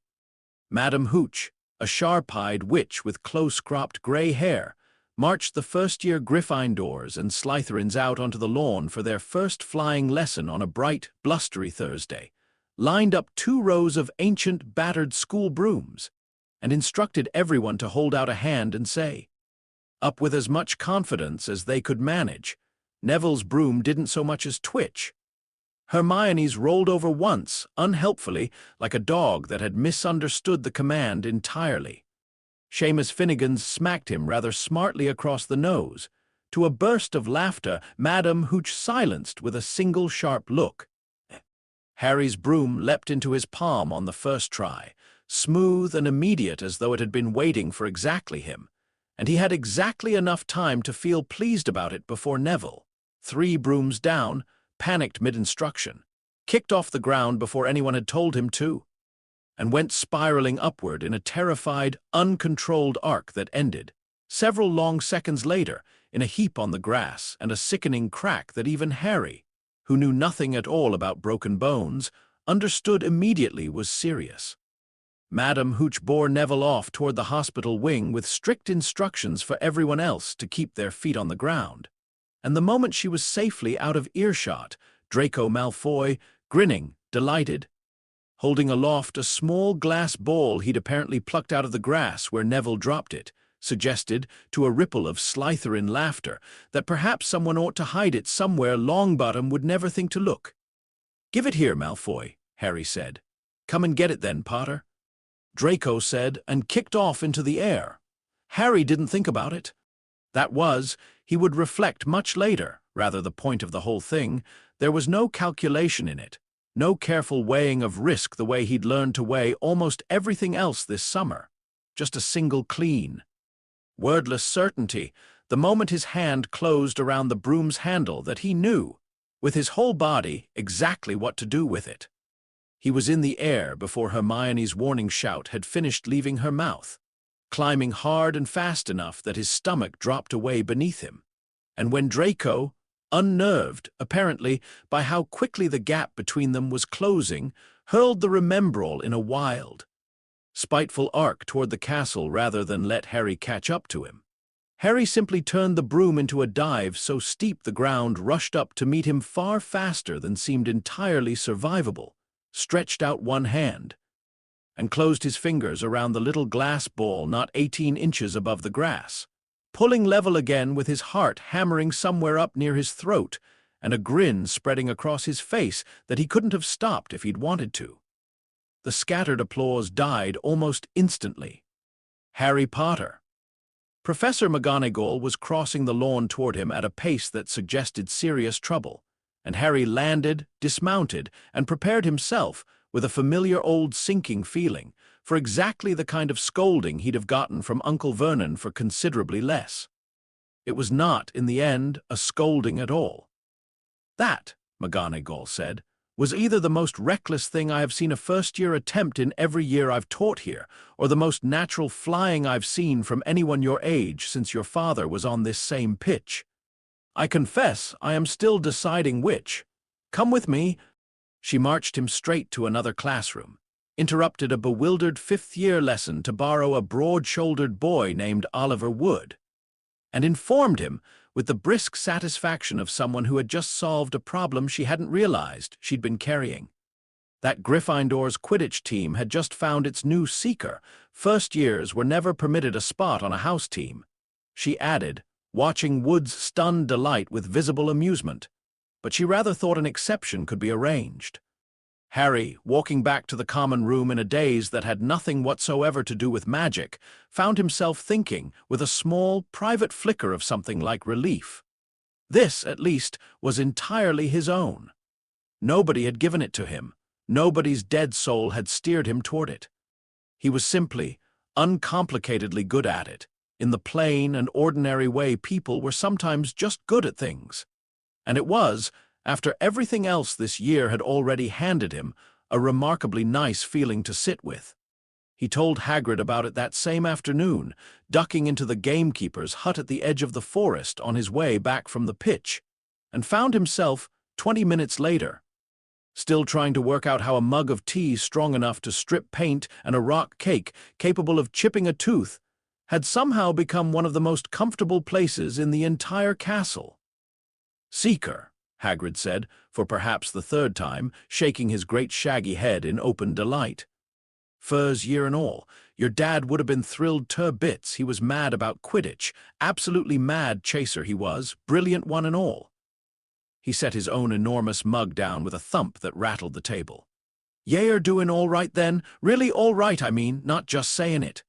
Madame Hooch, a sharp-eyed witch with close-cropped gray hair, marched the first-year Gryffindors and Slytherins out onto the lawn for their first flying lesson on a bright, blustery Thursday, lined up 2 rows of ancient, battered school brooms, and instructed everyone to hold out a hand and say, up with as much confidence as they could manage. Neville's broom didn't so much as twitch. Hermione's rolled over once, unhelpfully, like a dog that had misunderstood the command entirely. Seamus Finnegan's smacked him rather smartly across the nose. To a burst of laughter, Madame Hooch silenced with a single sharp look. Harry's broom leapt into his palm on the first try, smooth and immediate as though it had been waiting for exactly him, and he had exactly enough time to feel pleased about it before Neville, 3 brooms down, panicked mid-instruction, kicked off the ground before anyone had told him to, and went spiraling upward in a terrified, uncontrolled arc that ended, several long seconds later, in a heap on the grass and a sickening crack that even Harry, who knew nothing at all about broken bones, understood immediately was serious. Madame Hooch bore Neville off toward the hospital wing with strict instructions for everyone else to keep their feet on the ground. And the moment she was safely out of earshot, Draco Malfoy, grinning, delighted, holding aloft a small glass bowl he'd apparently plucked out of the grass where Neville dropped it, suggested, to a ripple of Slytherin laughter, that perhaps someone ought to hide it somewhere Longbottom would never think to look. "Give it here, Malfoy," Harry said. "Come and get it then, Potter." Draco said, and kicked off into the air. Harry didn't think about it. That was, he would reflect much later, rather the point of the whole thing. There was no calculation in it, no careful weighing of risk the way he'd learned to weigh almost everything else this summer. Just a single clean, wordless certainty, the moment his hand closed around the broom's handle, that he knew, with his whole body, exactly what to do with it. He was in the air before Hermione's warning shout had finished leaving her mouth, climbing hard and fast enough that his stomach dropped away beneath him. And when Draco, unnerved, apparently, by how quickly the gap between them was closing, hurled the Remembrall in a wild, spiteful arc toward the castle rather than let Harry catch up to him, Harry simply turned the broom into a dive so steep the ground rushed up to meet him far faster than seemed entirely survivable, stretched out one hand, and closed his fingers around the little glass ball not 18 inches above the grass, pulling level again with his heart hammering somewhere up near his throat and a grin spreading across his face that he couldn't have stopped if he'd wanted to. The scattered applause died almost instantly. Harry Potter. Professor McGonagall was crossing the lawn toward him at a pace that suggested serious trouble, and Harry landed, dismounted, and prepared himself, with a familiar old sinking feeling, for exactly the kind of scolding he'd have gotten from Uncle Vernon for considerably less. It was not, in the end, a scolding at all. That, McGonagall said, was either the most reckless thing I have seen a first-year attempt in every year I've taught here, or the most natural flying I've seen from anyone your age since your father was on this same pitch. I confess I am still deciding which. Come with me." She marched him straight to another classroom, interrupted a bewildered fifth-year lesson to borrow a broad-shouldered boy named Oliver Wood, and informed him, with the brisk satisfaction of someone who had just solved a problem she hadn't realized she'd been carrying, that Gryffindor's Quidditch team had just found its new seeker. First years were never permitted a spot on a house team, she added, watching Wood's stunned delight with visible amusement, but she rather thought an exception could be arranged. Harry, walking back to the common room in a daze that had nothing whatsoever to do with magic, found himself thinking, with a small, private flicker of something like relief. This, at least, was entirely his own. Nobody had given it to him. Nobody's dead soul had steered him toward it. He was simply, uncomplicatedly good at it, in the plain and ordinary way people were sometimes just good at things. And it was, after everything else this year had already handed him, a remarkably nice feeling to sit with. He told Hagrid about it that same afternoon, ducking into the gamekeeper's hut at the edge of the forest on his way back from the pitch, and found himself, 20 minutes later, still trying to work out how a mug of tea strong enough to strip paint and a rock cake capable of chipping a tooth had somehow become one of the most comfortable places in the entire castle. "Seeker," Hagrid said, for perhaps the third time, shaking his great shaggy head in open delight. "First year and all, your dad would have been thrilled to bits. He was mad about Quidditch, absolutely mad chaser he was, brilliant one and all." He set his own enormous mug down with a thump that rattled the table. "Ye're doing all right then? Really all right, I mean, not just saying it."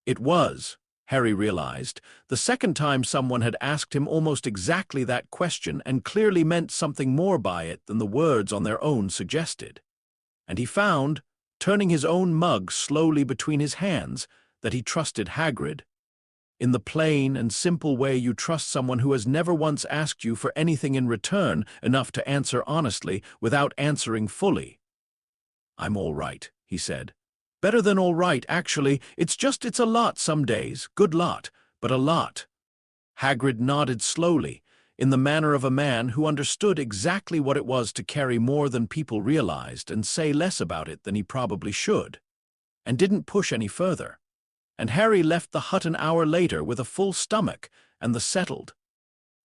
It was, Harry realized, the second time someone had asked him almost exactly that question and clearly meant something more by it than the words on their own suggested. And he found, turning his own mug slowly between his hands, that he trusted Hagrid. In the plain and simple way you trust someone who has never once asked you for anything in return enough to answer honestly without answering fully. "I'm all right," he said. "Better than all right, actually. It's a lot some days. Good lot, but a lot." Hagrid nodded slowly, in the manner of a man who understood exactly what it was to carry more than people realized and say less about it than he probably should, and didn't push any further. And Harry left the hut an hour later with a full stomach and the settled,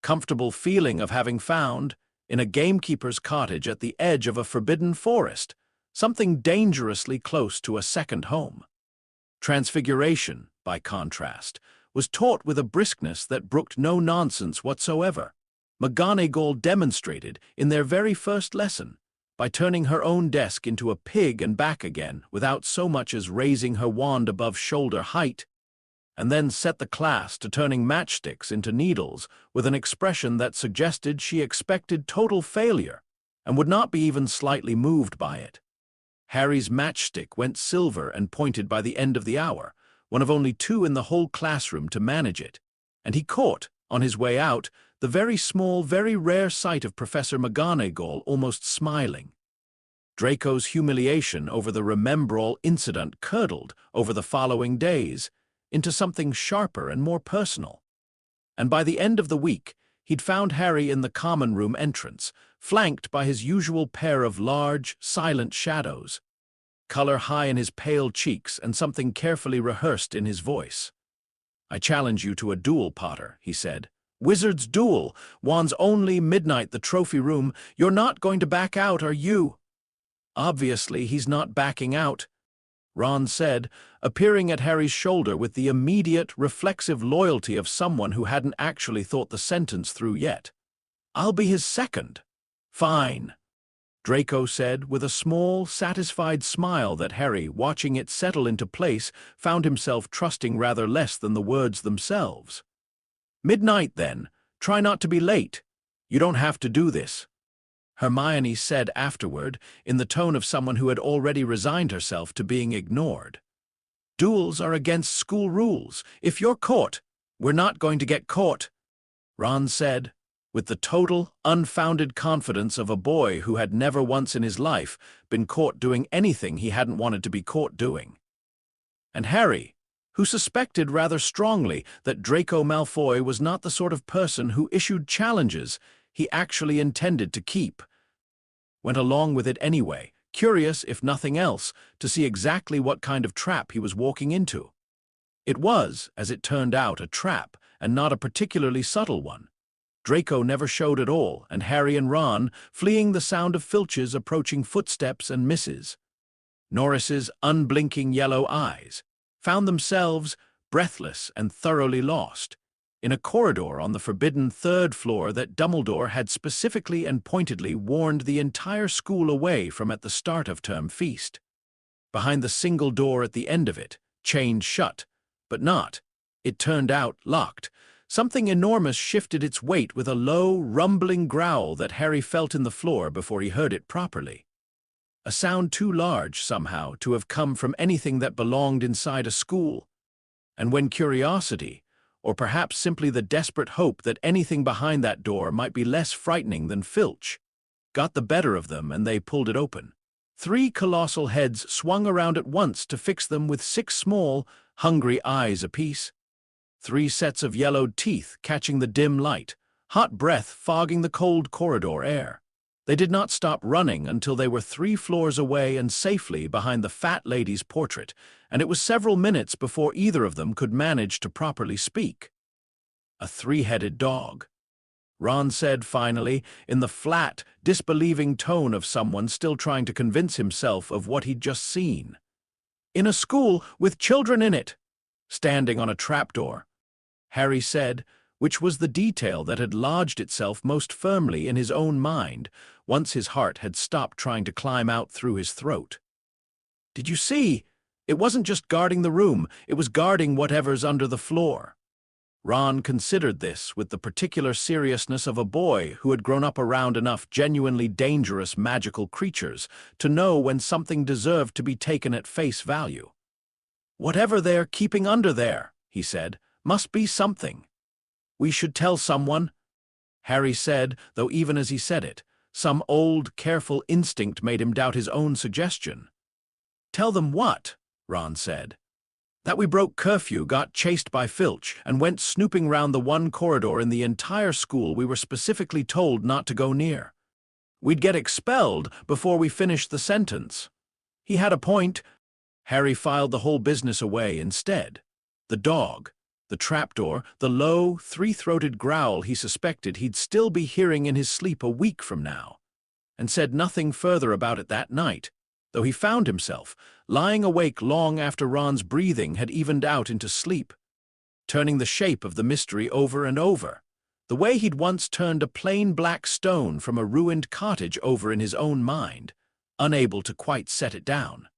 comfortable feeling of having found, in a gamekeeper's cottage at the edge of a forbidden forest, something dangerously close to a second home. Transfiguration, by contrast, was taught with a briskness that brooked no nonsense whatsoever. McGonagall demonstrated in their very first lesson, by turning her own desk into a pig and back again without so much as raising her wand above shoulder height, and then set the class to turning matchsticks into needles with an expression that suggested she expected total failure and would not be even slightly moved by it. Harry's matchstick went silver and pointed by the end of the hour, one of only 2 in the whole classroom to manage it, and he caught, on his way out, the very small, very rare sight of Professor McGonagall almost smiling. Draco's humiliation over the Remembrall incident curdled over the following days into something sharper and more personal. And by the end of the week, he'd found Harry in the common room entrance, flanked by his usual pair of large, silent shadows, color high in his pale cheeks and something carefully rehearsed in his voice. "I challenge you to a duel, Potter," he said. "Wizard's duel, wands only, midnight, the trophy room. You're not going to back out, are you?" "Obviously, he's not backing out," Ron said, appearing at Harry's shoulder with the immediate, reflexive loyalty of someone who hadn't actually thought the sentence through yet. "I'll be his second." "Fine," Draco said, with a small, satisfied smile that Harry, watching it settle into place, found himself trusting rather less than the words themselves. "Midnight, then. Try not to be late. You don't have to do this," Hermione said afterward, in the tone of someone who had already resigned herself to being ignored. "Duels are against school rules. If you're caught, we're not going to get caught," Ron said, with the total, unfounded confidence of a boy who had never once in his life been caught doing anything he hadn't wanted to be caught doing. And Harry, who suspected rather strongly that Draco Malfoy was not the sort of person who issued challenges he actually intended to keep, went along with it anyway, curious, if nothing else, to see exactly what kind of trap he was walking into. It was, as it turned out, a trap, and not a particularly subtle one. Draco never showed at all, and Harry and Ron, fleeing the sound of Filch's approaching footsteps and Mrs. Norris's unblinking yellow eyes, found themselves, breathless and thoroughly lost, in a corridor on the forbidden third floor that Dumbledore had specifically and pointedly warned the entire school away from at the start of term feast. Behind the single door at the end of it, chained shut, but not, it turned out, locked, something enormous shifted its weight with a low, rumbling growl that Harry felt in the floor before he heard it properly. A sound too large, somehow, to have come from anything that belonged inside a school. And when curiosity, or perhaps simply the desperate hope that anything behind that door might be less frightening than Filch, got the better of them and they pulled it open, 3 colossal heads swung around at once to fix them with 6 small, hungry eyes apiece. 3 sets of yellowed teeth catching the dim light, hot breath fogging the cold corridor air. They did not stop running until they were 3 floors away and safely behind the fat lady's portrait, and it was several minutes before either of them could manage to properly speak. "A 3-headed dog," Ron said finally, in the flat, disbelieving tone of someone still trying to convince himself of what he'd just seen. "In a school with children in it, standing on a trapdoor," Harry said, which was the detail that had lodged itself most firmly in his own mind once his heart had stopped trying to climb out through his throat. "Did you see? It wasn't just guarding the room, it was guarding whatever's under the floor." Ron considered this with the particular seriousness of a boy who had grown up around enough genuinely dangerous magical creatures to know when something deserved to be taken at face value. "Whatever they're keeping under there," he said, "must be something. We should tell someone," Harry said, though even as he said it, some old, careful instinct made him doubt his own suggestion. "Tell them what?" Ron said. "That we broke curfew, got chased by Filch, and went snooping round the one corridor in the entire school we were specifically told not to go near. We'd get expelled before we finished the sentence." He had a point. Harry filed the whole business away instead. The dog, the trapdoor, the low, 3-throated growl he suspected he'd still be hearing in his sleep a week from now, and said nothing further about it that night, though he found himself lying awake long after Ron's breathing had evened out into sleep, turning the shape of the mystery over and over, the way he'd once turned a plain black stone from a ruined cottage over in his own mind, unable to quite set it down.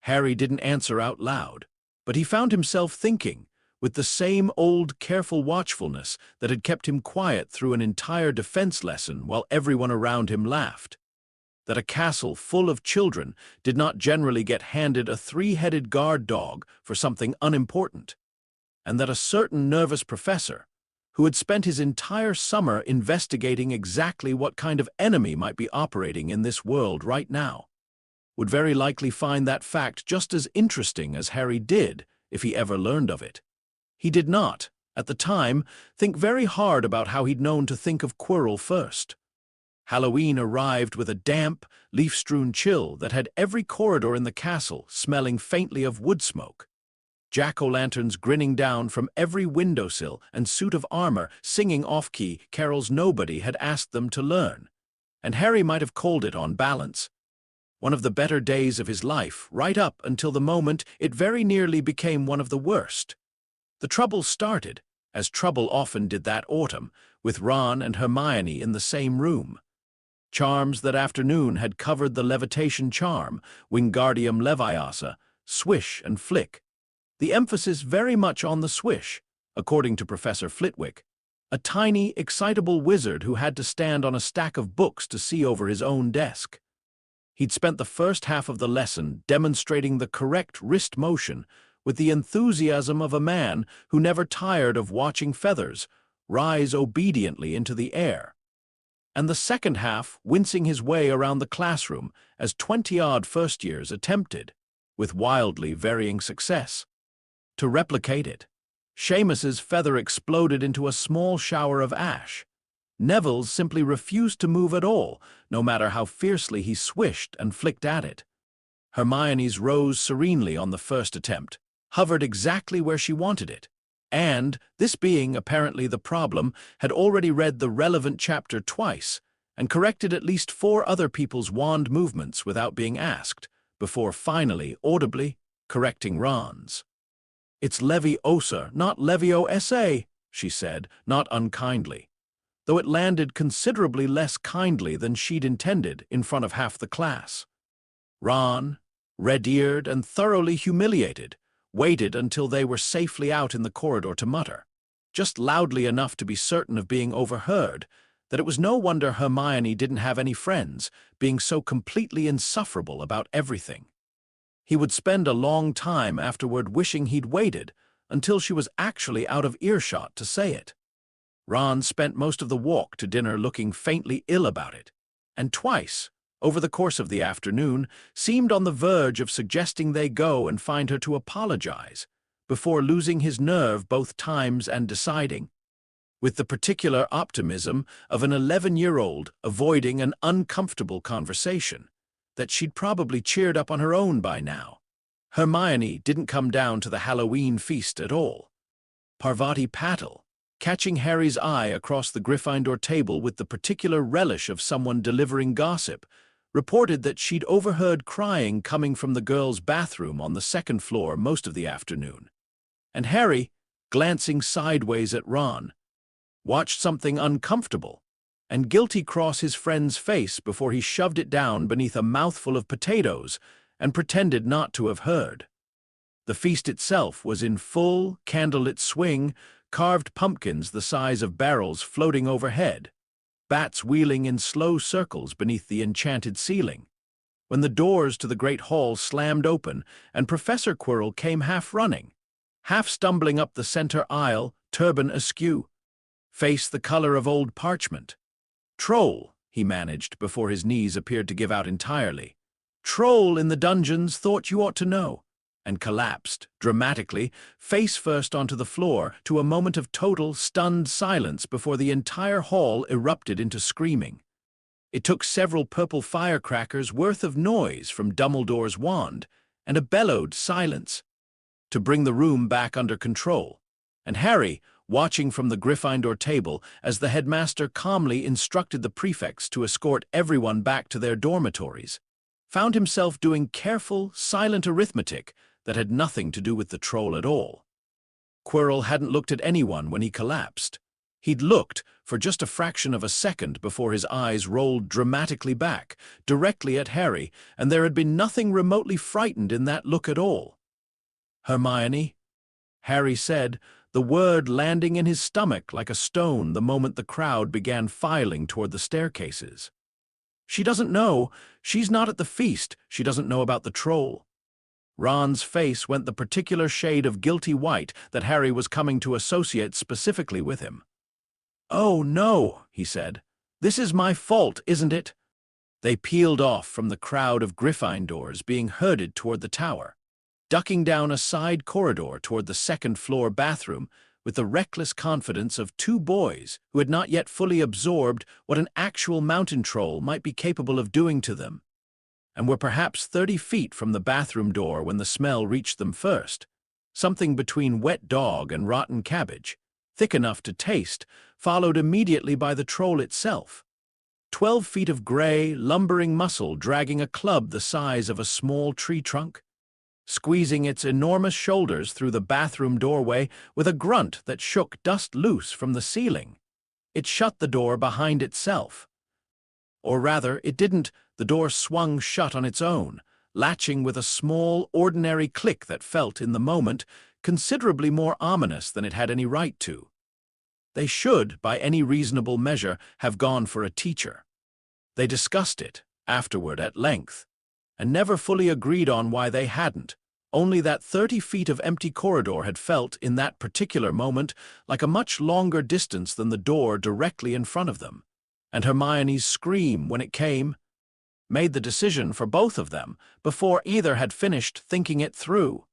Harry didn't answer out loud, but he found himself thinking, with the same old careful watchfulness that had kept him quiet through an entire defense lesson while everyone around him laughed, that a castle full of children did not generally get handed a 3-headed guard dog for something unimportant, and that a certain nervous professor, who had spent his entire summer investigating exactly what kind of enemy might be operating in this world right now, would very likely find that fact just as interesting as Harry did if he ever learned of it. He did not, at the time, think very hard about how he'd known to think of Quirrell first. Halloween arrived with a damp, leaf-strewn chill that had every corridor in the castle smelling faintly of wood smoke, jack-o'-lanterns grinning down from every windowsill and suit of armor singing off-key carols nobody had asked them to learn, and Harry might have called it, on balance, one of the better days of his life, right up until the moment it very nearly became one of the worst. The trouble started, as trouble often did that autumn, with Ron and Hermione in the same room. Charms that afternoon had covered the levitation charm, Wingardium Leviosa, swish and flick. The emphasis very much on the swish, according to Professor Flitwick, a tiny, excitable wizard who had to stand on a stack of books to see over his own desk. He'd spent the first half of the lesson demonstrating the correct wrist motion with the enthusiasm of a man who never tired of watching feathers rise obediently into the air, and the second half wincing his way around the classroom as 20-odd first-years attempted, with wildly varying success, to replicate it. Seamus's feather exploded into a small shower of ash. Neville's simply refused to move at all, no matter how fiercely he swished and flicked at it. Hermione's rose serenely on the first attempt, hovered exactly where she wanted it, and, this being apparently the problem, had already read the relevant chapter twice and corrected at least 4 other people's wand movements without being asked, before finally, audibly, correcting Ron's. "It's Leviosa, not Leviosa," she said, not unkindly, though it landed considerably less kindly than she'd intended in front of half the class. Ron, red-eared and thoroughly humiliated, waited until they were safely out in the corridor to mutter, just loudly enough to be certain of being overheard, that it was no wonder Hermione didn't have any friends, being so completely insufferable about everything. He would spend a long time afterward wishing he'd waited until she was actually out of earshot to say it. Ron spent most of the walk to dinner looking faintly ill about it, and twice, over the course of the afternoon, seemed on the verge of suggesting they go and find her to apologize, before losing his nerve both times and deciding, with the particular optimism of an 11-year-old avoiding an uncomfortable conversation, that she'd probably cheered up on her own by now. Hermione didn't come down to the Halloween feast at all. Parvati Patil, catching Harry's eye across the Gryffindor table with the particular relish of someone delivering gossip, reported that she'd overheard crying coming from the girls' bathroom on the second floor most of the afternoon. And Harry, glancing sideways at Ron, watched something uncomfortable and guilty cross his friend's face before he shoved it down beneath a mouthful of potatoes and pretended not to have heard. The feast itself was in full, candlelit swing, carved pumpkins the size of barrels floating overhead, bats wheeling in slow circles beneath the enchanted ceiling, when the doors to the great hall slammed open and Professor Quirrell came half-running, half-stumbling up the center aisle, turban askew, face the color of old parchment. "Troll," he managed before his knees appeared to give out entirely. "Troll in the dungeons, thought you ought to know," and collapsed, dramatically, face first onto the floor, to a moment of total, stunned silence before the entire hall erupted into screaming. It took several purple firecrackers worth of noise from Dumbledore's wand, and a bellowed silence, to bring the room back under control, and Harry, watching from the Gryffindor table as the headmaster calmly instructed the prefects to escort everyone back to their dormitories, found himself doing careful, silent arithmetic that had nothing to do with the troll at all. Quirrell hadn't looked at anyone when he collapsed. He'd looked for just a fraction of a second before his eyes rolled dramatically back, directly at Harry, and there had been nothing remotely frightened in that look at all. "Hermione," Harry said, the word landing in his stomach like a stone the moment the crowd began filing toward the staircases. "She doesn't know. She's not at the feast. She doesn't know about the troll." Ron's face went the particular shade of guilty white that Harry was coming to associate specifically with him. "Oh, no," he said. "This is my fault, isn't it?" They peeled off from the crowd of Gryffindors being herded toward the tower, ducking down a side corridor toward the second-floor bathroom with the reckless confidence of 2 boys who had not yet fully absorbed what an actual mountain troll might be capable of doing to them, and were perhaps 30 feet from the bathroom door when the smell reached them first, something between wet dog and rotten cabbage, thick enough to taste, followed immediately by the troll itself. 12 feet of gray, lumbering muscle dragging a club the size of a small tree trunk, squeezing its enormous shoulders through the bathroom doorway with a grunt that shook dust loose from the ceiling. It shut the door behind itself. Or rather, it didn't. The door swung shut on its own, latching with a small, ordinary click that felt, in the moment, considerably more ominous than it had any right to. They should, by any reasonable measure, have gone for a teacher. They discussed it, afterward, at length, and never fully agreed on why they hadn't, only that 30 feet of empty corridor had felt, in that particular moment, like a much longer distance than the door directly in front of them. And Hermione's scream, when it came, made the decision for both of them before either had finished thinking it through.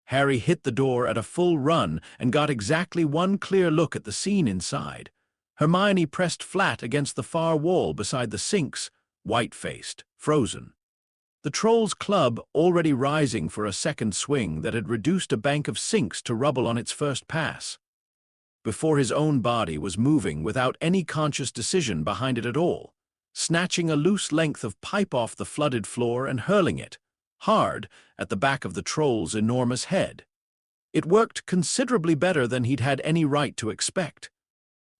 Harry hit the door at a full run and got exactly one clear look at the scene inside. Hermione pressed flat against the far wall beside the sinks, white-faced, frozen. The Trolls' Club already rising for a second swing that had reduced a bank of sinks to rubble on its first pass. Before his own body was moving without any conscious decision behind it at all, snatching a loose length of pipe off the flooded floor and hurling it, hard, at the back of the Troll's enormous head. It worked considerably better than he'd had any right to expect.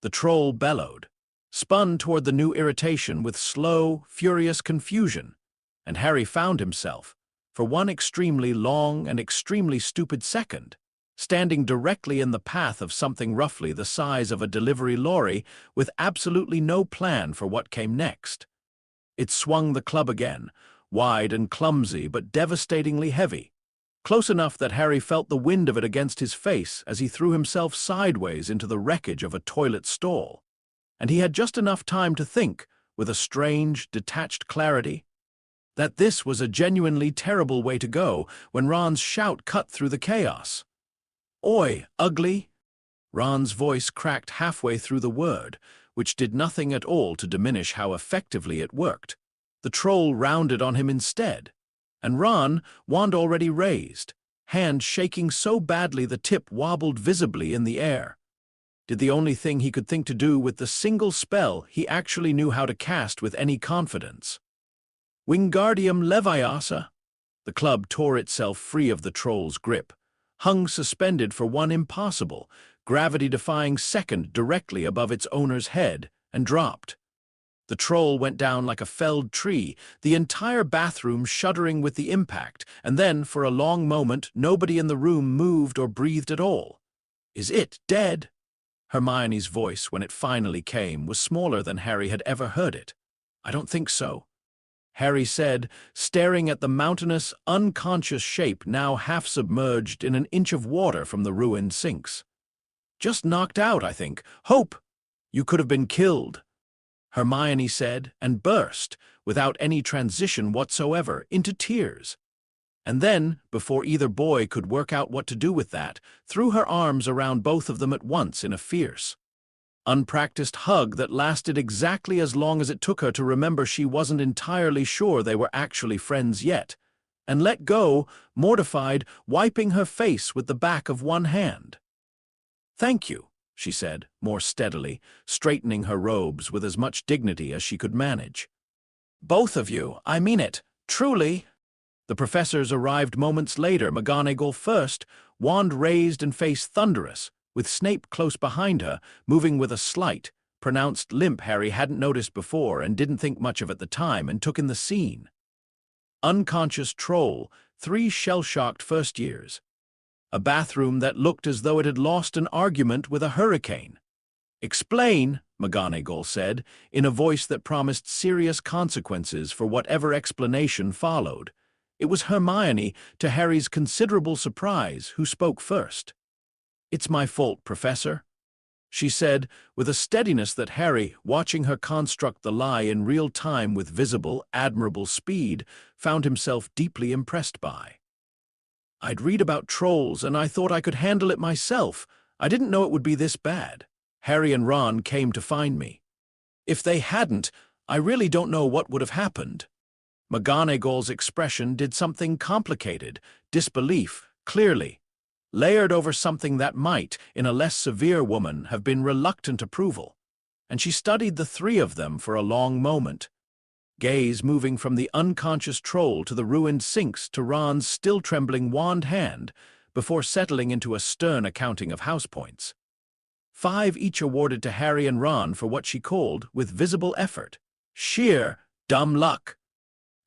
The Troll bellowed, spun toward the new irritation with slow, furious confusion, and Harry found himself, for one extremely long and extremely stupid second, standing directly in the path of something roughly the size of a delivery lorry with absolutely no plan for what came next. It swung the club again, wide and clumsy but devastatingly heavy, close enough that Harry felt the wind of it against his face as he threw himself sideways into the wreckage of a toilet stall. And he had just enough time to think, with a strange, detached clarity, that this was a genuinely terrible way to go when Ron's shout cut through the chaos. "Oi, ugly!" Ron's voice cracked halfway through the word, which did nothing at all to diminish how effectively it worked. The Troll rounded on him instead, and Ron, wand already raised, hand shaking so badly the tip wobbled visibly in the air, did the only thing he could think to do with the single spell he actually knew how to cast with any confidence. Wingardium Leviosa! The club tore itself free of the Troll's grip, hung suspended for one impossible, gravity-defying second directly above its owner's head, and dropped. The Troll went down like a felled tree, the entire bathroom shuddering with the impact, and then, for a long moment, nobody in the room moved or breathed at all. "Is it dead?" Hermione's voice, when it finally came, was smaller than Harry had ever heard it. "I don't think so," Harry said, staring at the mountainous, unconscious shape now half submerged in an inch of water from the ruined sinks. "Just knocked out, I think. Hope! You could have been killed," Hermione said, and burst, without any transition whatsoever, into tears. And then, before either boy could work out what to do with that, threw her arms around both of them at once in a fierce, unpracticed hug that lasted exactly as long as it took her to remember she wasn't entirely sure they were actually friends yet, and let go, mortified, wiping her face with the back of one hand. "Thank you," she said, more steadily, straightening her robes with as much dignity as she could manage. "Both of you, I mean it, truly." The professors arrived moments later, McGonagall first, wand raised and face thunderous, with Snape close behind her, moving with a slight, pronounced limp Harry hadn't noticed before and didn't think much of at the time, and took in the scene. Unconscious Troll, 3 shell-shocked first-years. A bathroom that looked as though it had lost an argument with a hurricane. "Explain," McGonagall said, in a voice that promised serious consequences for whatever explanation followed. It was Hermione, to Harry's considerable surprise, who spoke first. "It's my fault, Professor," she said, with a steadiness that Harry, watching her construct the lie in real time with visible, admirable speed, found himself deeply impressed by. "I'd read about trolls, and I thought I could handle it myself. I didn't know it would be this bad. Harry and Ron came to find me. If they hadn't, I really don't know what would have happened." McGonagall's expression did something complicated, disbelief, clearly, layered over something that might, in a less severe woman, have been reluctant approval, and she studied the 3 of them for a long moment, gaze moving from the unconscious Troll to the ruined sinks to Ron's still-trembling wand hand, before settling into a stern accounting of house points. 5 each awarded to Harry and Ron for what she called, with visible effort, sheer dumb luck,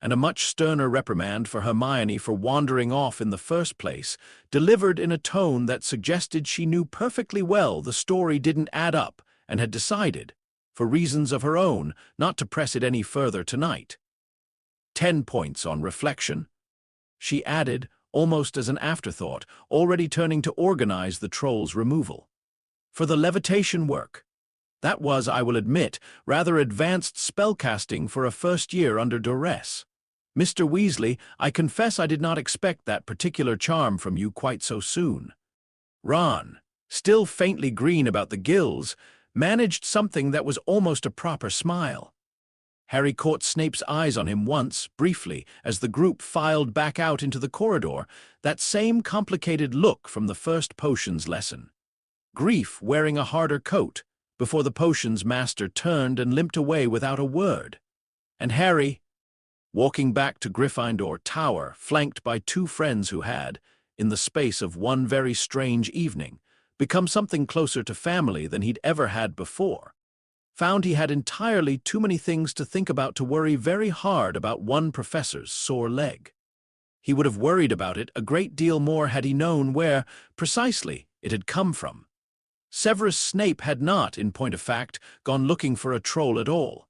and a much sterner reprimand for Hermione for wandering off in the first place, delivered in a tone that suggested she knew perfectly well the story didn't add up and had decided, for reasons of her own, not to press it any further tonight. 10 points on reflection, she added, almost as an afterthought, already turning to organize the troll's removal. For the levitation work. That was, I will admit, rather advanced spellcasting for a first year under duress. Mr. Weasley, I confess I did not expect that particular charm from you quite so soon. Ron, still faintly green about the gills, managed something that was almost a proper smile. Harry caught Snape's eyes on him once, briefly, as the group filed back out into the corridor, that same complicated look from the first potions lesson. Grief wearing a harder coat, before the potions master turned and limped away without a word. And Harry, walking back to Gryffindor Tower, flanked by two friends who had, in the space of one very strange evening, become something closer to family than he'd ever had before, found he had entirely too many things to think about to worry very hard about one professor's sore leg. He would have worried about it a great deal more had he known where, precisely, it had come from. Severus Snape had not, in point of fact, gone looking for a troll at all.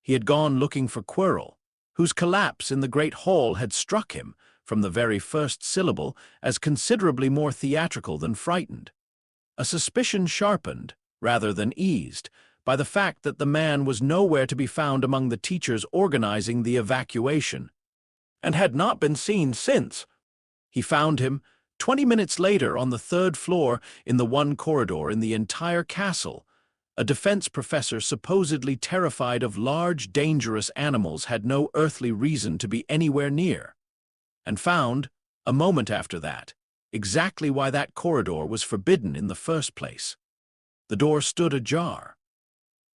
He had gone looking for Quirrell, whose collapse in the Great Hall had struck him, from the very first syllable, as considerably more theatrical than frightened. A suspicion sharpened, rather than eased, by the fact that the man was nowhere to be found among the teachers organizing the evacuation, and had not been seen since. He found him 20 minutes later on the third floor in the one corridor in the entire castle. A defense professor supposedly terrified of large, dangerous animals had no earthly reason to be anywhere near. And found, a moment after that, exactly why that corridor was forbidden in the first place. The door stood ajar.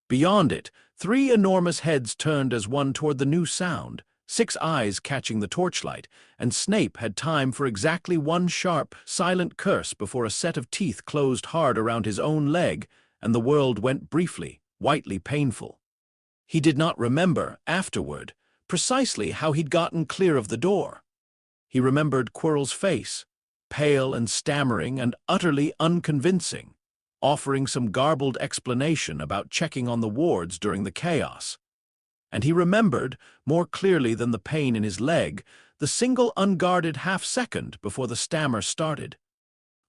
Beyond it, 3 enormous heads turned as one toward the new sound, 6 eyes catching the torchlight, and Snape had time for exactly one sharp, silent curse before a set of teeth closed hard around his own leg, and the world went briefly, whitely painful. He did not remember, afterward, precisely how he'd gotten clear of the door. He remembered Quirrell's face, pale and stammering and utterly unconvincing, offering some garbled explanation about checking on the wards during the chaos. And he remembered, more clearly than the pain in his leg, the single unguarded half-second before the stammer started,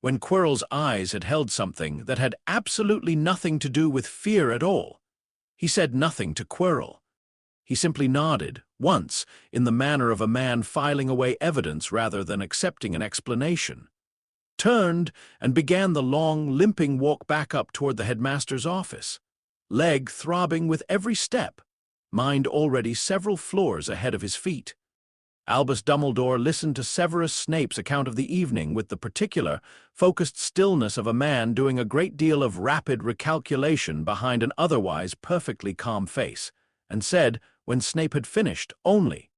when Quirrell's eyes had held something that had absolutely nothing to do with fear at all. He said nothing to Quirrell. He simply nodded, once, in the manner of a man filing away evidence rather than accepting an explanation, turned, and began the long, limping walk back up toward the headmaster's office, leg throbbing with every step, mind already several floors ahead of his feet. Albus Dumbledore listened to Severus Snape's account of the evening with the particular, focused stillness of a man doing a great deal of rapid recalculation behind an otherwise perfectly calm face, and said, when Snape had finished, only,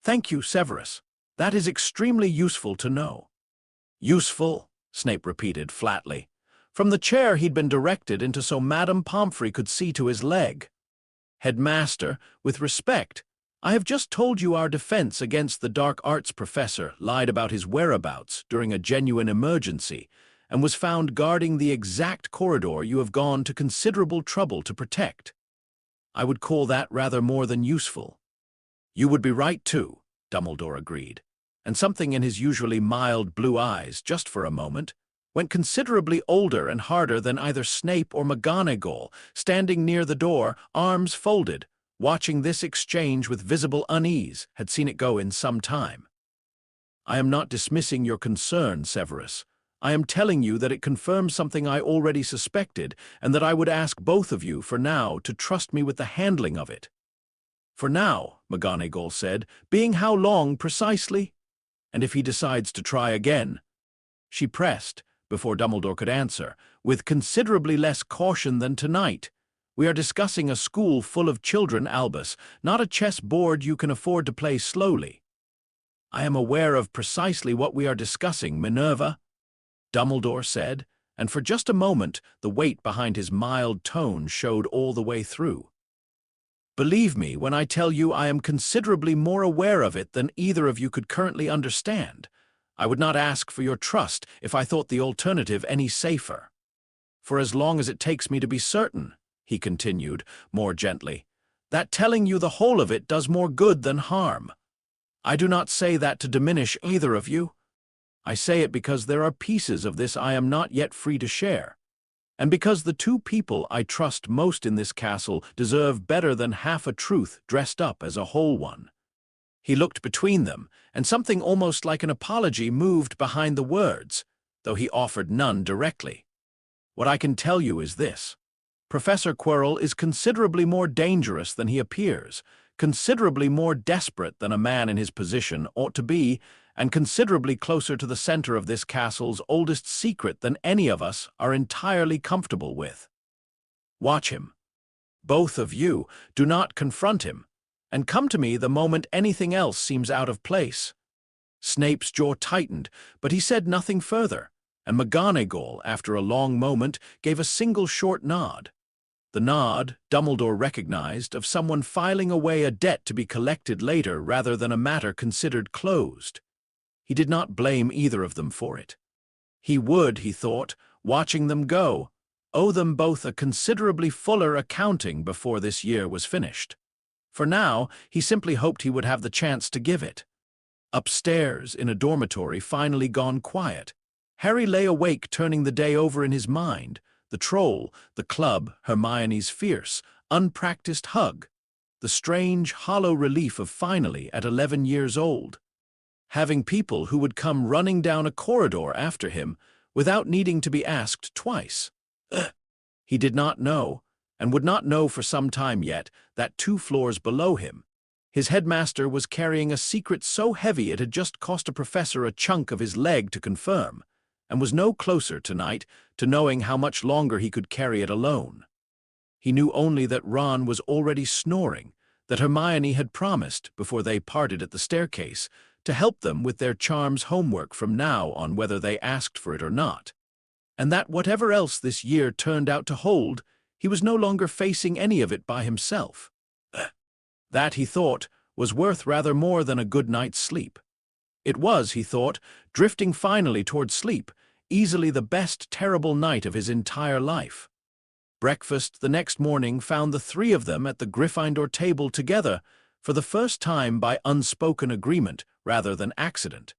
"Thank you, Severus. That is extremely useful to know." "Useful," Snape repeated flatly, from the chair he'd been directed into so Madame Pomfrey could see to his leg. "Headmaster, with respect, I have just told you our defense against the dark arts professor lied about his whereabouts during a genuine emergency and was found guarding the exact corridor you have gone to considerable trouble to protect. I would call that rather more than useful." "You would be right, too," Dumbledore agreed, and something in his usually mild blue eyes, just for a moment, went considerably older and harder than either Snape or McGonagall, standing near the door, arms folded, watching this exchange with visible unease, had seen it go in some time. "I am not dismissing your concern, Severus. I am telling you that it confirms something I already suspected, and that I would ask both of you, for now, to trust me with the handling of it." "For now," McGonagall said, "being how long precisely? And if he decides to try again?" She pressed, before Dumbledore could answer, with considerably less caution than tonight. "We are discussing a school full of children, Albus, not a chess board you can afford to play slowly." "I am aware of precisely what we are discussing, Minerva," Dumbledore said, and for just a moment the weight behind his mild tone showed all the way through. "Believe me when I tell you I am considerably more aware of it than either of you could currently understand. I would not ask for your trust if I thought the alternative any safer. For as long as it takes me to be certain," he continued, more gently, "that telling you the whole of it does more good than harm. I do not say that to diminish either of you. I say it because there are pieces of this I am not yet free to share, and because the two people I trust most in this castle deserve better than half a truth dressed up as a whole one." He looked between them, and something almost like an apology moved behind the words, though he offered none directly. "What I can tell you is this. Professor Quirrell is considerably more dangerous than he appears, considerably more desperate than a man in his position ought to be, and considerably closer to the center of this castle's oldest secret than any of us are entirely comfortable with. Watch him. Both of you do not confront him, and come to me the moment anything else seems out of place." Snape's jaw tightened, but he said nothing further, and McGonagall, after a long moment, gave a single short nod. The nod, Dumbledore recognized, of someone filing away a debt to be collected later rather than a matter considered closed. He did not blame either of them for it. He would, he thought, watching them go, owe them both a considerably fuller accounting before this year was finished. For now, he simply hoped he would have the chance to give it. Upstairs, in a dormitory finally gone quiet, Harry lay awake turning the day over in his mind, the troll, the club, Hermione's fierce, unpracticed hug, the strange, hollow relief of finally, at 11 years old, having people who would come running down a corridor after him without needing to be asked twice. He did not know, and would not know for some time yet, that 2 floors below him, his headmaster was carrying a secret so heavy it had just cost a professor a chunk of his leg to confirm, and was no closer tonight to knowing how much longer he could carry it alone. He knew only that Ron was already snoring, that Hermione had promised, before they parted at the staircase, to help them with their charms homework from now on whether they asked for it or not, and that whatever else this year turned out to hold, he was no longer facing any of it by himself. That, he thought, was worth rather more than a good night's sleep. It was, he thought, drifting finally toward sleep, easily the best terrible night of his entire life. Breakfast the next morning found the 3 of them at the Gryffindor table together, for the first time by unspoken agreement rather than accident.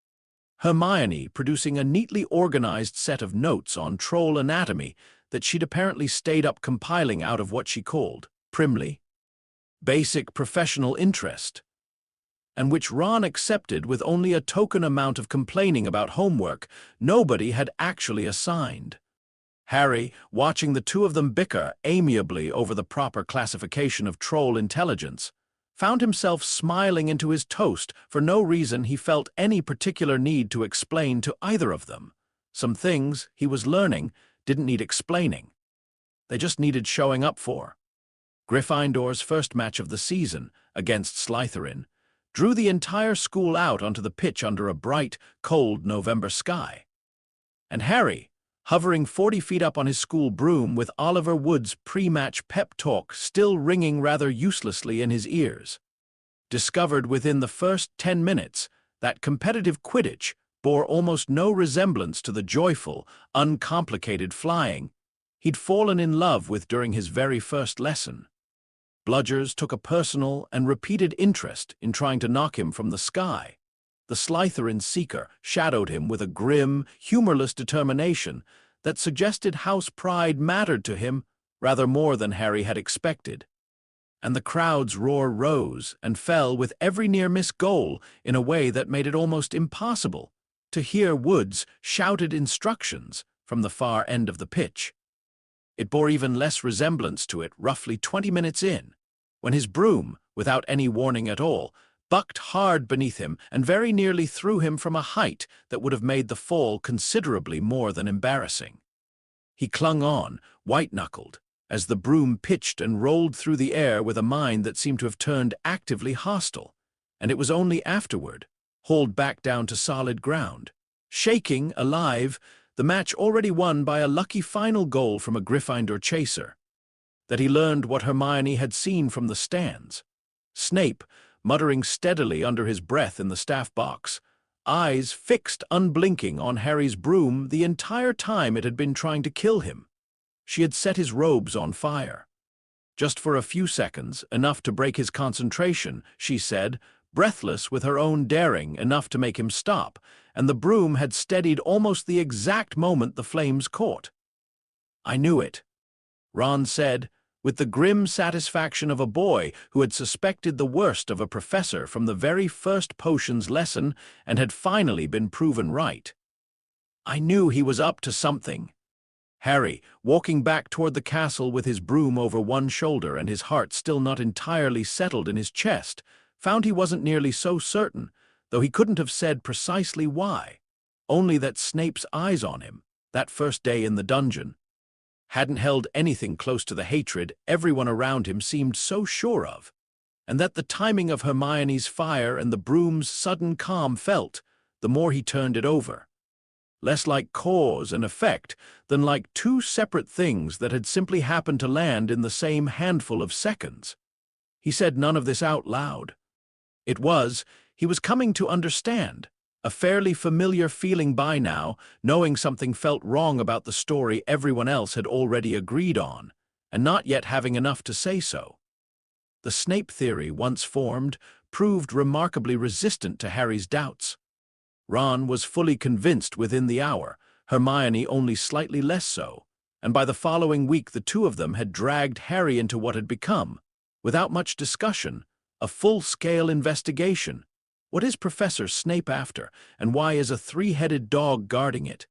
Hermione producing a neatly organized set of notes on troll anatomy that she'd apparently stayed up compiling out of what she called, primly, basic professional interest, and which Ron accepted with only a token amount of complaining about homework nobody had actually assigned. Harry, watching the 2 of them bicker amiably over the proper classification of troll intelligence, found himself smiling into his toast for no reason he felt any particular need to explain to either of them. Some things he was learning didn't need explaining. They just needed showing up for. Gryffindor's first match of the season, against Slytherin, drew the entire school out onto the pitch under a bright, cold November sky. And Harry, hovering 40 feet up on his school broom with Oliver Wood's pre-match pep talk still ringing rather uselessly in his ears, discovered within the first 10 minutes that competitive Quidditch bore almost no resemblance to the joyful, uncomplicated flying he'd fallen in love with during his very first lesson. Bludgers took a personal and repeated interest in trying to knock him from the sky. The Slytherin seeker shadowed him with a grim, humorless determination that suggested house pride mattered to him rather more than Harry had expected. And the crowd's roar rose and fell with every near-miss goal in a way that made it almost impossible to hear Wood's shouted instructions from the far end of the pitch. It bore even less resemblance to it roughly 20 minutes in, when his broom, without any warning at all, bucked hard beneath him and very nearly threw him from a height that would have made the fall considerably more than embarrassing. He clung on, white-knuckled, as the broom pitched and rolled through the air with a mind that seemed to have turned actively hostile, and it was only afterward, hauled back down to solid ground, shaking, alive, the match already won by a lucky final goal from a Gryffindor chaser, that he learned what Hermione had seen from the stands. Snape, muttering steadily under his breath in the staff box, eyes fixed unblinking on Harry's broom the entire time it had been trying to kill him. She had set his robes on fire. Just for a few seconds, enough to break his concentration, she said, breathless with her own daring, enough to make him stop, and the broom had steadied almost the exact moment the flames caught. "I knew it," Ron said, with the grim satisfaction of a boy who had suspected the worst of a professor from the very first potions lesson and had finally been proven right. "I knew he was up to something." Harry, walking back toward the castle with his broom over one shoulder and his heart still not entirely settled in his chest, found he wasn't nearly so certain, though he couldn't have said precisely why. Only that Snape's eyes on him, that first day in the dungeon, hadn't held anything close to the hatred everyone around him seemed so sure of, and that the timing of Hermione's fire and the broom's sudden calm felt, the more he turned it over, less like cause and effect than like two separate things that had simply happened to land in the same handful of seconds. He said none of this out loud. He was coming to understand, a fairly familiar feeling by now, knowing something felt wrong about the story everyone else had already agreed on, and not yet having enough to say so. The Snape theory, once formed, proved remarkably resistant to Harry's doubts. Ron was fully convinced within the hour, Hermione only slightly less so, and by the following week the two of them had dragged Harry into what had become, without much discussion, a full-scale investigation. What is Professor Snape after, and why is a three-headed dog guarding it?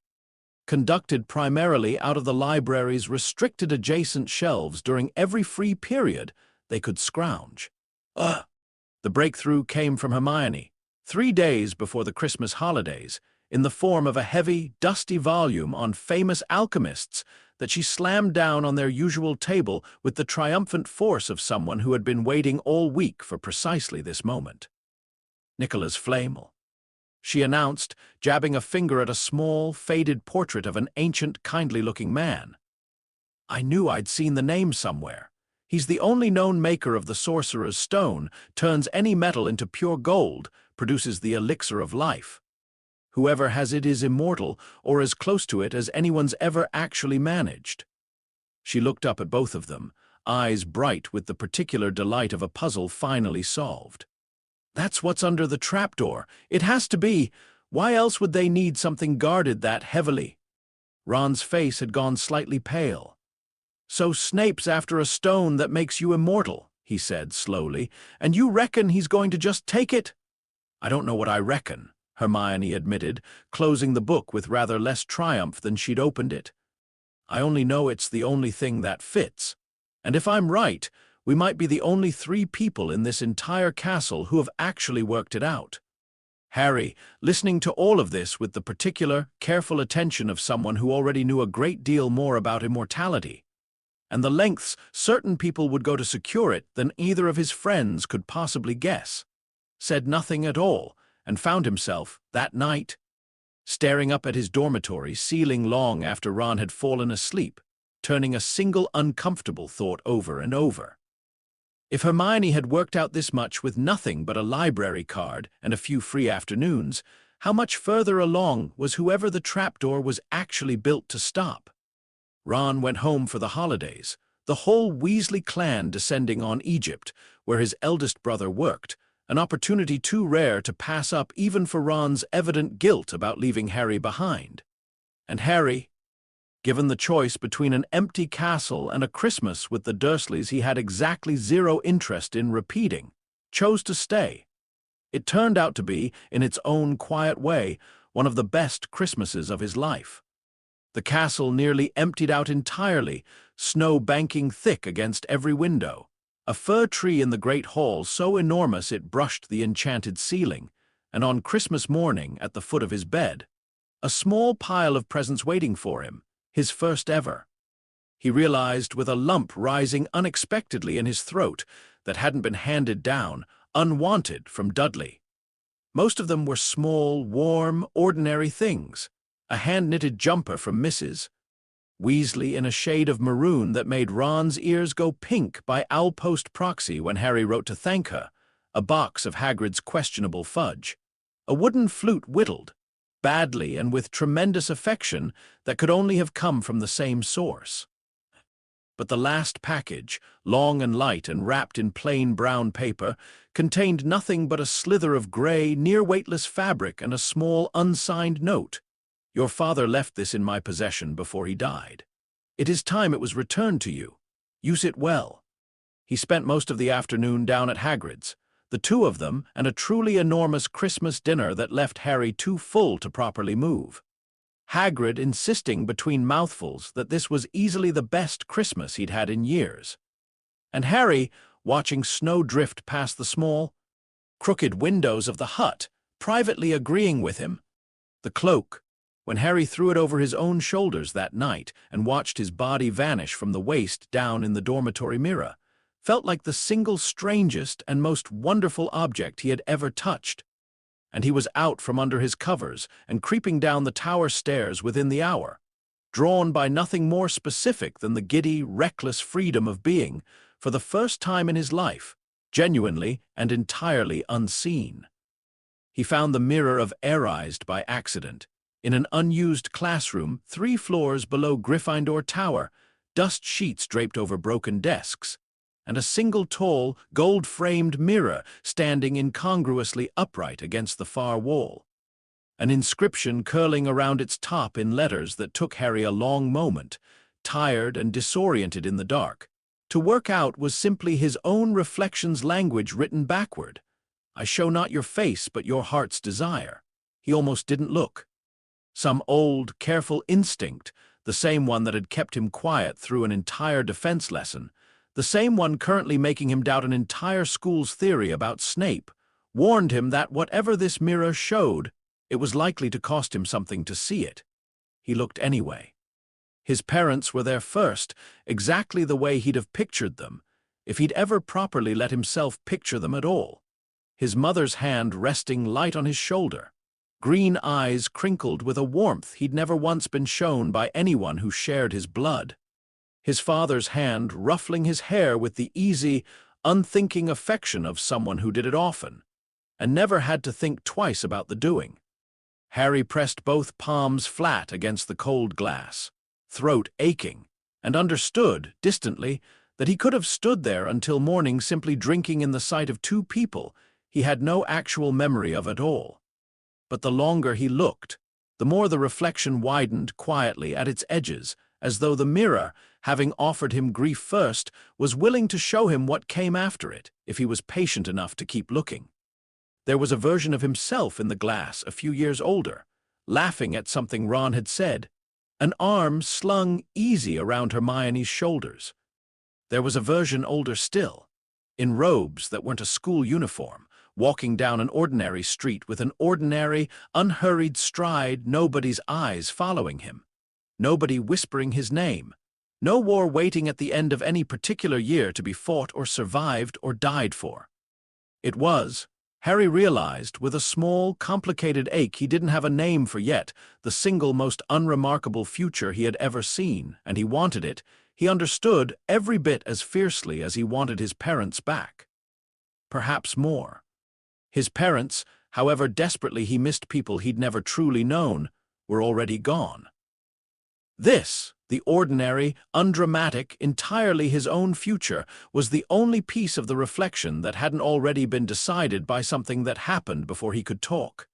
Conducted primarily out of the library's restricted adjacent shelves during every free period they could scrounge. The breakthrough came from Hermione, 3 days before the Christmas holidays, in the form of a heavy, dusty volume on famous alchemists that she slammed down on their usual table with the triumphant force of someone who had been waiting all week for precisely this moment. "Nicholas Flamel," she announced, jabbing a finger at a small, faded portrait of an ancient, kindly-looking man. "I knew I'd seen the name somewhere. He's the only known maker of the Sorcerer's Stone, turns any metal into pure gold, produces the elixir of life. Whoever has it is immortal, or as close to it as anyone's ever actually managed." She looked up at both of them, eyes bright with the particular delight of a puzzle finally solved. "That's what's under the trapdoor. It has to be. Why else would they need something guarded that heavily?" Ron's face had gone slightly pale. "So Snape's after a stone that makes you immortal," he said slowly, "and you reckon he's going to just take it?" "I don't know what I reckon," Hermione admitted, closing the book with rather less triumph than she'd opened it. "I only know it's the only thing that fits. And if I'm right, we might be the only 3 people in this entire castle who have actually worked it out." Harry, listening to all of this with the particular, careful attention of someone who already knew a great deal more about immortality, and the lengths certain people would go to secure it than either of his friends could possibly guess, said nothing at all, and found himself, that night, staring up at his dormitory ceiling long after Ron had fallen asleep, turning a single uncomfortable thought over and over. If Hermione had worked out this much with nothing but a library card and a few free afternoons, how much further along was whoever the trapdoor was actually built to stop? Ron went home for the holidays, the whole Weasley clan descending on Egypt, where his eldest brother worked, an opportunity too rare to pass up even for Ron's evident guilt about leaving Harry behind. And Harry, given the choice between an empty castle and a Christmas with the Dursleys he had exactly zero interest in repeating, chose to stay. It turned out to be, in its own quiet way, one of the best Christmases of his life. The castle nearly emptied out entirely, snow banking thick against every window, a fir tree in the great hall so enormous it brushed the enchanted ceiling, and on Christmas morning, at the foot of his bed, a small pile of presents waiting for him, his first ever. He realized with a lump rising unexpectedly in his throat that hadn't been handed down, unwanted from Dudley. Most of them were small, warm, ordinary things. A hand-knitted jumper from Mrs. Weasley in a shade of maroon that made Ron's ears go pink by owl-post proxy when Harry wrote to thank her, a box of Hagrid's questionable fudge, a wooden flute whittled, badly and with tremendous affection that could only have come from the same source. But the last package, long and light and wrapped in plain brown paper, contained nothing but a slither of gray, near-weightless fabric and a small, unsigned note. "Your father left this in my possession before he died. It is time it was returned to you. Use it well." He spent most of the afternoon down at Hagrid's, the two of them, and a truly enormous Christmas dinner that left Harry too full to properly move. Hagrid insisting between mouthfuls that this was easily the best Christmas he'd had in years. And Harry, watching snow drift past the small, crooked windows of the hut, privately agreeing with him. The cloak, when Harry threw it over his own shoulders that night and watched his body vanish from the waist down in the dormitory mirror, felt like the single strangest and most wonderful object he had ever touched. And he was out from under his covers and creeping down the tower stairs within the hour, drawn by nothing more specific than the giddy, reckless freedom of being, for the first time in his life, genuinely and entirely unseen. He found the mirror of Arised by accident, in an unused classroom 3 floors below Gryffindor Tower, dust sheets draped over broken desks, and a single tall, gold-framed mirror standing incongruously upright against the far wall. An inscription curling around its top in letters that took Harry a long moment, tired and disoriented in the dark, to work out was simply his own reflection's language written backward. "I show not your face, but your heart's desire." He almost didn't look. Some old, careful instinct, the same one that had kept him quiet through an entire defense lesson, the same one currently making him doubt an entire school's theory about Snape, warned him that whatever this mirror showed, it was likely to cost him something to see it. He looked anyway. His parents were there first, exactly the way he'd have pictured them, if he'd ever properly let himself picture them at all. His mother's hand resting light on his shoulder, green eyes crinkled with a warmth he'd never once been shown by anyone who shared his blood. His father's hand ruffling his hair with the easy, unthinking affection of someone who did it often, and never had to think twice about the doing. Harry pressed both palms flat against the cold glass, throat aching, and understood, distantly, that he could have stood there until morning simply drinking in the sight of 2 people he had no actual memory of at all. But the longer he looked, the more the reflection widened quietly at its edges, as though the mirror, having offered him grief first, was willing to show him what came after it, if he was patient enough to keep looking. There was a version of himself in the glass a few years older, laughing at something Ron had said, an arm slung easy around Hermione's shoulders. There was a version older still, in robes that weren't a school uniform, walking down an ordinary street with an ordinary, unhurried stride, nobody's eyes following him, nobody whispering his name, no war waiting at the end of any particular year to be fought or survived or died for. It was, Harry realized, with a small, complicated ache he didn't have a name for yet, the single most unremarkable future he had ever seen, and he wanted it. He understood every bit as fiercely as he wanted his parents back. Perhaps more. His parents, however desperately he missed people he'd never truly known, were already gone. This, the ordinary, undramatic, entirely his own future, was the only piece of the reflection that hadn't already been decided by something that happened before he could talk.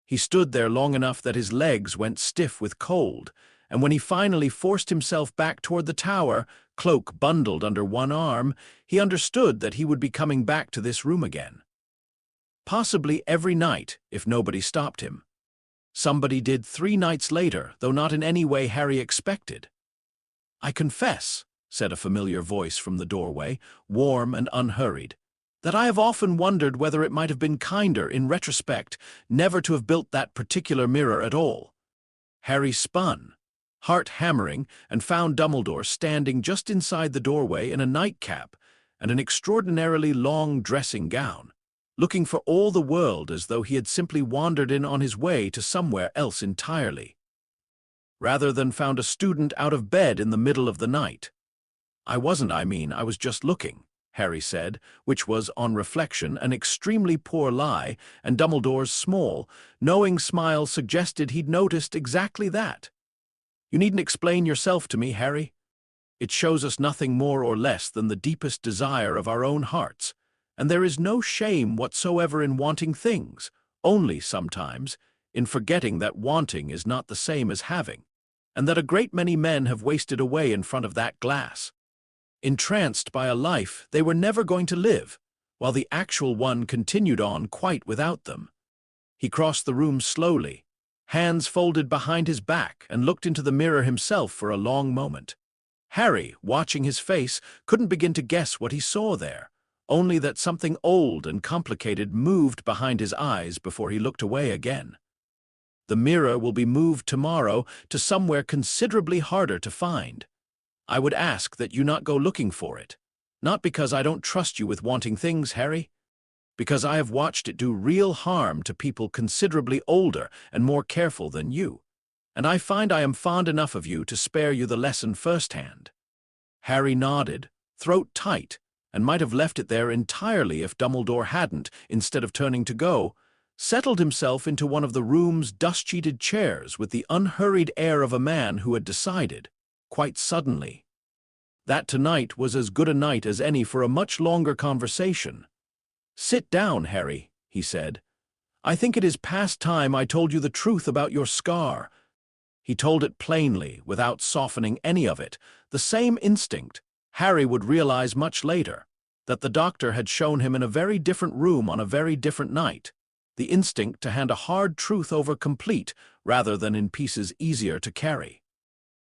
He stood there long enough that his legs went stiff with cold, and when he finally forced himself back toward the tower, cloak bundled under one arm, he understood that he would be coming back to this room again. Possibly every night, if nobody stopped him. Somebody did 3 nights later, though not in any way Harry expected. "I confess," said a familiar voice from the doorway, warm and unhurried, "that I have often wondered whether it might have been kinder, in retrospect, never to have built that particular mirror at all." Harry spun, heart hammering, and found Dumbledore standing just inside the doorway in a nightcap and an extraordinarily long dressing gown, looking for all the world as though he had simply wandered in on his way to somewhere else entirely, rather than found a student out of bed in the middle of the night. I was just looking," Harry said, which was, on reflection, an extremely poor lie, and Dumbledore's small, knowing smile suggested he'd noticed exactly that. "You needn't explain yourself to me, Harry. It shows us nothing more or less than the deepest desire of our own hearts, and there is no shame whatsoever in wanting things, only sometimes in forgetting that wanting is not the same as having, and that a great many men have wasted away in front of that glass, entranced by a life they were never going to live, while the actual one continued on quite without them. He crossed the room slowly, hands folded behind his back, and looked into the mirror himself for a long moment. Harry, watching his face, couldn't begin to guess what he saw there, only that something old and complicated moved behind his eyes before he looked away again. The mirror will be moved tomorrow to somewhere considerably harder to find. I would ask that you not go looking for it, not because I don't trust you with wanting things, Harry, because I have watched it do real harm to people considerably older and more careful than you, and I find I am fond enough of you to spare you the lesson firsthand. Harry nodded, throat tight, and might have left it there entirely if Dumbledore hadn't, instead of turning to go, settled himself into one of the room's dust-sheeted chairs with the unhurried air of a man who had decided, quite suddenly, that tonight was as good a night as any for a much longer conversation. "Sit down, Harry," he said. "I think it is past time I told you the truth about your scar." He told it plainly, without softening any of it, the same instinct, Harry would realize much later, that the doctor had shown him in a very different room on a very different night, the instinct to hand a hard truth over complete rather than in pieces easier to carry.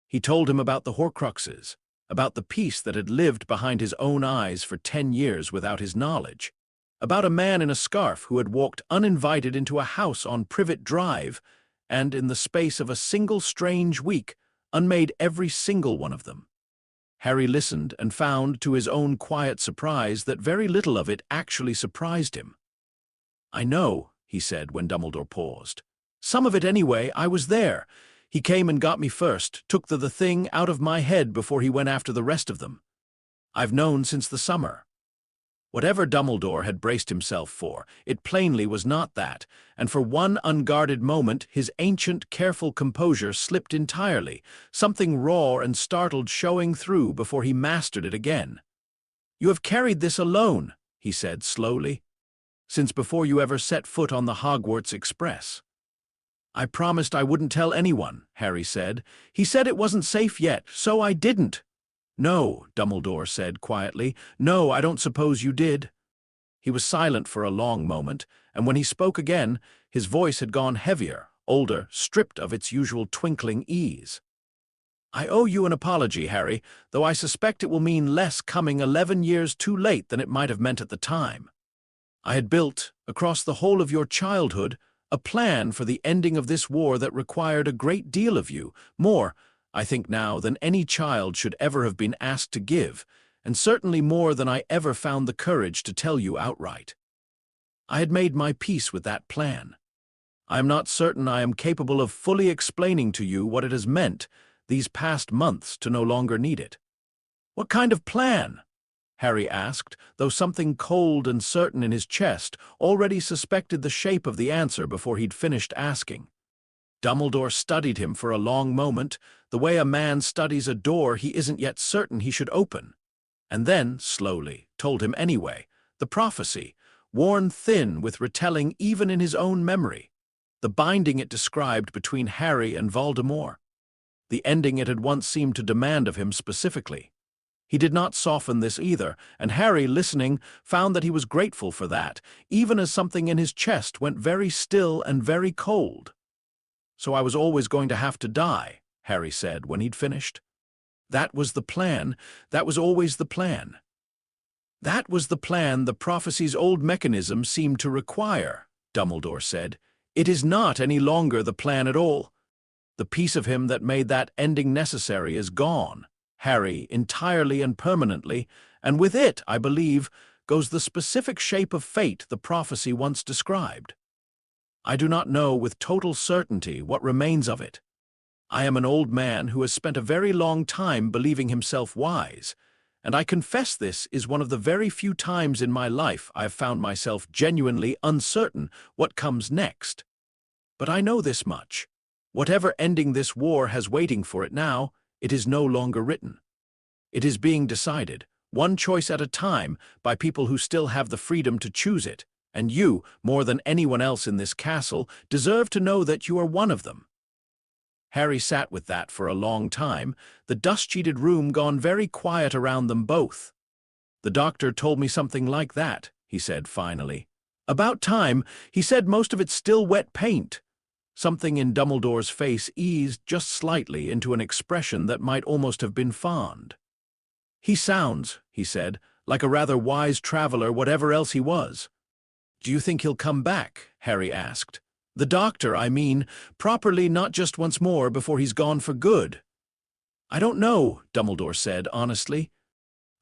He told him about the Horcruxes, about the peace that had lived behind his own eyes for 10 years without his knowledge, about a man in a scarf who had walked uninvited into a house on Privet Drive and, in the space of a single strange week, unmade every single one of them. Harry listened and found, to his own quiet surprise, that very little of it actually surprised him. "I know," he said when Dumbledore paused. "Some of it anyway. I was there. He came and got me first, took the thing out of my head before he went after the rest of them. I've known since the summer." Whatever Dumbledore had braced himself for, it plainly was not that, and for one unguarded moment his ancient, careful composure slipped entirely, something raw and startled showing through before he mastered it again. "You have carried this alone," he said slowly, "since before you ever set foot on the Hogwarts Express." "I promised I wouldn't tell anyone," Harry said. "He said it wasn't safe yet, so I didn't." "No," Dumbledore said quietly. "No, I don't suppose you did." He was silent for a long moment, and when he spoke again, his voice had gone heavier, older, stripped of its usual twinkling ease. "I owe you an apology, Harry, though I suspect it will mean less coming 11 years too late than it might have meant at the time. I had built, across the whole of your childhood, a plan for the ending of this war that required a great deal of you, more, I think now, than any child should ever have been asked to give, and certainly more than I ever found the courage to tell you outright. I had made my peace with that plan. I am not certain I am capable of fully explaining to you what it has meant these past months to no longer need it." "What kind of plan?" Harry asked, though something cold and certain in his chest already suspected the shape of the answer before he'd finished asking. Dumbledore studied him for a long moment, the way a man studies a door he isn't yet certain he should open, and then, slowly, told him anyway, the prophecy, worn thin with retelling even in his own memory, the binding it described between Harry and Voldemort, the ending it had once seemed to demand of him specifically. He did not soften this either, and Harry, listening, found that he was grateful for that, even as something in his chest went very still and very cold. "So I was always going to have to die," Harry said when he'd finished. "That was the plan. That was always the plan." "That was the plan the prophecy's old mechanism seemed to require," Dumbledore said. "It is not any longer the plan at all. The piece of him that made that ending necessary is gone, Harry, entirely and permanently, and with it, I believe, goes the specific shape of fate the prophecy once described. I do not know with total certainty what remains of it. I am an old man who has spent a very long time believing himself wise, and I confess this is one of the very few times in my life I have found myself genuinely uncertain what comes next. But I know this much. Whatever ending this war has waiting for it now, it is no longer written. It is being decided, one choice at a time, by people who still have the freedom to choose it, and you, more than anyone else in this castle, deserve to know that you are one of them." Harry sat with that for a long time, the dust-sheeted room gone very quiet around them both. "The doctor told me something like that," he said finally. "About time. He said most of it's still wet paint." Something in Dumbledore's face eased just slightly into an expression that might almost have been fond. "He sounds," he said, "like a rather wise traveler, whatever else he was." "Do you think he'll come back?" Harry asked. "The doctor, I mean, properly, not just once more before he's gone for good." "I don't know," Dumbledore said honestly.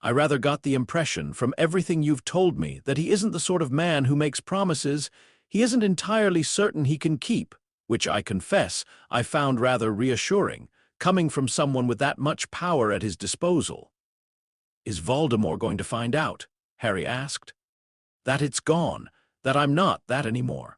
"I rather got the impression, from everything you've told me, that he isn't the sort of man who makes promises he isn't entirely certain he can keep, which, I confess, I found rather reassuring, coming from someone with that much power at his disposal." "Is Voldemort going to find out?" Harry asked. "That it's gone, that I'm not that anymore."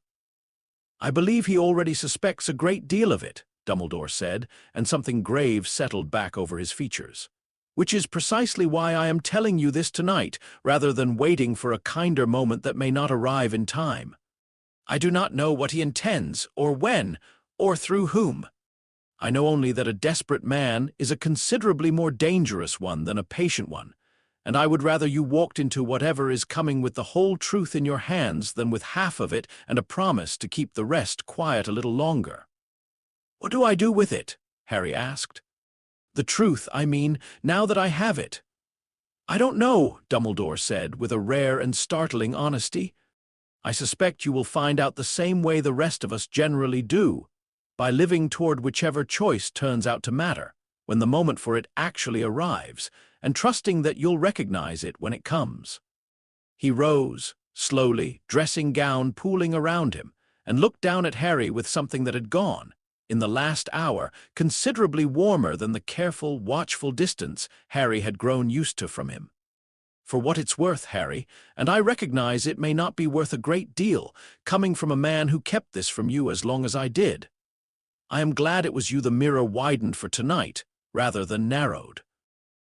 "I believe he already suspects a great deal of it," Dumbledore said, and something grave settled back over his features. "Which is precisely why I am telling you this tonight, rather than waiting for a kinder moment that may not arrive in time. I do not know what he intends, or when, or through whom. I know only that a desperate man is a considerably more dangerous one than a patient one, and I would rather you walked into whatever is coming with the whole truth in your hands than with half of it and a promise to keep the rest quiet a little longer." "What do I do with it?" Harry asked. "The truth, I mean, now that I have it." "I don't know," Dumbledore said, with a rare and startling honesty. "I suspect you will find out the same way the rest of us generally do, by living toward whichever choice turns out to matter, when the moment for it actually arrives, and trusting that you'll recognize it when it comes." He rose, slowly, dressing gown pooling around him, and looked down at Harry with something that had gone, in the last hour, considerably warmer than the careful, watchful distance Harry had grown used to from him. "For what it's worth, Harry, and I recognize it may not be worth a great deal, coming from a man who kept this from you as long as I did. I am glad it was you the mirror widened for tonight, rather than narrowed.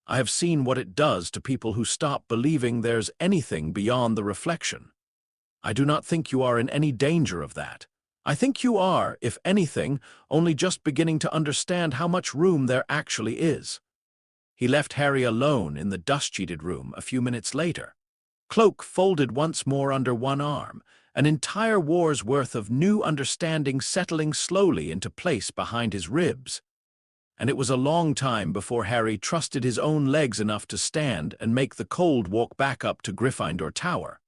I have seen what it does to people who stop believing there's anything beyond the reflection. I do not think you are in any danger of that. I think you are, if anything, only just beginning to understand how much room there actually is." He left Harry alone in the dust-sheeted room a few minutes later, cloak folded once more under one arm, an entire war's worth of new understanding settling slowly into place behind his ribs. And it was a long time before Harry trusted his own legs enough to stand and make the cold walk back up to Gryffindor Tower.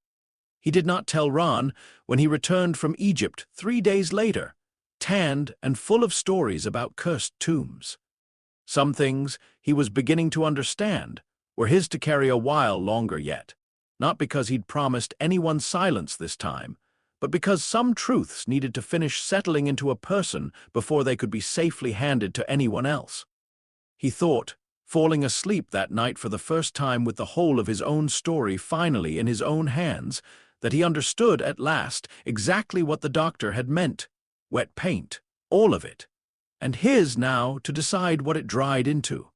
He did not tell Ron when he returned from Egypt 3 days later, tanned and full of stories about cursed tombs. Some things he was beginning to understand were his to carry a while longer yet, not because he'd promised anyone silence this time, but because some truths needed to finish settling into a person before they could be safely handed to anyone else. He thought, falling asleep that night for the first time with the whole of his own story finally in his own hands, that he understood at last exactly what the doctor had meant. Wet paint, all of it, and his now to decide what it dried into.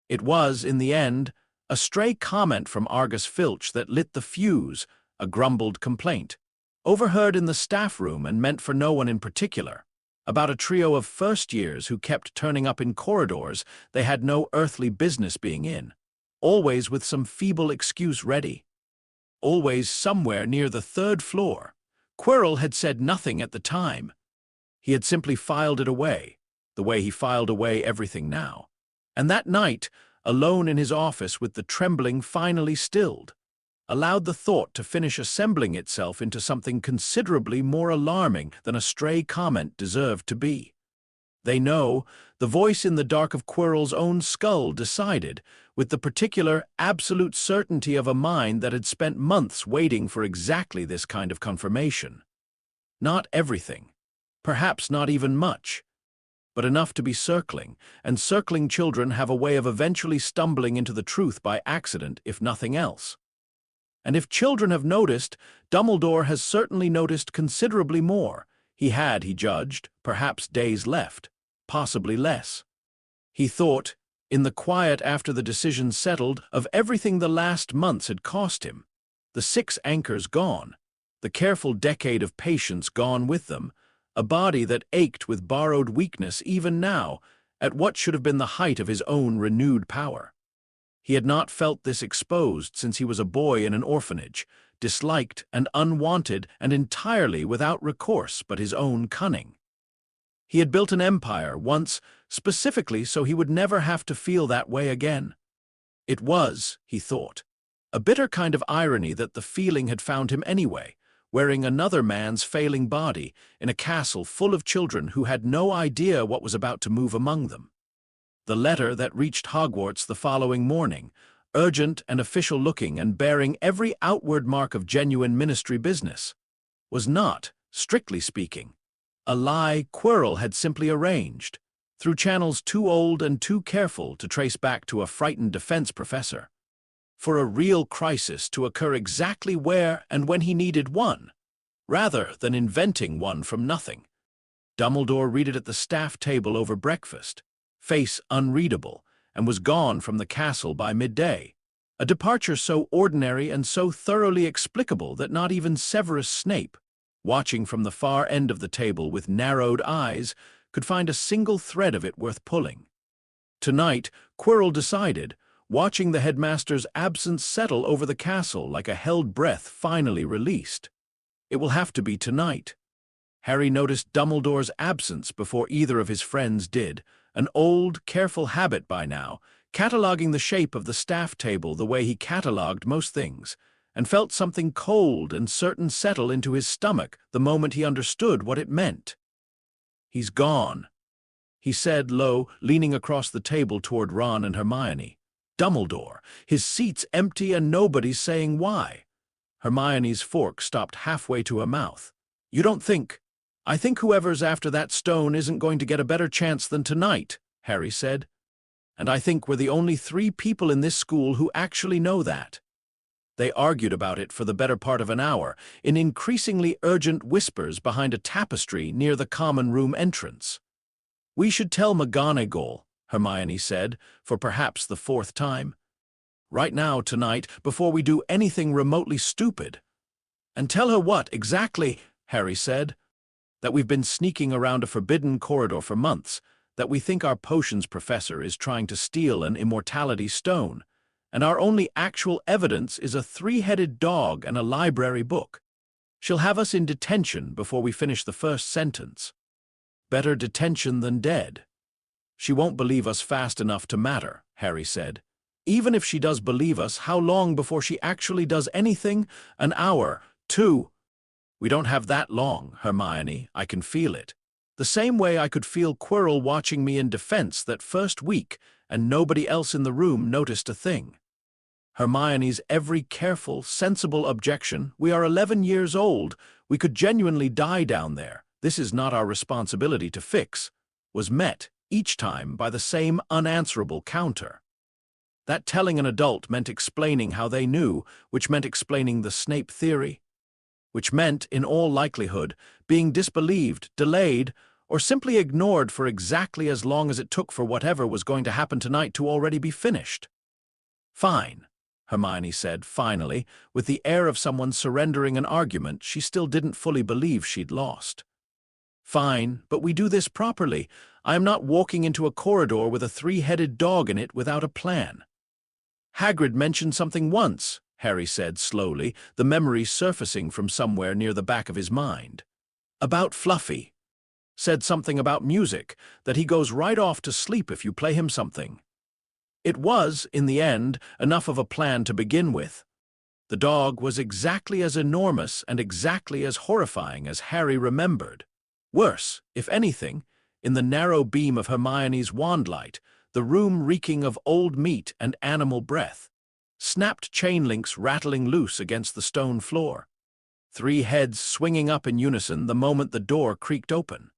It was, in the end, a stray comment from Argus Filch that lit the fuse, a grumbled complaint, overheard in the staff room and meant for no one in particular, about a trio of first-years who kept turning up in corridors they had no earthly business being in, always with some feeble excuse ready. Always somewhere near the 3rd floor. Quirrell had said nothing at the time. He had simply filed it away, the way he filed away everything now. And that night, alone in his office with the trembling finally stilled, allowed the thought to finish assembling itself into something considerably more alarming than a stray comment deserved to be. They know, the voice in the dark of Quirrell's own skull decided, with the particular, absolute certainty of a mind that had spent months waiting for exactly this kind of confirmation. Not everything, perhaps not even much, but enough to be circling, and circling children have a way of eventually stumbling into the truth by accident, if nothing else. And if children have noticed, Dumbledore has certainly noticed considerably more. He had, he judged, perhaps days left, possibly less. He thought, in the quiet after the decision settled of everything the last months had cost him. The 6 anchors gone, the careful decade of patience gone with them, a body that ached with borrowed weakness even now, at what should have been the height of his own renewed power. He had not felt this exposed since he was a boy in an orphanage, disliked and unwanted and entirely without recourse but his own cunning. He had built an empire once, specifically so he would never have to feel that way again. It was, he thought, a bitter kind of irony that the feeling had found him anyway, wearing another man's failing body in a castle full of children who had no idea what was about to move among them. The letter that reached Hogwarts the following morning, urgent and official-looking and bearing every outward mark of genuine ministry business, was not, strictly speaking, a lie Quirrell had simply arranged, through channels too old and too careful to trace back to a frightened defense professor, for a real crisis to occur exactly where and when he needed one, rather than inventing one from nothing. Dumbledore read it at the staff table over breakfast, face unreadable, and was gone from the castle by midday, a departure so ordinary and so thoroughly explicable that not even Severus Snape, watching from the far end of the table with narrowed eyes, could find a single thread of it worth pulling. Tonight, Quirrell decided, watching the headmaster's absence settle over the castle like a held breath finally released. It will have to be tonight. Harry noticed Dumbledore's absence before either of his friends did, an old, careful habit by now, cataloguing the shape of the staff table the way he catalogued most things, and felt something cold and certain settle into his stomach the moment he understood what it meant. "He's gone," he said low, leaning across the table toward Ron and Hermione. Dumbledore, his seat's empty and nobody's saying why. Hermione's fork stopped halfway to her mouth. "You don't think—" "I think whoever's after that stone isn't going to get a better chance than tonight," Harry said. "And I think we're the only 3 people in this school who actually know that." They argued about it for the better part of an hour, in increasingly urgent whispers behind a tapestry near the common room entrance. "We should tell McGonagall," Hermione said, for perhaps the 4th time. "Right now, tonight, before we do anything remotely stupid." "And tell her what, exactly?" Harry said. "That we've been sneaking around a forbidden corridor for months, that we think our potions professor is trying to steal an immortality stone, and our only actual evidence is a 3-headed dog and a library book. She'll have us in detention before we finish the first sentence. Better detention than dead." "She won't believe us fast enough to matter," Harry said. "Even if she does believe us, how long before she actually does anything? An hour, 2. "We don't have that long, Hermione, I can feel it. The same way I could feel Quirrell watching me in defense that first week, and nobody else in the room noticed a thing." Hermione's every careful, sensible objection, "We are 11 years old, we could genuinely die down there, this is not our responsibility to fix," was met, each time, by the same unanswerable counter. That telling an adult meant explaining how they knew, which meant explaining the Snape theory, which meant, in all likelihood, being disbelieved, delayed, or simply ignored for exactly as long as it took for whatever was going to happen tonight to already be finished. "Fine," Hermione said, finally, with the air of someone surrendering an argument she still didn't fully believe she'd lost. "Fine, but we do this properly. I am not walking into a corridor with a 3-headed dog in it without a plan." "Hagrid mentioned something once," Harry said slowly, the memory surfacing from somewhere near the back of his mind. "About Fluffy. Said something about music, that he goes right off to sleep if you play him something. It was, in the end, enough of a plan to begin with. The dog was exactly as enormous and exactly as horrifying as Harry remembered. Worse, if anything, in the narrow beam of Hermione's wand light, the room reeking of old meat and animal breath, snapped chain links rattling loose against the stone floor, 3 heads swinging up in unison the moment the door creaked open,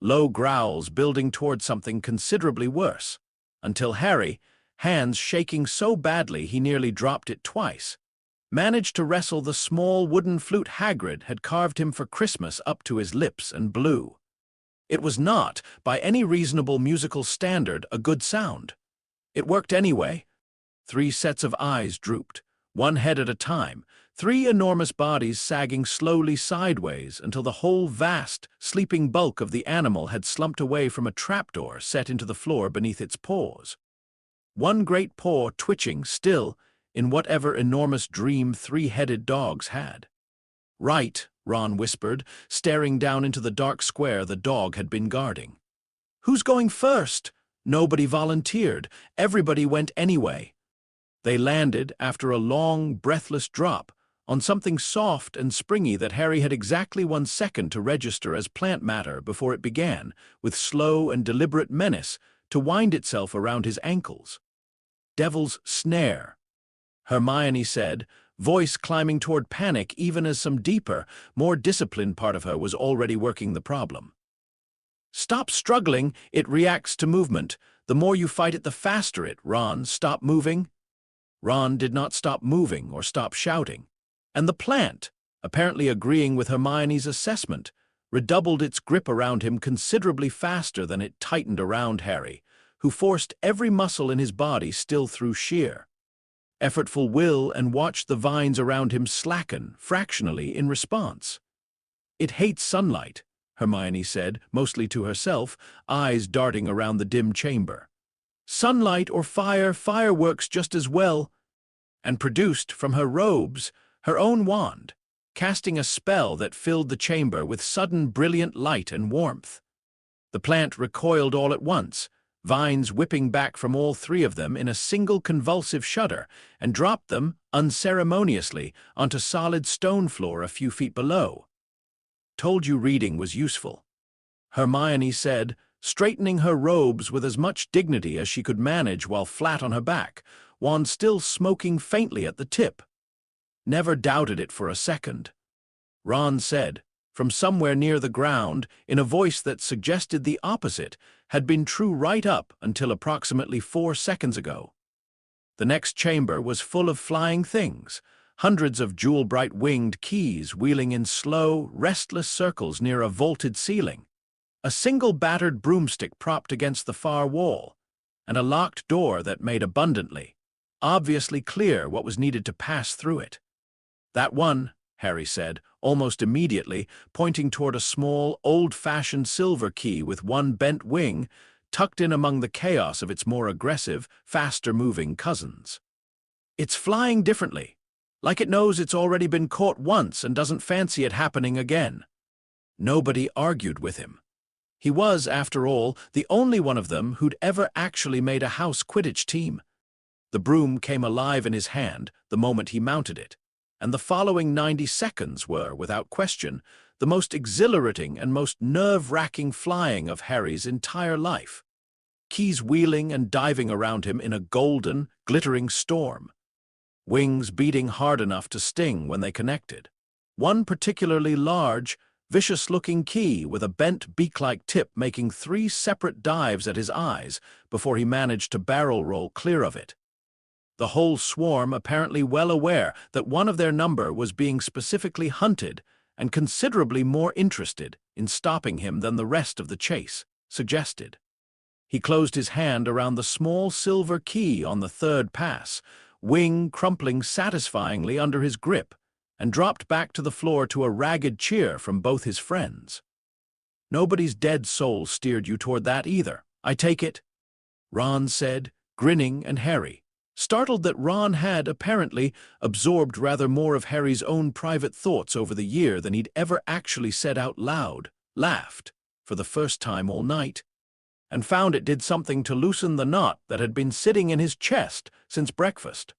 low growls building toward something considerably worse, until Harry, hands shaking so badly he nearly dropped it twice, managed to wrestle the small wooden flute Hagrid had carved him for Christmas up to his lips and blew. It was not, by any reasonable musical standard, a good sound. It worked anyway. 3 sets of eyes drooped, one head at a time, 3 enormous bodies sagging slowly sideways until the whole vast, sleeping bulk of the animal had slumped away from a trapdoor set into the floor beneath its paws. One great paw twitching still in whatever enormous dream 3-headed dogs had. "Right," Ron whispered, staring down into the dark square the dog had been guarding. "Who's going first?" Nobody volunteered. Everybody went anyway. They landed, after a long, breathless drop, on something soft and springy that Harry had exactly 1 second to register as plant matter before it began, with slow and deliberate menace, to wind itself around his ankles. "Devil's snare," Hermione said, voice climbing toward panic even as some deeper, more disciplined part of her was already working the problem. "Stop struggling, it reacts to movement. The more you fight it, the faster it, Ron. Stop moving." Ron did not stop moving or stop shouting. And the plant, apparently agreeing with Hermione's assessment, redoubled its grip around him considerably faster than it tightened around Harry, who forced every muscle in his body still through sheer effortful will and watched the vines around him slacken fractionally in response. "It hates sunlight," Hermione said, mostly to herself, eyes darting around the dim chamber. "Sunlight or fire, fire works just as well," and produced from her robes her own wand, casting a spell that filled the chamber with sudden brilliant light and warmth. The plant recoiled all at once, vines whipping back from all 3 of them in a single convulsive shudder, and dropped them, unceremoniously, onto solid stone floor a few feet below. "Told you reading was useful," Hermione said, straightening her robes with as much dignity as she could manage while flat on her back, wand still smoking faintly at the tip. "Never doubted it for a second," Ron said, from somewhere near the ground, in a voice that suggested the opposite had been true right up until approximately 4 seconds ago. The next chamber was full of flying things, hundreds of jewel-bright winged keys wheeling in slow, restless circles near a vaulted ceiling, a single battered broomstick propped against the far wall, and a locked door that made abundantly, obviously clear what was needed to pass through it. "That one," Harry said, almost immediately, pointing toward a small, old-fashioned silver key with one bent wing, tucked in among the chaos of its more aggressive, faster-moving cousins. "It's flying differently, like it knows it's already been caught once and doesn't fancy it happening again." Nobody argued with him. He was, after all, the only one of them who'd ever actually made a house Quidditch team. The broom came alive in his hand the moment he mounted it, and the following 90 seconds were, without question, the most exhilarating and most nerve-wracking flying of Harry's entire life. Keys wheeling and diving around him in a golden, glittering storm. Wings beating hard enough to sting when they connected. One particularly large, vicious-looking key with a bent beak-like tip making 3 separate dives at his eyes before he managed to barrel roll clear of it. The whole swarm apparently well aware that one of their number was being specifically hunted and considerably more interested in stopping him than the rest of the chase suggested. He closed his hand around the small silver key on the 3rd pass, wing crumpling satisfyingly under his grip, and dropped back to the floor to a ragged cheer from both his friends. "Nobody's dead soul steered you toward that either, I take it," Ron said, grinning, and Harry, startled that Ron had, apparently, absorbed rather more of Harry's own private thoughts over the year than he'd ever actually said out loud, laughed, for the first time all night, and found it did something to loosen the knot that had been sitting in his chest since breakfast.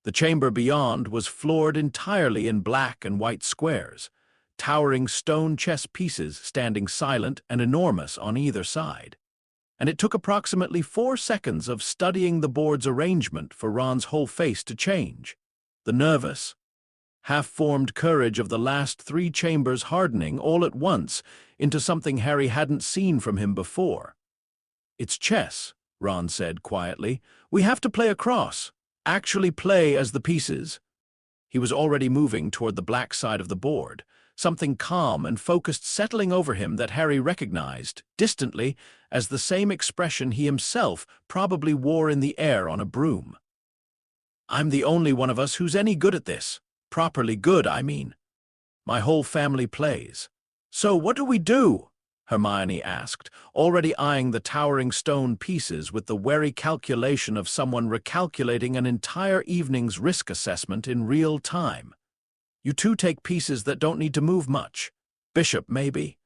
The chamber beyond was floored entirely in black and white squares, towering stone chess pieces standing silent and enormous on either side. And it took approximately 4 seconds of studying the board's arrangement for Ron's whole face to change, the nervous, half-formed courage of the last 3 chambers hardening all at once into something Harry hadn't seen from him before. "It's chess," Ron said quietly. "We have to play across, actually play as the pieces." He was already moving toward the black side of the board, something calm and focused settling over him that Harry recognized, distantly, as the same expression he himself probably wore in the air on a broom. "I'm the only one of us who's any good at this. Properly good, I mean. My whole family plays. So what do we do?" Hermione asked, already eyeing the towering stone pieces with the wary calculation of someone recalculating an entire evening's risk assessment in real time. "You two take pieces that don't need to move much. Bishop, maybe.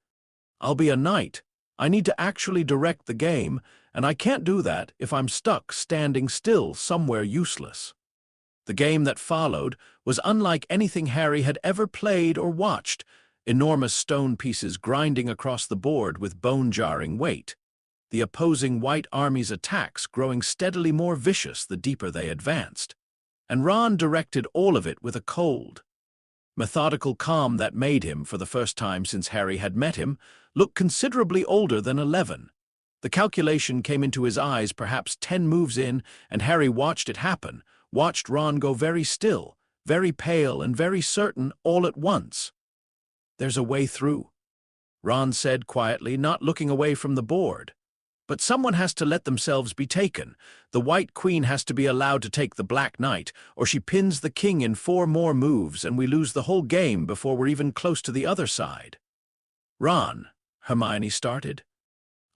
I'll be a knight. I need to actually direct the game, and I can't do that if I'm stuck standing still somewhere useless." The game that followed was unlike anything Harry had ever played or watched, enormous stone pieces grinding across the board with bone-jarring weight, the opposing white army's attacks growing steadily more vicious the deeper they advanced. And Ron directed all of it with a cold, methodical calm that made him, for the first time since Harry had met him, look considerably older than 11. The calculation came into his eyes perhaps 10 moves in, and Harry watched it happen, watched Ron go very still, very pale and very certain all at once. "There's a way through," Ron said quietly, not looking away from the board. "But someone has to let themselves be taken. The White Queen has to be allowed to take the Black Knight, or she pins the King in 4 more moves and we lose the whole game before we're even close to the other side." "Ron," Hermione started.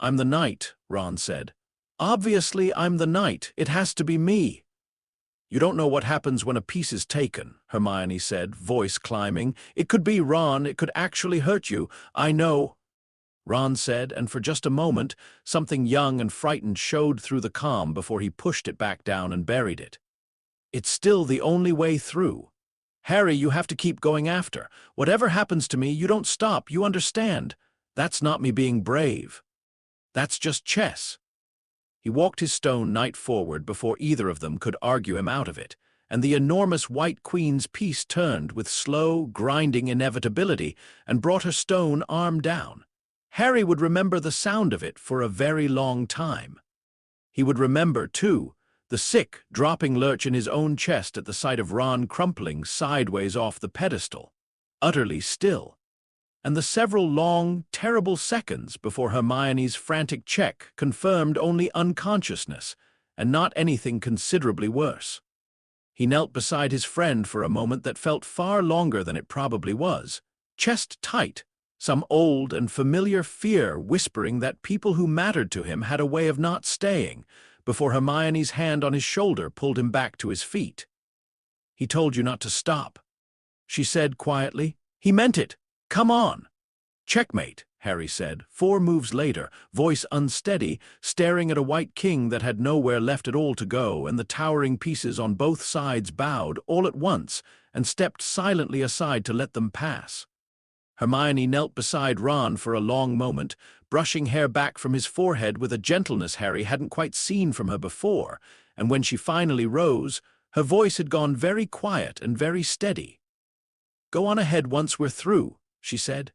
"I'm the knight," Ron said. "Obviously I'm the knight. It has to be me." "You don't know what happens when a piece is taken," Hermione said, voice climbing. "It could be, Ron, it could actually hurt you. I know," Ron said, and for just a moment, something young and frightened showed through the calm before he pushed it back down and buried it. "It's still the only way through. Harry, you have to keep going after. Whatever happens to me, you don't stop, you understand. That's not me being brave. That's just chess." He walked his stone knight forward before either of them could argue him out of it, and the enormous White Queen's piece turned with slow, grinding inevitability and brought her stone arm down. Harry would remember the sound of it for a very long time. He would remember, too, the sick, dropping lurch in his own chest at the sight of Ron crumpling sideways off the pedestal, utterly still, and the several long, terrible seconds before Hermione's frantic check confirmed only unconsciousness, and not anything considerably worse. He knelt beside his friend for a moment that felt far longer than it probably was, chest tight, some old and familiar fear whispering that people who mattered to him had a way of not staying, before Hermione's hand on his shoulder pulled him back to his feet. "He told you not to stop," she said quietly. "He meant it. Come on." "Checkmate," Harry said, 4 moves later, voice unsteady, staring at a White King that had nowhere left at all to go, and the towering pieces on both sides bowed all at once and stepped silently aside to let them pass. Hermione knelt beside Ron for a long moment, brushing hair back from his forehead with a gentleness Harry hadn't quite seen from her before, and when she finally rose, her voice had gone very quiet and very steady. "Go on ahead once we're through," she said.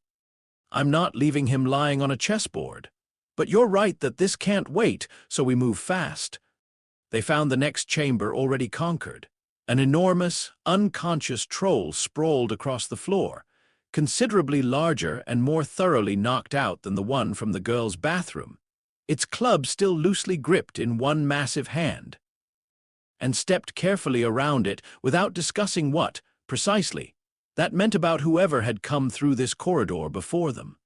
"I'm not leaving him lying on a chessboard. But you're right that this can't wait, so we move fast." They found the next chamber already conquered. An enormous, unconscious troll sprawled across the floor, considerably larger and more thoroughly knocked out than the one from the girls' bathroom, its club still loosely gripped in one massive hand, and stepped carefully around it without discussing what, precisely, that meant about whoever had come through this corridor before them.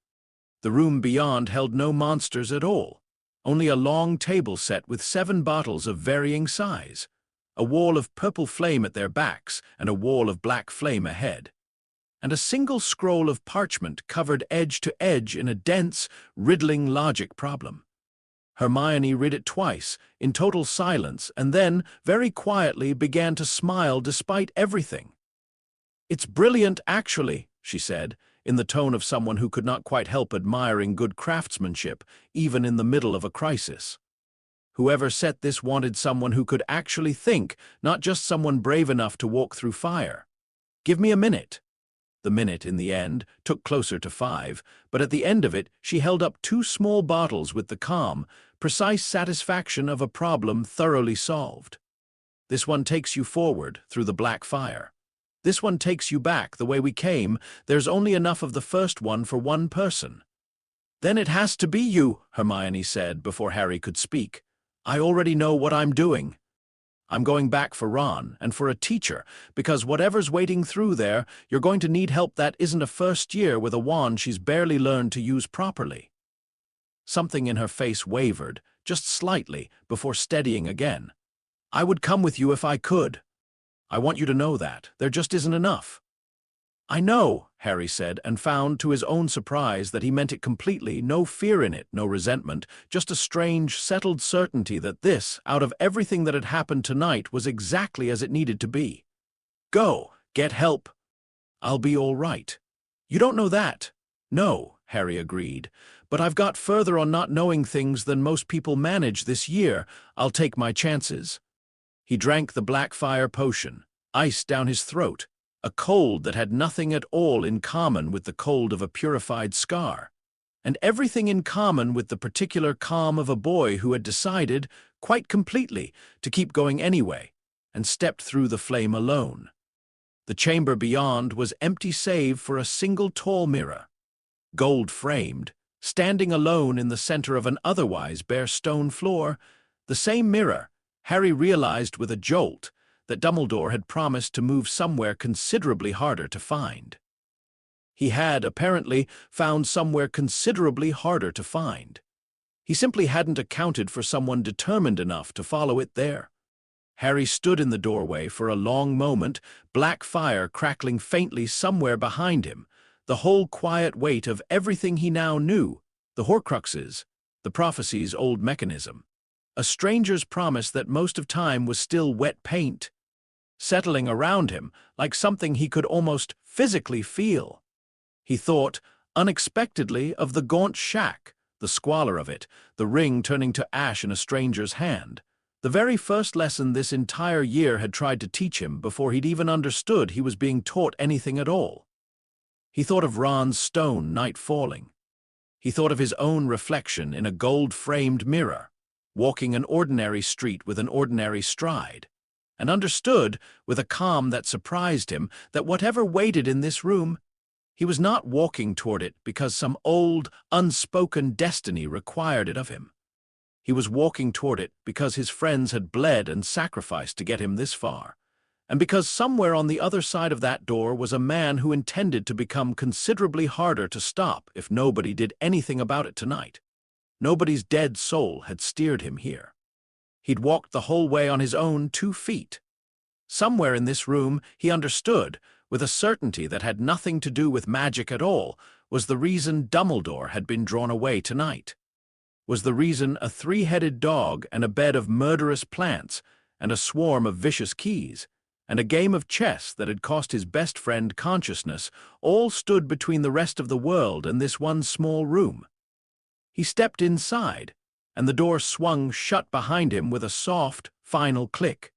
The room beyond held no monsters at all, only a long table set with 7 bottles of varying size, a wall of purple flame at their backs and a wall of black flame ahead, and a single scroll of parchment covered edge to edge in a dense, riddling logic problem. Hermione read it twice, in total silence, and then, very quietly, began to smile despite everything. "It's brilliant, actually," she said, in the tone of someone who could not quite help admiring good craftsmanship, even in the middle of a crisis. Whoever set this wanted someone who could actually think, not just someone brave enough to walk through fire. "Give me a minute." The minute, in the end, took closer to 5, but at the end of it she held up 2 small bottles with the calm, precise satisfaction of a problem thoroughly solved. "This one takes you forward, through the black fire. This one takes you back the way we came. There's only enough of the first one for one person." "Then it has to be you," Hermione said before Harry could speak. "I already know what I'm doing. I'm going back for Ron and for a teacher, because whatever's waiting through there, you're going to need help that isn't a first year with a wand she's barely learned to use properly." Something in her face wavered, just slightly, before steadying again. "I would come with you if I could. I want you to know that. There just isn't enough." "I know," Harry said, and found, to his own surprise, that he meant it completely, no fear in it, no resentment, just a strange, settled certainty that this, out of everything that had happened tonight, was exactly as it needed to be. "Go, get help. I'll be all right." "You don't know that." "No," Harry agreed, "but I've got further on not knowing things than most people manage this year. I'll take my chances." He drank the black fire potion, ice down his throat, a cold that had nothing at all in common with the cold of a purified scar, and everything in common with the particular calm of a boy who had decided, quite completely, to keep going anyway, and stepped through the flame alone. The chamber beyond was empty save for a single tall mirror, gold-framed, standing alone in the center of an otherwise bare stone floor. The same mirror, Harry realized with a jolt, that Dumbledore had promised to move somewhere considerably harder to find. He had, apparently, found somewhere considerably harder to find. He simply hadn't accounted for someone determined enough to follow it there. Harry stood in the doorway for a long moment, black fire crackling faintly somewhere behind him, the whole quiet weight of everything he now knew, the Horcruxes, the prophecy's old mechanism. A stranger's promise that most of time was still wet paint, settling around him like something he could almost physically feel. He thought, unexpectedly, of the gaunt shack, the squalor of it, the ring turning to ash in a stranger's hand, the very first lesson this entire year had tried to teach him before he'd even understood he was being taught anything at all. He thought of Ron's stone night falling. He thought of his own reflection in a gold-framed mirror, walking an ordinary street with an ordinary stride, and understood, with a calm that surprised him, that whatever waited in this room, he was not walking toward it because some old, unspoken destiny required it of him. He was walking toward it because his friends had bled and sacrificed to get him this far, and because somewhere on the other side of that door was a man who intended to become considerably harder to stop if nobody did anything about it tonight. Nobody's dead soul had steered him here. He'd walked the whole way on his own 2 feet. Somewhere in this room, he understood, with a certainty that had nothing to do with magic at all, was the reason Dumbledore had been drawn away tonight. Was the reason a 3-headed dog and a bed of murderous plants and a swarm of vicious keys and a game of chess that had cost his best friend consciousness all stood between the rest of the world and this one small room. He stepped inside, and the door swung shut behind him with a soft, final click.